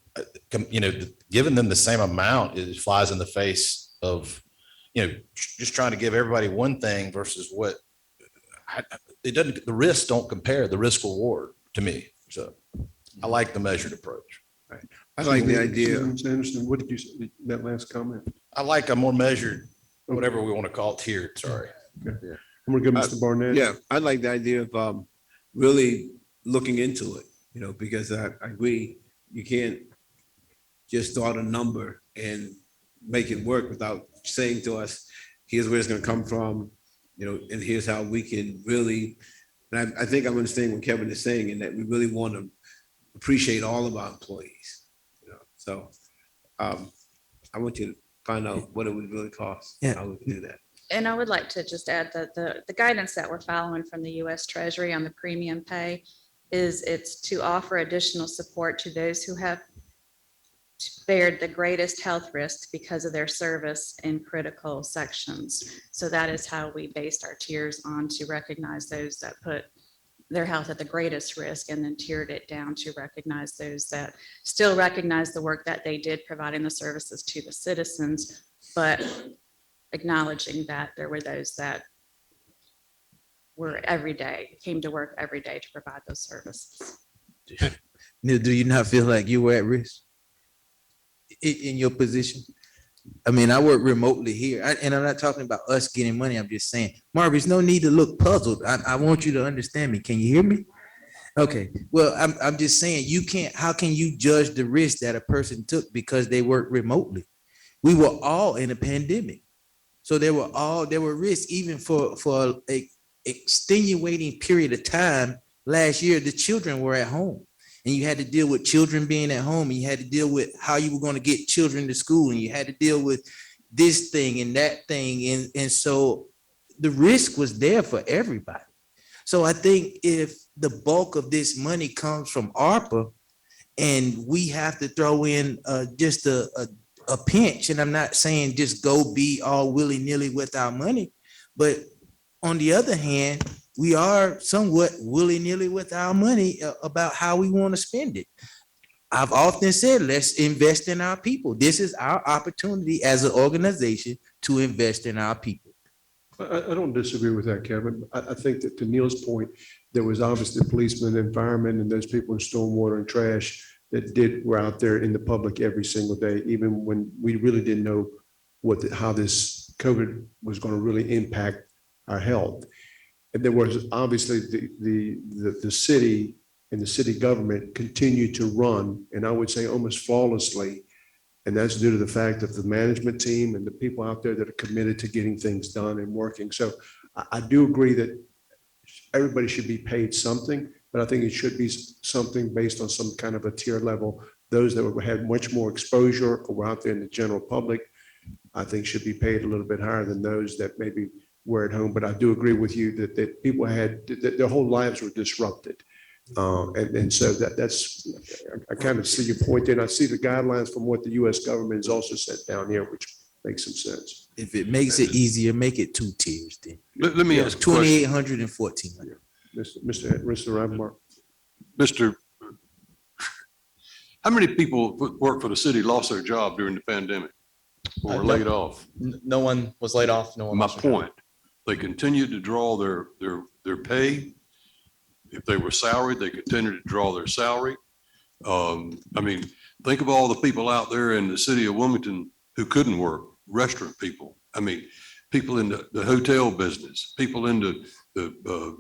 giving them the same amount, it flies in the face of, just trying to give everybody one thing versus the risks don't compare, the risk reward to me. So I like the measured approach. Right. I like the idea. Mr. Anderson, what did you say, that last comment? I like a more measured, whatever we want to call it, tiered, sorry. Okay. I'm gonna give Mr. Barnett. Yeah, I like the idea of really looking into it, because I agree, you can't just start a number and make it work without saying to us, here's where it's gonna come from, and here's how we can really, and I think I'm understanding what Kevin is saying, in that we really want to appreciate all of our employees. So I want you to find out what it would really cost. Yeah. How we can do that. And I would like to just add that the guidance that we're following from the US Treasury on the premium pay is it's to offer additional support to those who have bared the greatest health risks because of their service in critical sections. So that is how we based our tiers on, to recognize those that put their health at the greatest risk, and then tiered it down to recognize those that still recognize the work that they did providing the services to the citizens, but acknowledging that there were those that were came to work every day to provide those services. Neil, do you not feel like you were at risk in your position? I mean, I work remotely here, and I'm not talking about us getting money. I'm just saying, Marv, there's no need to look puzzled. I want you to understand me. Can you hear me? Okay. Well, I'm just saying, you can't. How can you judge the risk that a person took because they work remotely? We were all in a pandemic, so there were risks even for a extenuating period of time. Last year, the children were at home. And you had to deal with children being at home, and you had to deal with how you were going to get children to school, and you had to deal with this thing and that thing. And so the risk was there for everybody. So I think if the bulk of this money comes from ARPA and we have to throw in just a pinch, and I'm not saying just go be all willy-nilly with our money, but on the other hand, we are somewhat willy-nilly with our money about how we want to spend it. I've often said, let's invest in our people. This is our opportunity as an organization to invest in our people. I don't disagree with that, Kevin. I think that to Neil's point, there was obviously policemen and firemen and those people in stormwater and trash that were out there in the public every single day, even when we really didn't know how this COVID was going to really impact our health. And there was obviously the city and the city government continued to run, and I would say almost flawlessly. And that's due to the fact of the management team and the people out there that are committed to getting things done and working. So I do agree that everybody should be paid something, but I think it should be something based on some kind of a tier level. Those that had much more exposure or were out there in the general public, I think should be paid a little bit higher than those that maybe were at home. But I do agree with you that people that their whole lives were disrupted. And so that's, I kind of see your point there. And I see the guidelines from what the US government has also set down here, which makes some sense. If it makes it easier, make it 2 tiers then. Let me ask a question. 2,800 and 1,400. Mr. Ravenmark. How many people who work for the city lost their job during the pandemic or were laid off? No one was laid off. No one. My point, they continued to draw their pay. If they were salaried, they continued to draw their salary. I mean, think of all the people out there in the city of Wilmington who couldn't work, restaurant people. I mean, people in the hotel business, people in the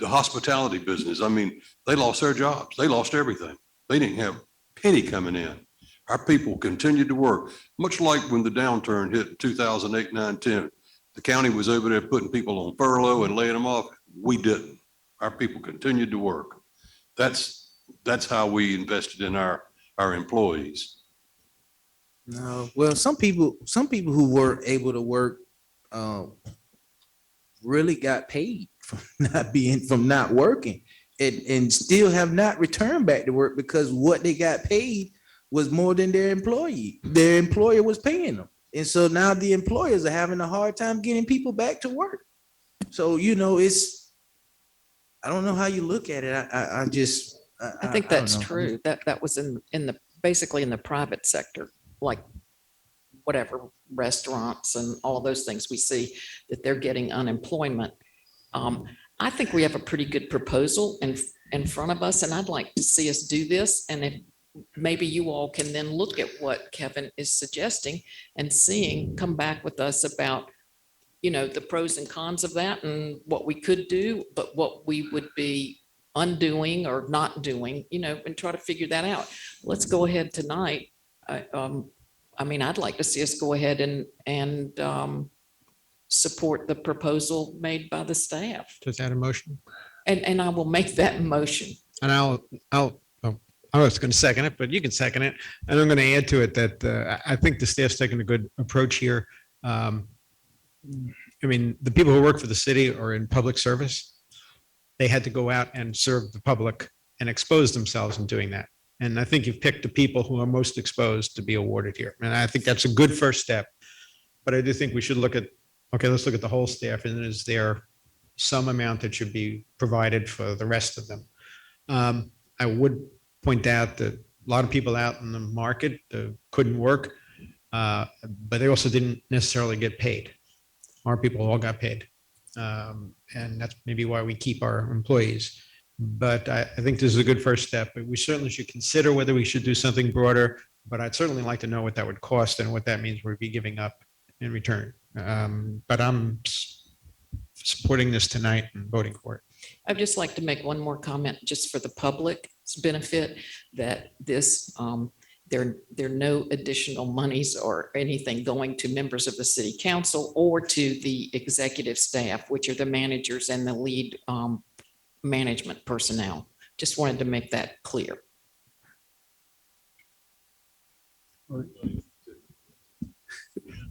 hospitality business. I mean, they lost their jobs. They lost everything. They didn't have a penny coming in. Our people continued to work, much like when the downturn hit 2008, 9, 10. The county was over there putting people on furlough and laying them off. We didn't. Our people continued to work. That's how we invested in our employees. No, well, some people who were able to work really got paid from not working and still have not returned back to work because what they got paid was more than their employer was paying them. And so now the employers are having a hard time getting people back to work. So, I don't know how you look at it. I think that's true. That was basically in the private sector, like whatever restaurants and all of those things we see that they're getting unemployment. I think we have a pretty good proposal in front of us, and I'd like to see us do this. And if maybe you all can then look at what Kevin is suggesting and come back with us about the pros and cons of that and what we could do, but what we would be undoing or not doing, and try to figure that out. Let's go ahead tonight. I'd like to see us go ahead and support the proposal made by the staff. Does that a motion? And I will make that motion. And I was going to second it, but you can second it. And I'm going to add to it that I think the staff's taking a good approach here. I mean, the people who work for the city are in public service. They had to go out and serve the public and expose themselves in doing that. And I think you've picked the people who are most exposed to be awarded here. And I think that's a good first step. But I do think we should look at, okay, let's look at the whole staff. And is there some amount that should be provided for the rest of them? I would point out that a lot of people out in the market couldn't work, but they also didn't necessarily get paid. Our people all got paid. And that's maybe why we keep our employees. But I think this is a good first step. But we certainly should consider whether we should do something broader. But I'd certainly like to know what that would cost and what that means we'd be giving up in return. But I'm supporting this tonight and voting for it. I'd just like to make one more comment just for the public's benefit that this, there are no additional monies or anything going to members of the city council or to the executive staff, which are the managers and the lead management personnel. Just wanted to make that clear.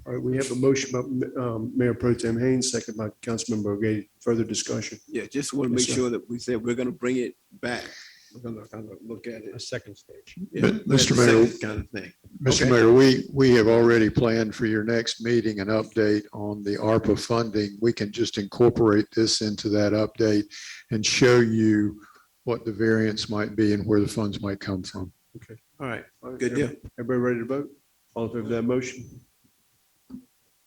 All right, we have a motion by Mayor Pro Tem Haynes, second by Councilmember O'Grady. Further discussion? Yeah, just want to Yes, make sir. sure that we said we're going to bring it back. We're going to kind of look at it. A second stage. Yeah, But, Mr. Mayor, Kind of thing. Mr. Okay. Mayor, we have already planned for your next meeting an update on the ARPA funding. We can just incorporate this into that update and show you what the variance might be and where the funds might come from. Okay. All right, All right, good deal. Everybody ready to vote? All in favor of that motion?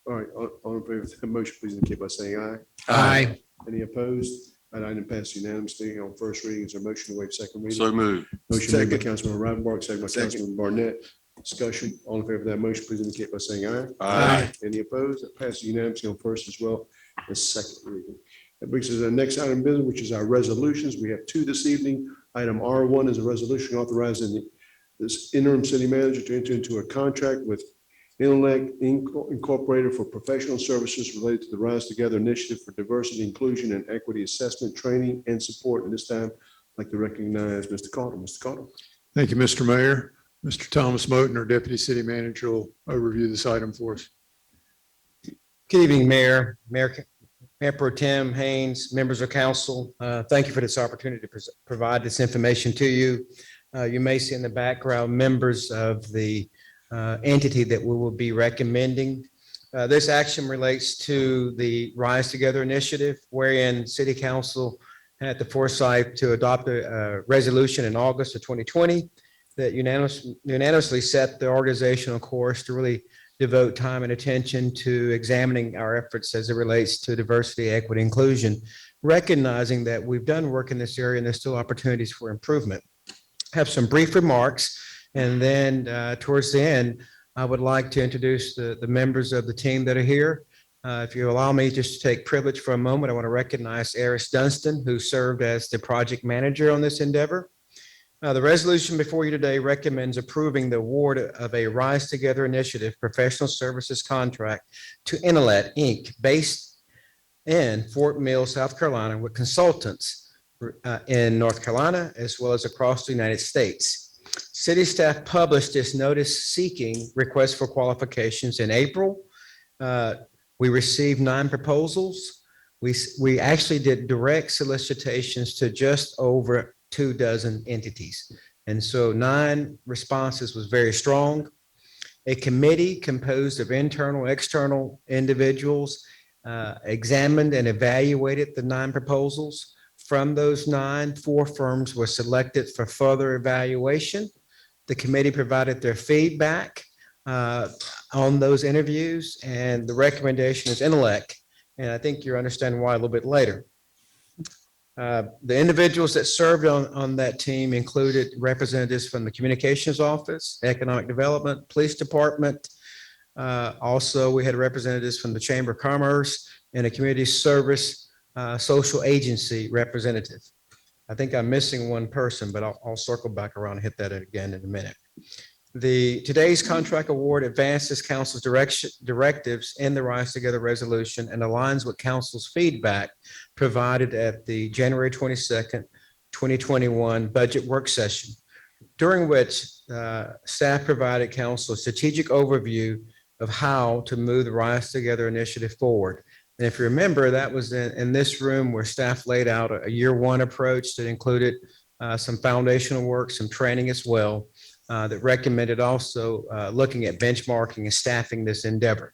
All right, all in favor of that motion, please indicate by saying aye. Aye. Any opposed? That item passed unanimously on first reading. Is there a motion to waive second reading? So moved. Motion made by Second. Councilman Ravenbach, second by Second. Councilman Barnett. Discussion, all in favor of that motion, please indicate by saying aye. Aye. Any opposed? That passes unanimously on first as well as second reading. That brings us to the next item of business, which is our resolutions. We have two this evening. Item R1 is a resolution authorizing this interim city manager to enter into a contract with Intellect Incorporated for professional services related to the Rise Together Initiative for Diversity, Inclusion, and Equity Assessment, Training, and Support. And this time, I'd like to recognize Mr. Carter. Mr. Carter. Thank you, Mr. Mayor. Mr. Thomas Moten, our Deputy City Manager, will overview this item for us. Good evening, Mayor Pro Tem Haynes, members of council. Thank you for this opportunity to provide this information to you. You may see in the background members of the entity that we will be recommending. This action relates to the Rise Together initiative, wherein City Council had the foresight to adopt a resolution in August of 2020 that unanimously set the organizational course to really devote time and attention to examining our efforts as it relates to diversity, equity, inclusion, recognizing that we've done work in this area and there's still opportunities for improvement. Have some brief remarks, and then towards the end, I would like to introduce the members of the team that are here. If you allow me just to take privilege for a moment, I want to recognize Eris Dunstan, who served as the project manager on this endeavor. The resolution before you today recommends approving the award of a Rise Together Initiative professional services contract to Intellect Inc., based in Fort Mill, South Carolina, with consultants in North Carolina as well as across the United States. City staff published this notice seeking requests for qualifications in April. We received 9 proposals. We actually did direct solicitations to just over 24 entities. And so 9 responses was very strong. A committee composed of internal, external individuals examined and evaluated the 9 proposals. From those 9, 4 firms were selected for further evaluation. The committee provided their feedback on those interviews, and the recommendation is Intellect. And I think you'll understand why a little bit later. The individuals that served on that team included representatives from the Communications Office, Economic Development, Police Department. Also, we had representatives from the Chamber of Commerce and a Community Service Social Agency representative. I think I'm missing one person, but I'll circle back around and hit that again in a minute. Today's contract award advances council's directives in the Rise Together resolution and aligns with council's feedback provided at the January 22nd, 2021 budget work session, during which staff provided council a strategic overview of how to move the Rise Together initiative forward. And if you remember, that was in this room where staff laid out a year one approach that included some foundational work, some training as well, that recommended also looking at benchmarking and staffing this endeavor.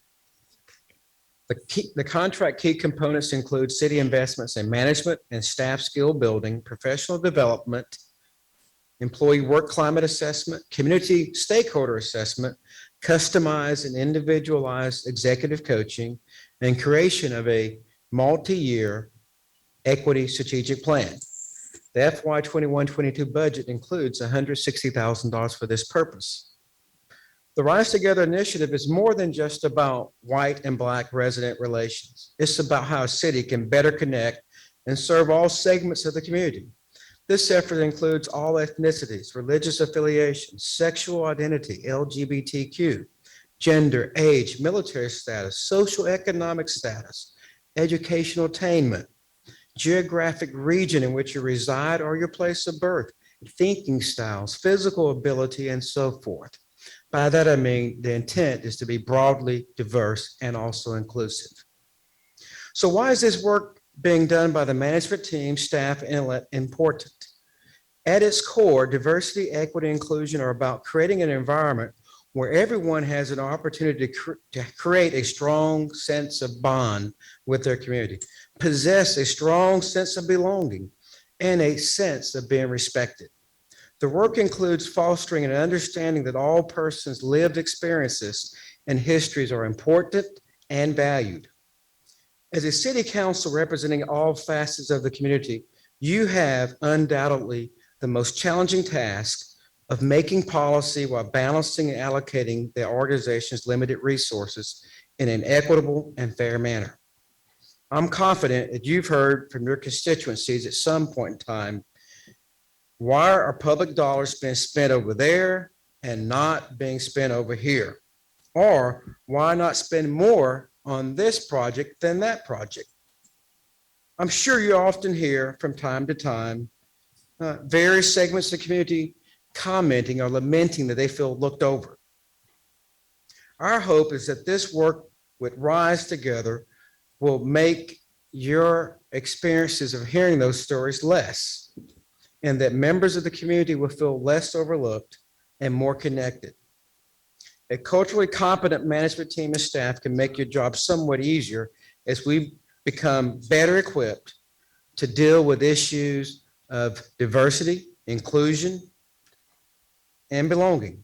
The contract key components include city investments in management and staff skill building, professional development, employee work climate assessment, community stakeholder assessment, customized and individualized executive coaching, and creation of a multi-year equity strategic plan. The FY 21-22 budget includes $160,000 for this purpose. The Rise Together initiative is more than just about white and Black resident relations. It's about how a city can better connect and serve all segments of the community. This effort includes all ethnicities, religious affiliations, sexual identity, LGBTQ, gender, age, military status, social economic status, educational attainment, geographic region in which you reside or your place of birth, thinking styles, physical ability, and so forth. By that, I mean the intent is to be broadly diverse and also inclusive. So why is this work being done by the management team, staff, and intellect important? At its core, diversity, equity, inclusion are about creating an environment where everyone has an opportunity to create a strong sense of bond with their community, possess a strong sense of belonging, and a sense of being respected. The work includes fostering an understanding that all persons' lived experiences and histories are important and valued. As a city council representing all facets of the community, you have undoubtedly the most challenging task of making policy while balancing and allocating the organization's limited resources in an equitable and fair manner. I'm confident that you've heard from your constituencies at some point in time, why are public dollars being spent over there and not being spent over here? Or why not spend more on this project than that project? I'm sure you often hear from time to time various segments of the community commenting or lamenting that they feel looked over. Our hope is that this work with Rise Together will make your experiences of hearing those stories less, and that members of the community will feel less overlooked and more connected. A culturally competent management team and staff can make your job somewhat easier as we become better equipped to deal with issues of diversity, inclusion, and belonging.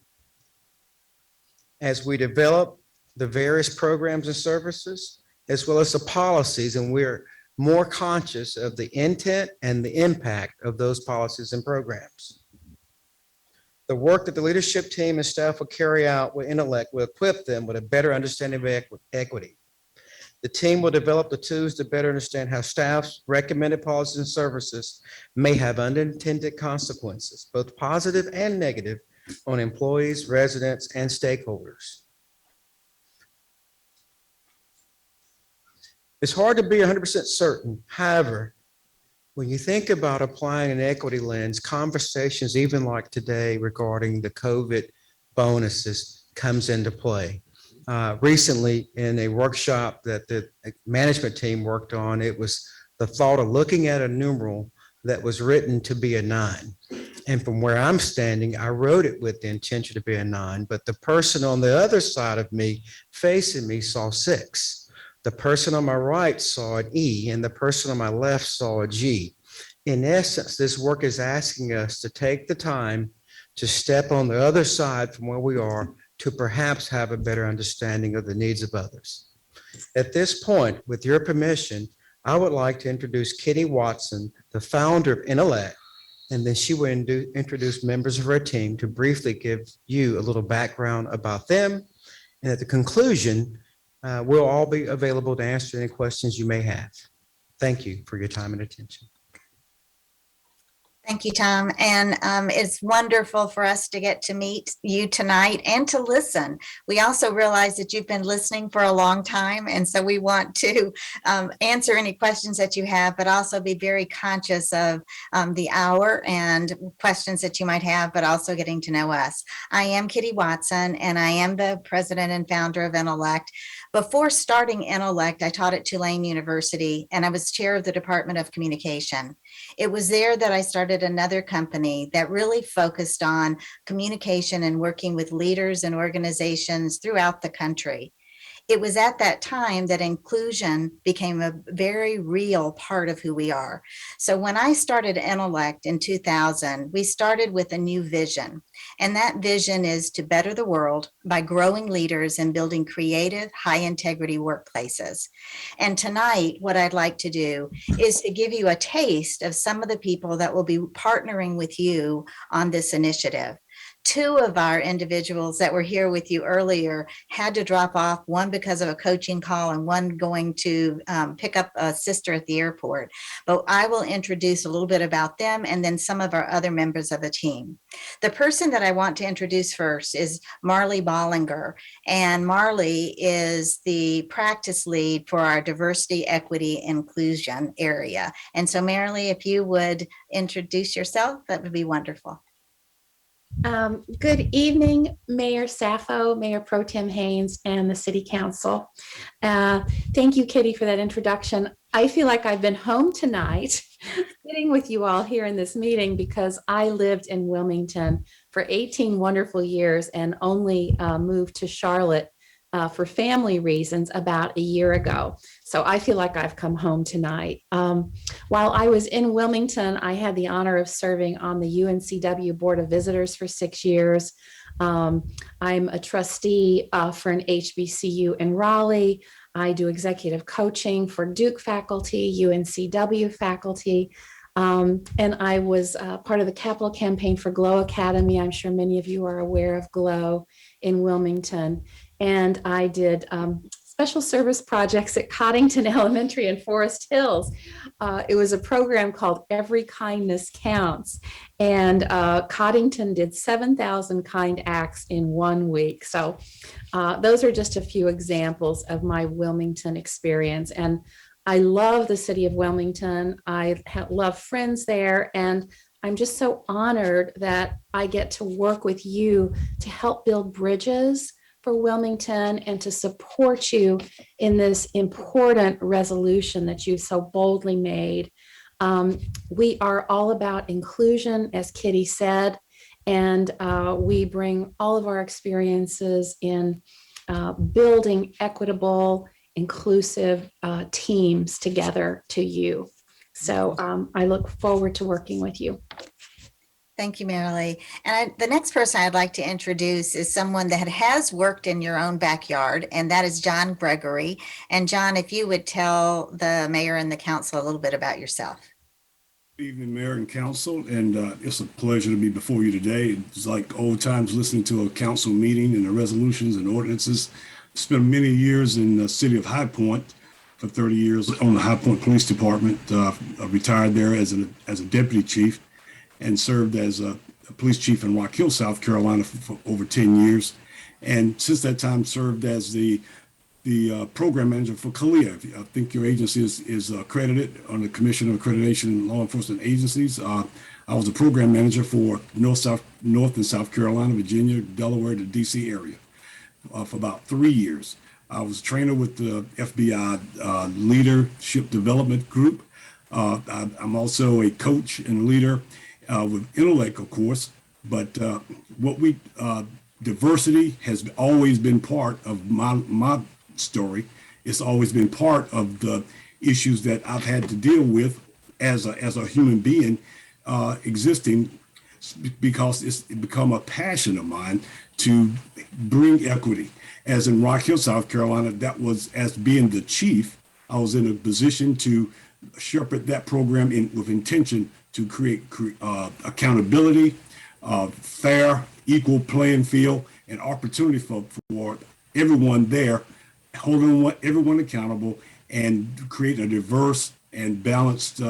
As we develop the various programs and services, as well as the policies, and we're more conscious of the intent and the impact of those policies and programs. The work that the leadership team and staff will carry out with Intellect will equip them with a better understanding of equity. The team will develop the tools to better understand how staff's recommended policies and services may have unintended consequences, both positive and negative, on employees, residents, and stakeholders. It's hard to be 100% certain. However, when you think about applying an equity lens, conversations even like today regarding the COVID bonuses comes into play. Recently, in a workshop that the management team worked on, it was the thought of looking at a numeral that was written to be a 9. And from where I'm standing, I wrote it with the intention to be a 9, but the person on the other side of me, facing me, saw 6. The person on my right saw an E, and the person on my left saw a G. In essence, this work is asking us to take the time to step on the other side from where we are to perhaps have a better understanding of the needs of others. At this point, with your permission, I would like to introduce Kitty Watson, the founder of Intellect, and then she will introduce members of her team to briefly give you a little background about them. And at the conclusion, we'll all be available to answer any questions you may have. Thank you for your time and attention. Thank you, Tom. And it's wonderful for us to get to meet you tonight and to listen. We also realize that you've been listening for a long time. And so we want to answer any questions that you have, but also be very conscious of the hour and questions that you might have, but also getting to know us. I am Kitty Watson, and I am the president and founder of Intellect. Before starting Intellect, I taught at Tulane University and I was chair of the Department of Communication. It was there that I started another company that really focused on communication and working with leaders and organizations throughout the country. It was at that time that inclusion became a very real part of who we are. So when I started Intellect in 2000, we started with a new vision. And that vision is to better the world by growing leaders and building creative, high integrity workplaces. And tonight, what I'd like to do is to give you a taste of some of the people that will be partnering with you on this initiative. Two of our individuals that were here with you earlier had to drop off, one because of a coaching call and one going to pick up a sister at the airport. But I will introduce a little bit about them and then some of our other members of the team. The person that I want to introduce first is Marley Bollinger. And Marley is the practice lead for our diversity, equity, inclusion area. And so Marley, if you would introduce yourself, that would be wonderful. Good evening, Mayor Sappho, Mayor Pro Tem Haynes, and the City Council. Thank you, Kitty, for that introduction. I feel like I've been home tonight, sitting with you all here in this meeting because I lived in Wilmington for 18 wonderful years and only moved to Charlotte for family reasons about a year ago. So I feel like I've come home tonight. While I was in Wilmington, I had the honor of serving on the UNCW Board of Visitors for 6 years. I'm a trustee for an HBCU in Raleigh. I do executive coaching for Duke faculty, UNCW faculty. And I was part of the capital campaign for GLOW Academy. I'm sure many of you are aware of GLOW in Wilmington. And I did special service projects at Coddington Elementary in Forest Hills. It was a program called Every Kindness Counts. And Coddington did 7,000 kind acts in 1 week. So those are just a few examples of my Wilmington experience. And I love the city of Wilmington. I love friends there. And I'm just so honored that I get to work with you to help build bridges for Wilmington and to support you in this important resolution that you so boldly made. We are all about inclusion, as Kitty said, and we bring all of our experiences in building equitable, inclusive teams together to you. So I look forward to working with you. Thank you, Marilee. And the next person I'd like to introduce is someone that has worked in your own backyard, and that is John Gregory. And John, if you would tell the mayor and the council a little bit about yourself. Good evening, Mayor and Council, and it's a pleasure to be before you today. It's like old times listening to a council meeting and the resolutions and ordinances. Spent many years in the city of High Point for 30 years on the High Point Police Department. Retired there as a deputy chief, and served as a police chief in Rock Hill, South Carolina for over 10 years. And since that time served as the program manager for CALEA. I think your agency is accredited on the Commission of Accreditation in Law Enforcement Agencies. I was a program manager for North and South Carolina, Virginia, Delaware, the DC area for about 3 years. I was a trainer with the FBI Leadership Development Group. I'm also a coach and leader with Intellect, of course, but diversity has always been part of my story. It's always been part of the issues that I've had to deal with as a human being existing, because it's become a passion of mine to bring equity. As in Rock Hill, South Carolina, that was, as being the chief, I was in a position to shepherd that program with intention to create accountability, fair, equal playing field, and opportunity for everyone there, holding everyone accountable, and create a diverse and balanced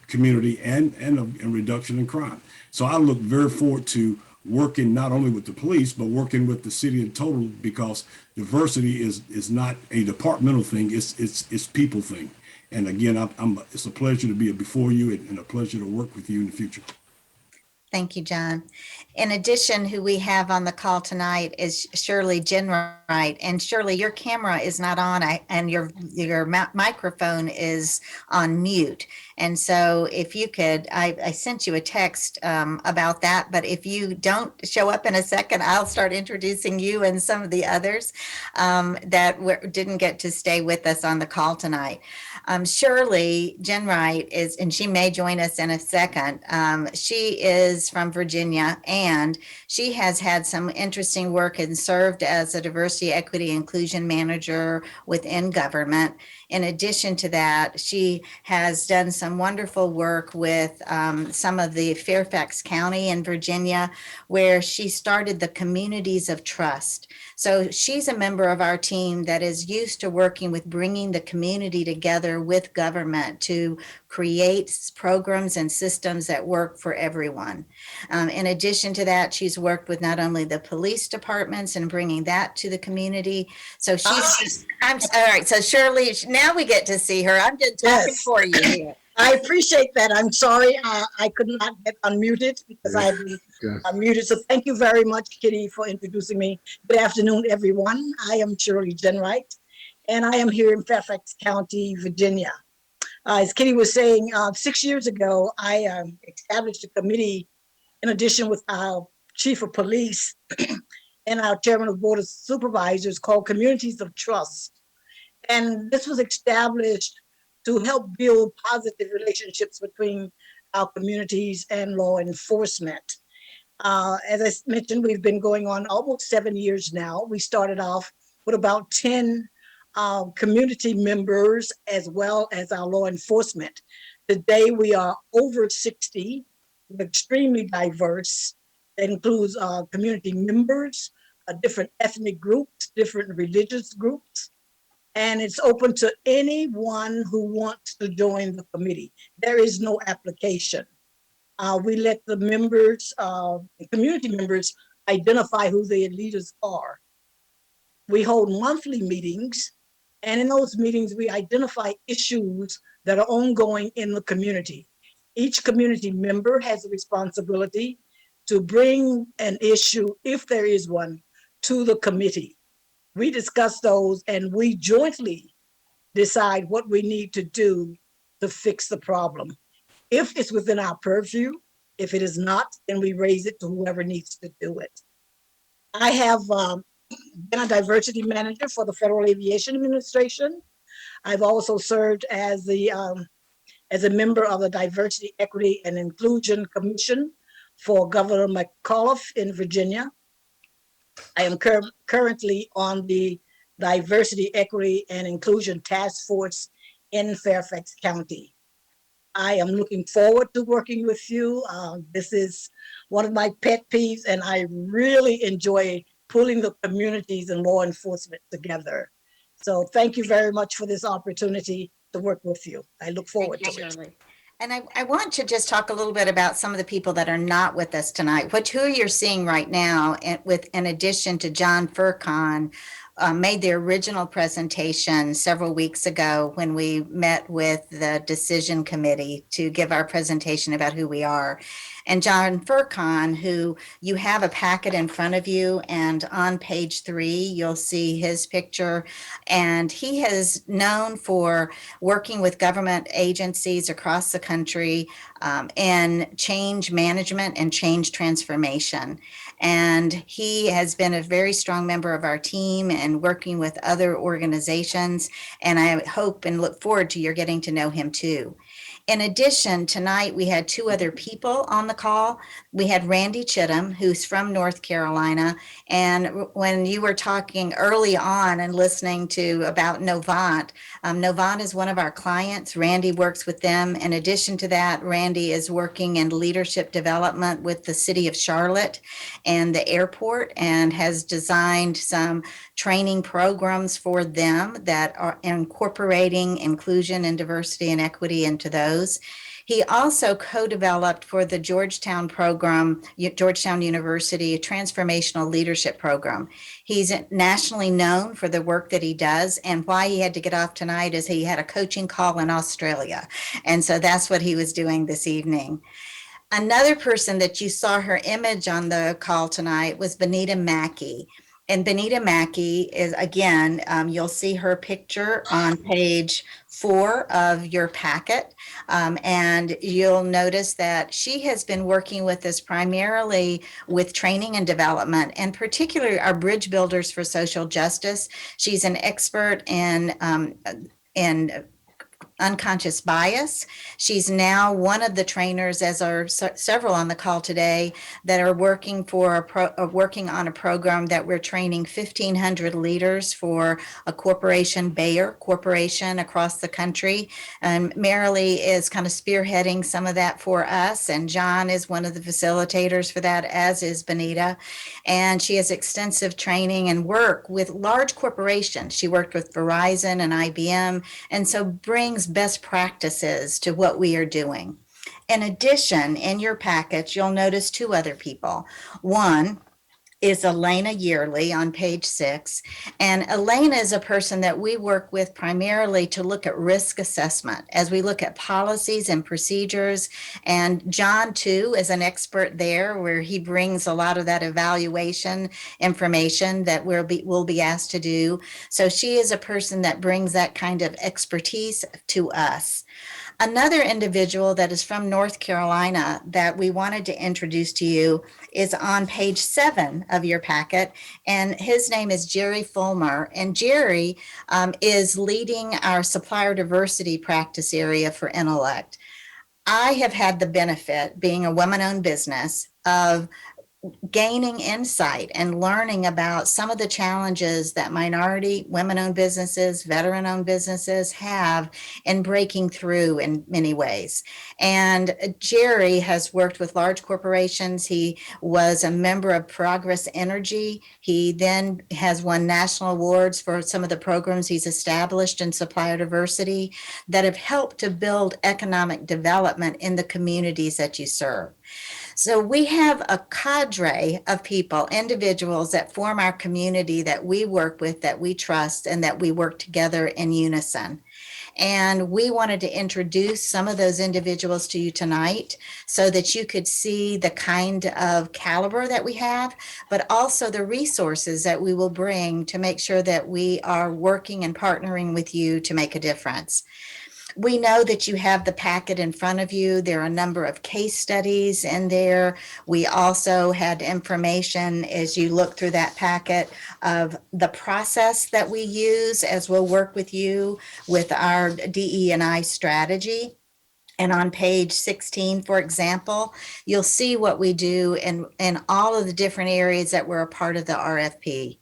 community and a reduction in crime. So I look very forward to working not only with the police, but working with the city in total, because diversity is not a departmental thing, it's people thing. And again, it's a pleasure to be before you and a pleasure to work with you in the future. Thank you, John. In addition, who we have on the call tonight is Shirley Jenright. And Shirley, your camera is not on and your microphone is on mute. And so if you could, I sent you a text about that, but if you don't show up in a second, I'll start introducing you and some of the others that didn't get to stay with us on the call tonight. Shirley Jenright is, and she may join us in a second. She is from Virginia, and she has had some interesting work and served as a diversity, equity, inclusion manager within government. In addition to that, she has done some wonderful work with some of the Fairfax County in Virginia, where she started the Communities of Trust. So she's a member of our team that is used to working with bringing the community together with government to create programs and systems that work for everyone. In addition to that, she's worked with not only the police departments and bringing that to the community. So she's, all right, so Shirley, now we get to see her. I'm just talking for you here. I appreciate that. I'm sorry I could not get unmuted because I've been unmuted. So thank you very much, Kitty, for introducing me. Good afternoon, everyone. I am Shirley Jenright, and I am here in Fairfax County, Virginia. As Kitty was saying, 6 years ago, I established a committee in addition with our chief of police and our chairman of board of supervisors called Communities of Trust. And this was established to help build positive relationships between our communities and law enforcement. As I mentioned, we've been going on almost 7 years now. We started off with about 10 community members as well as our law enforcement. Today we are over 60, extremely diverse. That includes community members, different ethnic groups, different religious groups. And it's open to anyone who wants to join the committee. There is no application. We let the members, the community members, identify who their leaders are. We hold monthly meetings, and in those meetings, we identify issues that are ongoing in the community. Each community member has a responsibility to bring an issue, if there is one, to the committee. We discuss those and we jointly decide what we need to do to fix the problem. If it's within our purview, if it is not, then we raise it to whoever needs to do it. I have been a diversity manager for the Federal Aviation Administration. I've also served as a member of the Diversity, Equity, and Inclusion Commission for Governor McAuliffe in Virginia. I am currently on the Diversity, Equity, and Inclusion Task Force in Fairfax County. I am looking forward to working with you. This is one of my pet peeves, and I really enjoy pulling the communities and law enforcement together. So thank you very much for this opportunity to work with you. I look forward to it. And I want to just talk a little bit about some of the people that are not with us tonight, who you're seeing right now, and in addition to John Furcon, made the original presentation several weeks ago when we met with the decision committee to give our presentation about who we are. And John Furcon, who you have a packet in front of you, and on page 3, you'll see his picture. And he is known for working with government agencies across the country in change management and change transformation. And he has been a very strong member of our team and working with other organizations. And I hope and look forward to your getting to know him too. In addition, tonight we had 2 other people on the call. We had Randy Chittum, who's from North Carolina. And when you were talking early on and listening to about Novant, Novant is one of our clients. Randy works with them. In addition to that, Randy is working in leadership development with the city of Charlotte and the airport, and has designed some training programs for them that are incorporating inclusion and diversity and equity into those. He also co-developed for the Georgetown program, Georgetown University, a transformational leadership program. He's nationally known for the work that he does, and why he had to get off tonight is he had a coaching call in Australia. And so that's what he was doing this evening. Another person that you saw her image on the call tonight was Benita Mackey. And Benita Mackey is, again, you'll see her picture on page 4 of your packet. And you'll notice that she has been working with us primarily with training and development, and particularly our Bridge Builders for Social Justice. She's an expert in unconscious bias. She's now one of the trainers, as are several on the call today, that are working working on a program that we're training 1,500 leaders for a corporation, Bayer Corporation, across the country. And Marilee is kind of spearheading some of that for us, and John is one of the facilitators for that, as is Benita. And she has extensive training and work with large corporations. She worked with Verizon and IBM, and so brings best practices to what we are doing. In addition, in your package, you'll notice 2 other people. One is Elena Yearly on page 6. And Elena is a person that we work with primarily to look at risk assessment as we look at policies and procedures. And John, too, is an expert there, where he brings a lot of that evaluation information that we'll be asked to do. So she is a person that brings that kind of expertise to us. Another individual that is from North Carolina that we wanted to introduce to you is on page 7 of your packet, and his name is Jerry Fulmer. And Jerry is leading our supplier diversity practice area for Intellect. I have had the benefit, being a woman-owned business, of gaining insight and learning about some of the challenges that minority, women-owned businesses, veteran-owned businesses have in breaking through in many ways. And Jerry has worked with large corporations. He was a member of Progress Energy. He then has won national awards for some of the programs he's established in supplier diversity that have helped to build economic development in the communities that you serve. So we have a cadre of people, individuals that form our community that we work with, that we trust, and that we work together in unison. And we wanted to introduce some of those individuals to you tonight so that you could see the kind of caliber that we have, but also the resources that we will bring to make sure that we are working and partnering with you to make a difference. We know that you have the packet in front of you. There are a number of case studies in there. We also had information, as you look through that packet, of the process that we use as we'll work with you with our DE&I strategy. And on page 16, for example, you'll see what we do in all of the different areas that were a part of the RFP.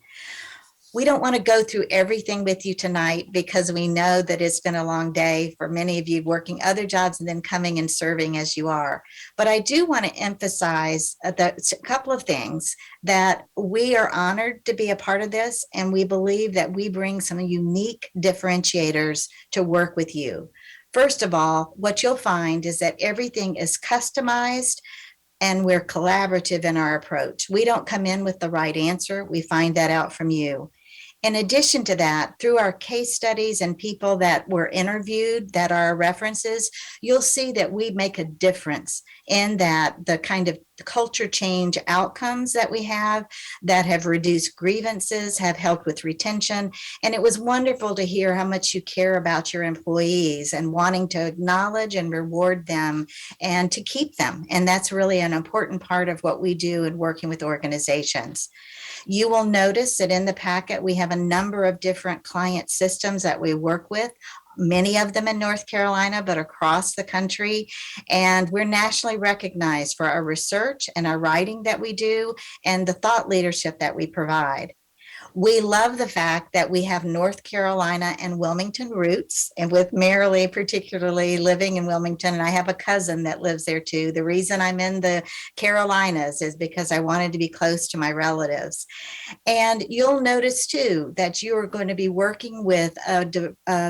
We don't want to go through everything with you tonight because we know that it's been a long day for many of you working other jobs and then coming and serving as you are. But I do want to emphasize a couple of things, that we are honored to be a part of this, and we believe that we bring some unique differentiators to work with you. First of all, what you'll find is that everything is customized and we're collaborative in our approach. We don't come in with the right answer. We find that out from you. In addition to that, through our case studies and people that were interviewed that are references, you'll see that we make a difference in that the kind of culture change outcomes that we have that have reduced grievances, have helped with retention. And it was wonderful to hear how much you care about your employees and wanting to acknowledge and reward them and to keep them. And that's really an important part of what we do in working with organizations. You will notice that in the packet, we have a number of different client systems that we work with, many of them in North Carolina, but across the country. And we're nationally recognized for our research and our writing that we do and the thought leadership that we provide. We love the fact that we have North Carolina and Wilmington roots, and with Marilee particularly living in Wilmington, and I have a cousin that lives there too. The reason I'm in the Carolinas is because I wanted to be close to my relatives. And you'll notice too that you are going to be working with a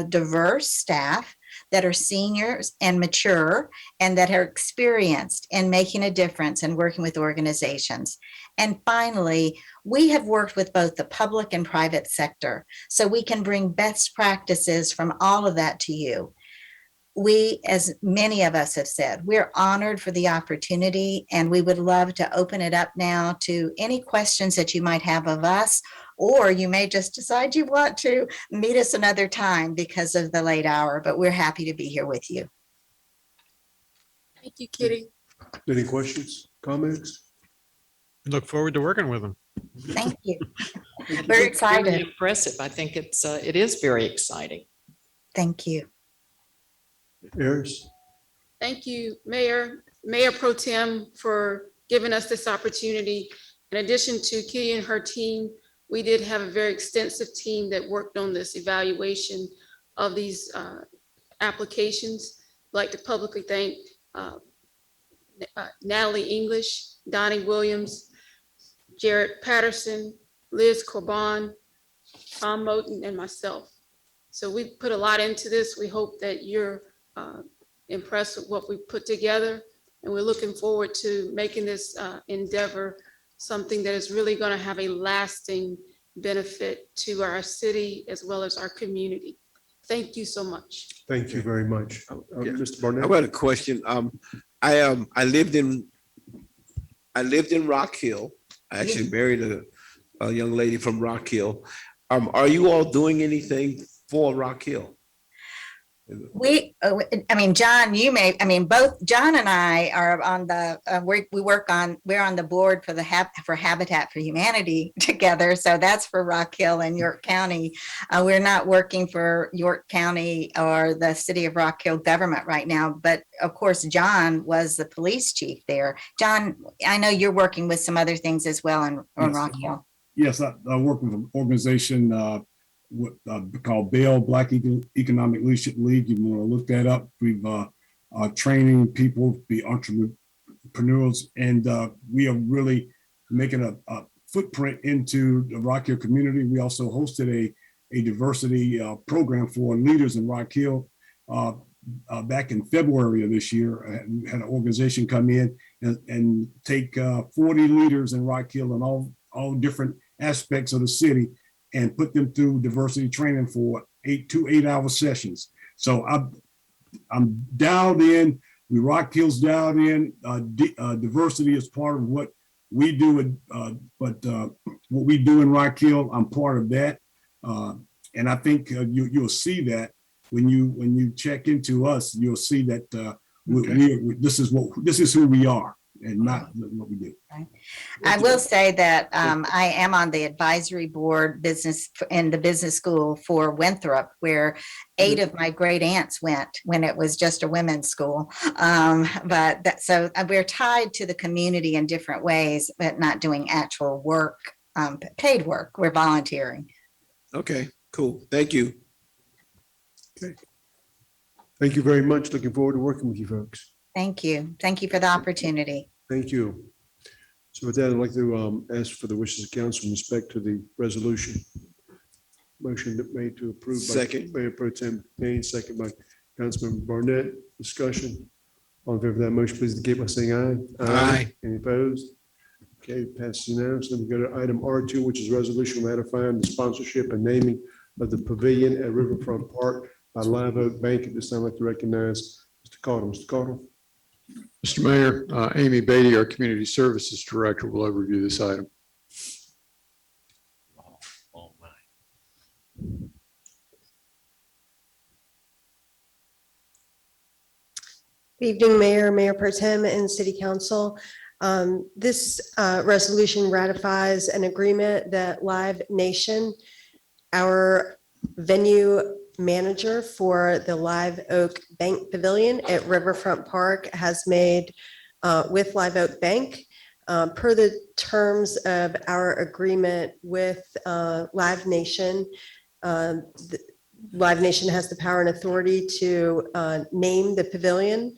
diverse staff that are seniors and mature and that are experienced in making a difference and working with organizations. And finally, we have worked with both the public and private sector, so we can bring best practices from all of that to you. we, as many of us have said, we're honored for the opportunity, and we would love to open it up now to any questions that you might have of us, or you may just decide you want to meet us another time because of the late hour, but we're happy to be here with you. Thank you, Kitty. Any questions, comments? Look forward to working with them. Thank you. We're It's very excited. Impressive. I think it is very exciting. Thank you. Harris? Thank you, Mayor Pro Tem, for giving us this opportunity. In addition to Kitty and her team, we did have a very extensive team that worked on this evaluation of these applications. I'd like to publicly thank Natalie English, Donnie Williams, Jared Patterson, Liz Corban, Tom Moten, and myself. So we put a lot into this. We hope that you're impressed with what we put together, and we're looking forward to making this endeavor something that is really going to have a lasting benefit to our city as well as our community. Thank you so much. Thank you very much. Mr. I Barnett? got a question. I lived in Rock Hill. I actually married a young lady from Rock Hill. Are you all doing anything for Rock Hill? John, both John and I are on the, we're on the board for for Habitat for Humanity together. So that's for Rock Hill and York County. We're not working for York County or the city of Rock Hill government right now, but of course, John was the police chief there. John, I know you're working with some other things as well on Rock Hill. Yes, I work with an organization called BAIL, Black Economic Leadership League. You want to look that up. We've training people to be entrepreneurs, and we are really making a footprint into the Rock Hill community. We also hosted a diversity program for leaders in Rock Hill back in February of this year. We had an organization come in and take 40 leaders in Rock Hill and all different aspects of the city and put them through diversity training for 2 8-hour sessions. So I'm dialed in. Rock Hill's dialed in. Diversity is part of what we do, but what we do in Rock Hill, I'm part of that. And I think you'll see that when you check into us, you'll see that this is who we are and not what we do. I will say that I am on the advisory board in the business school for Winthrop, where 8 of my great aunts went when it was just a women's school. So we're tied to the community in different ways, but not doing actual work, paid work. We're volunteering. Okay, cool. Thank you. Okay. Thank you very much. Looking forward to working with you folks. Thank you. Thank you for the opportunity. Thank you. So with that, I'd like to ask for the wishes of council in respect to the resolution. Motion made to approve by Second. Mayor Pro Tem Haynes, second by Councilmember Barnett. Discussion. All in favor of that motion, please indicate by saying aye. Aye. Any opposed? Okay, passes unanimously. Then we go to item R2, which is resolution ratifying the sponsorship and naming of the pavilion at Riverfront Park by Live Oak Bank. At this time, I'd like to recognize Mr. Cottle. Mr. Cottle. Mr. Mayor, Amy Beatty, our Community Services Director, will overview this item. Good evening, Mayor Pro Tem, and City Council. This resolution ratifies an agreement that Live Nation, our venue manager for the Live Oak Bank Pavilion at Riverfront Park, has made with Live Oak Bank. Per the terms of our agreement with Live Nation, Live Nation has the power and authority to name the pavilion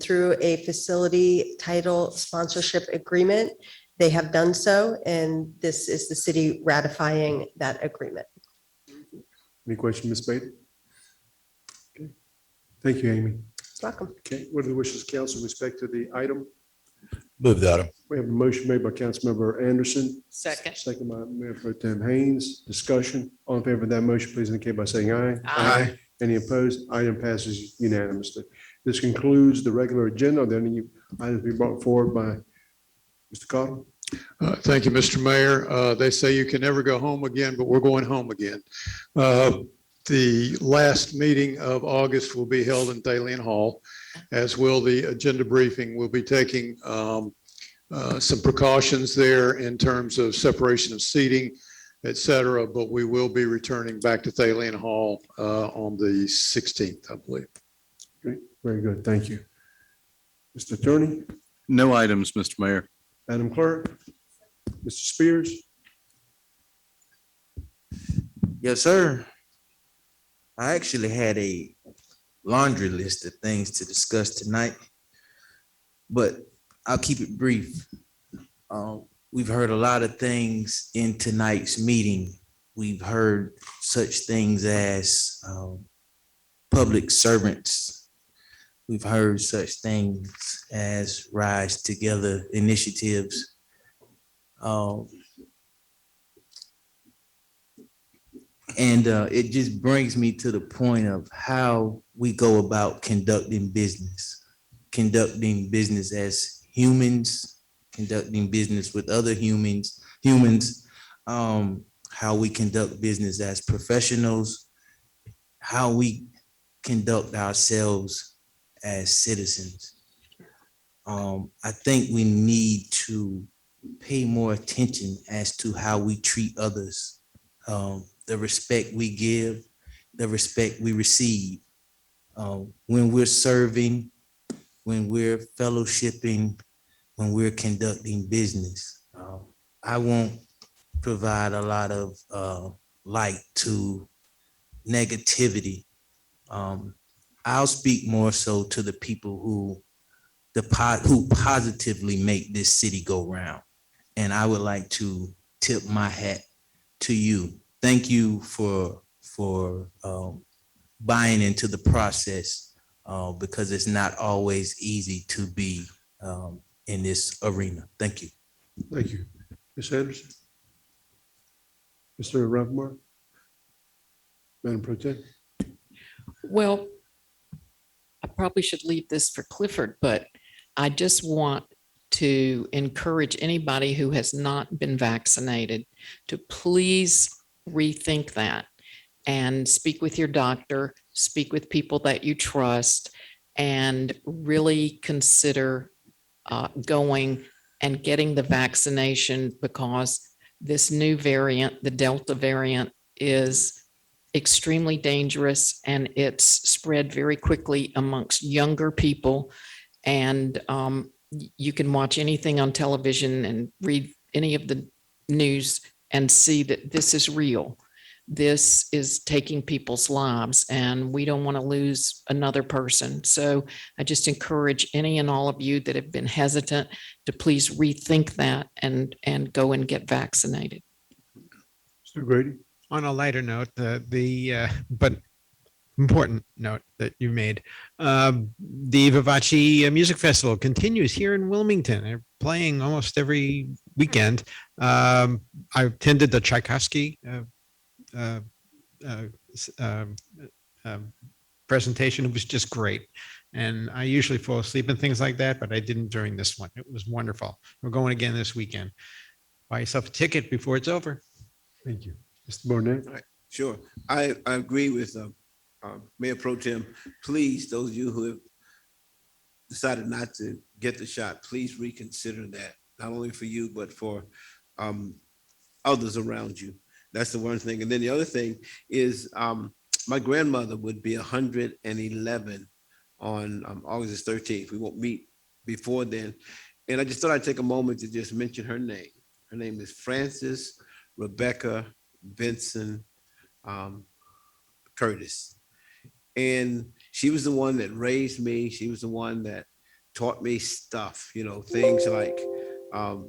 through a facility title sponsorship agreement. They have done so, and this is the city ratifying that agreement. Any question, Ms. Beatty? Okay. Thank you, Amy. Welcome. Okay, what are the wishes of council in respect to the item? Move the item. We have a motion made by Councilmember Anderson. Second. Second by Mayor Pro Tem Haynes. Discussion. All in favor of that motion, please indicate by saying aye. Aye. Any opposed? Item passes unanimously. This concludes the regular agenda. Are there any items to be brought forward by Mr. Cottle? Thank you, Mr. Mayor. They say you can never go home again, but we're going home again. The last meeting of August will be held in Thalian Hall, as will the agenda briefing. We'll be taking some precautions there in terms of separation of seating, et cetera, but we will be returning back to Thalian Hall on the 16th, I believe. Great. Very good. Thank you. Mr. Attorney, No items, Mr. Mayor. Madam Clerk, Mr. Spears. Yes, sir. I actually had a laundry list of things to discuss tonight, but I'll keep it brief. We've heard a lot of things in tonight's meeting. We've heard such things as public servants. We've heard such things as Rise Together initiatives. And it just brings me to the point of how we go about conducting business as humans, conducting business with other humans, how we conduct business as professionals, how we conduct ourselves as citizens. I think we need to pay more attention as to how we treat others. The respect we give, the respect we receive. When we're serving, when we're fellowshipping, when we're conducting business. I won't provide a lot of light to negativity. I'll speak more so to the people who positively make this city go round. And I would like to tip my hat to you. Thank you for buying into the process because it's not always easy to be in this arena. Thank you. Thank you. Ms. Anderson? Mr. Ravamar? Madam Pro Tem? Well, I probably should leave this for Clifford, but I just want to encourage anybody who has not been vaccinated to please rethink that and speak with your doctor, speak with people that you trust, and really consider going and getting the vaccination, because this new variant, the Delta variant, is extremely dangerous and it's spread very quickly amongst younger people. And you can watch anything on television and read any of the news and see that this is real. This is taking people's lives and we don't want to lose another person. So I just encourage any and all of you that have been hesitant to please rethink that and go and get vaccinated. Mr. Grady? On a lighter note, but important note that you made, the Vivace Music Festival continues here in Wilmington. They're playing almost every weekend. I attended the Tchaikovsky presentation. It was just great. And I usually fall asleep and things like that, but I didn't during this one. It was wonderful. We're going again this weekend. Buy yourself a ticket before it's over. Thank you. Mr. Barnett? All right, sure. I agree with Mayor Pro Tem. Please, those of you who have decided not to get the shot, please reconsider that, not only for you, but for others around you. That's the one thing. And then the other thing is my grandmother would be 111 on August 13th. We won't meet before then. And I just thought I'd take a moment to just mention her name. Her name is Frances Rebecca Benson Curtis. And she was the one that raised me. She was the one that taught me stuff, things like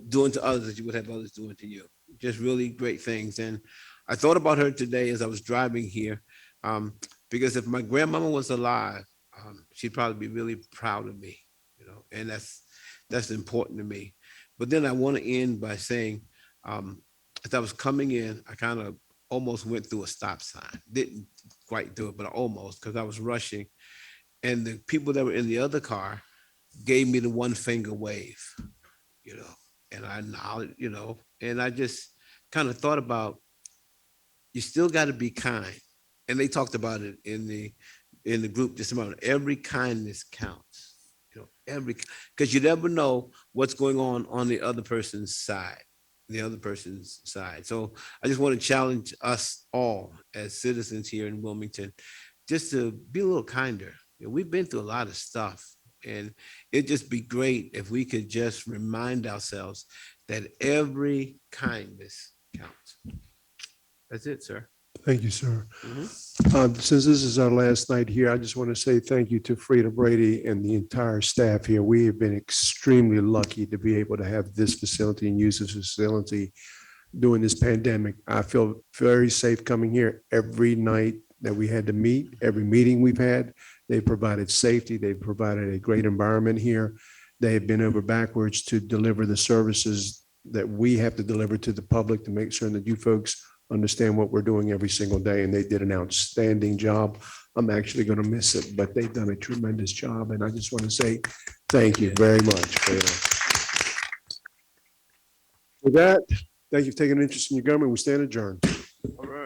doing to others as you would have others doing to you. Just really great things. And I thought about her today as I was driving here, because if my grandmama was alive, she'd probably be really proud of me, and that's important to me. But then I want to end by saying, as I was coming in, I kind of almost went through a stop sign. Didn't quite do it, but almost, because I was rushing. And the people that were in the other car gave me the one finger wave, and I nodded, and I just kind of thought about, you still got to be kind. And they talked about it in the group just about every kindness counts, because you never know what's going on the other person's side. So I just want to challenge us all as citizens here in Wilmington, just to be a little kinder. We've been through a lot of stuff, and it'd just be great if we could just remind ourselves that every kindness counts. That's it, sir. Thank you, sir. Since this is our last night here, I just want to say thank you to Frida Brady and the entire staff here. We have been extremely lucky to be able to have this facility and use this facility during this pandemic. I feel very safe coming here every night that we had to meet, every meeting we've had. They provided safety. They've provided a great environment here. They have been over backwards to deliver the services that we have to deliver to the public to make sure that you folks understand what we're doing every single day. And they did an outstanding job. I'm actually going to miss it, but they've done a tremendous job. And I just want to say thank you very much. With that, thank you for taking an interest in your government. We stand adjourned. All right.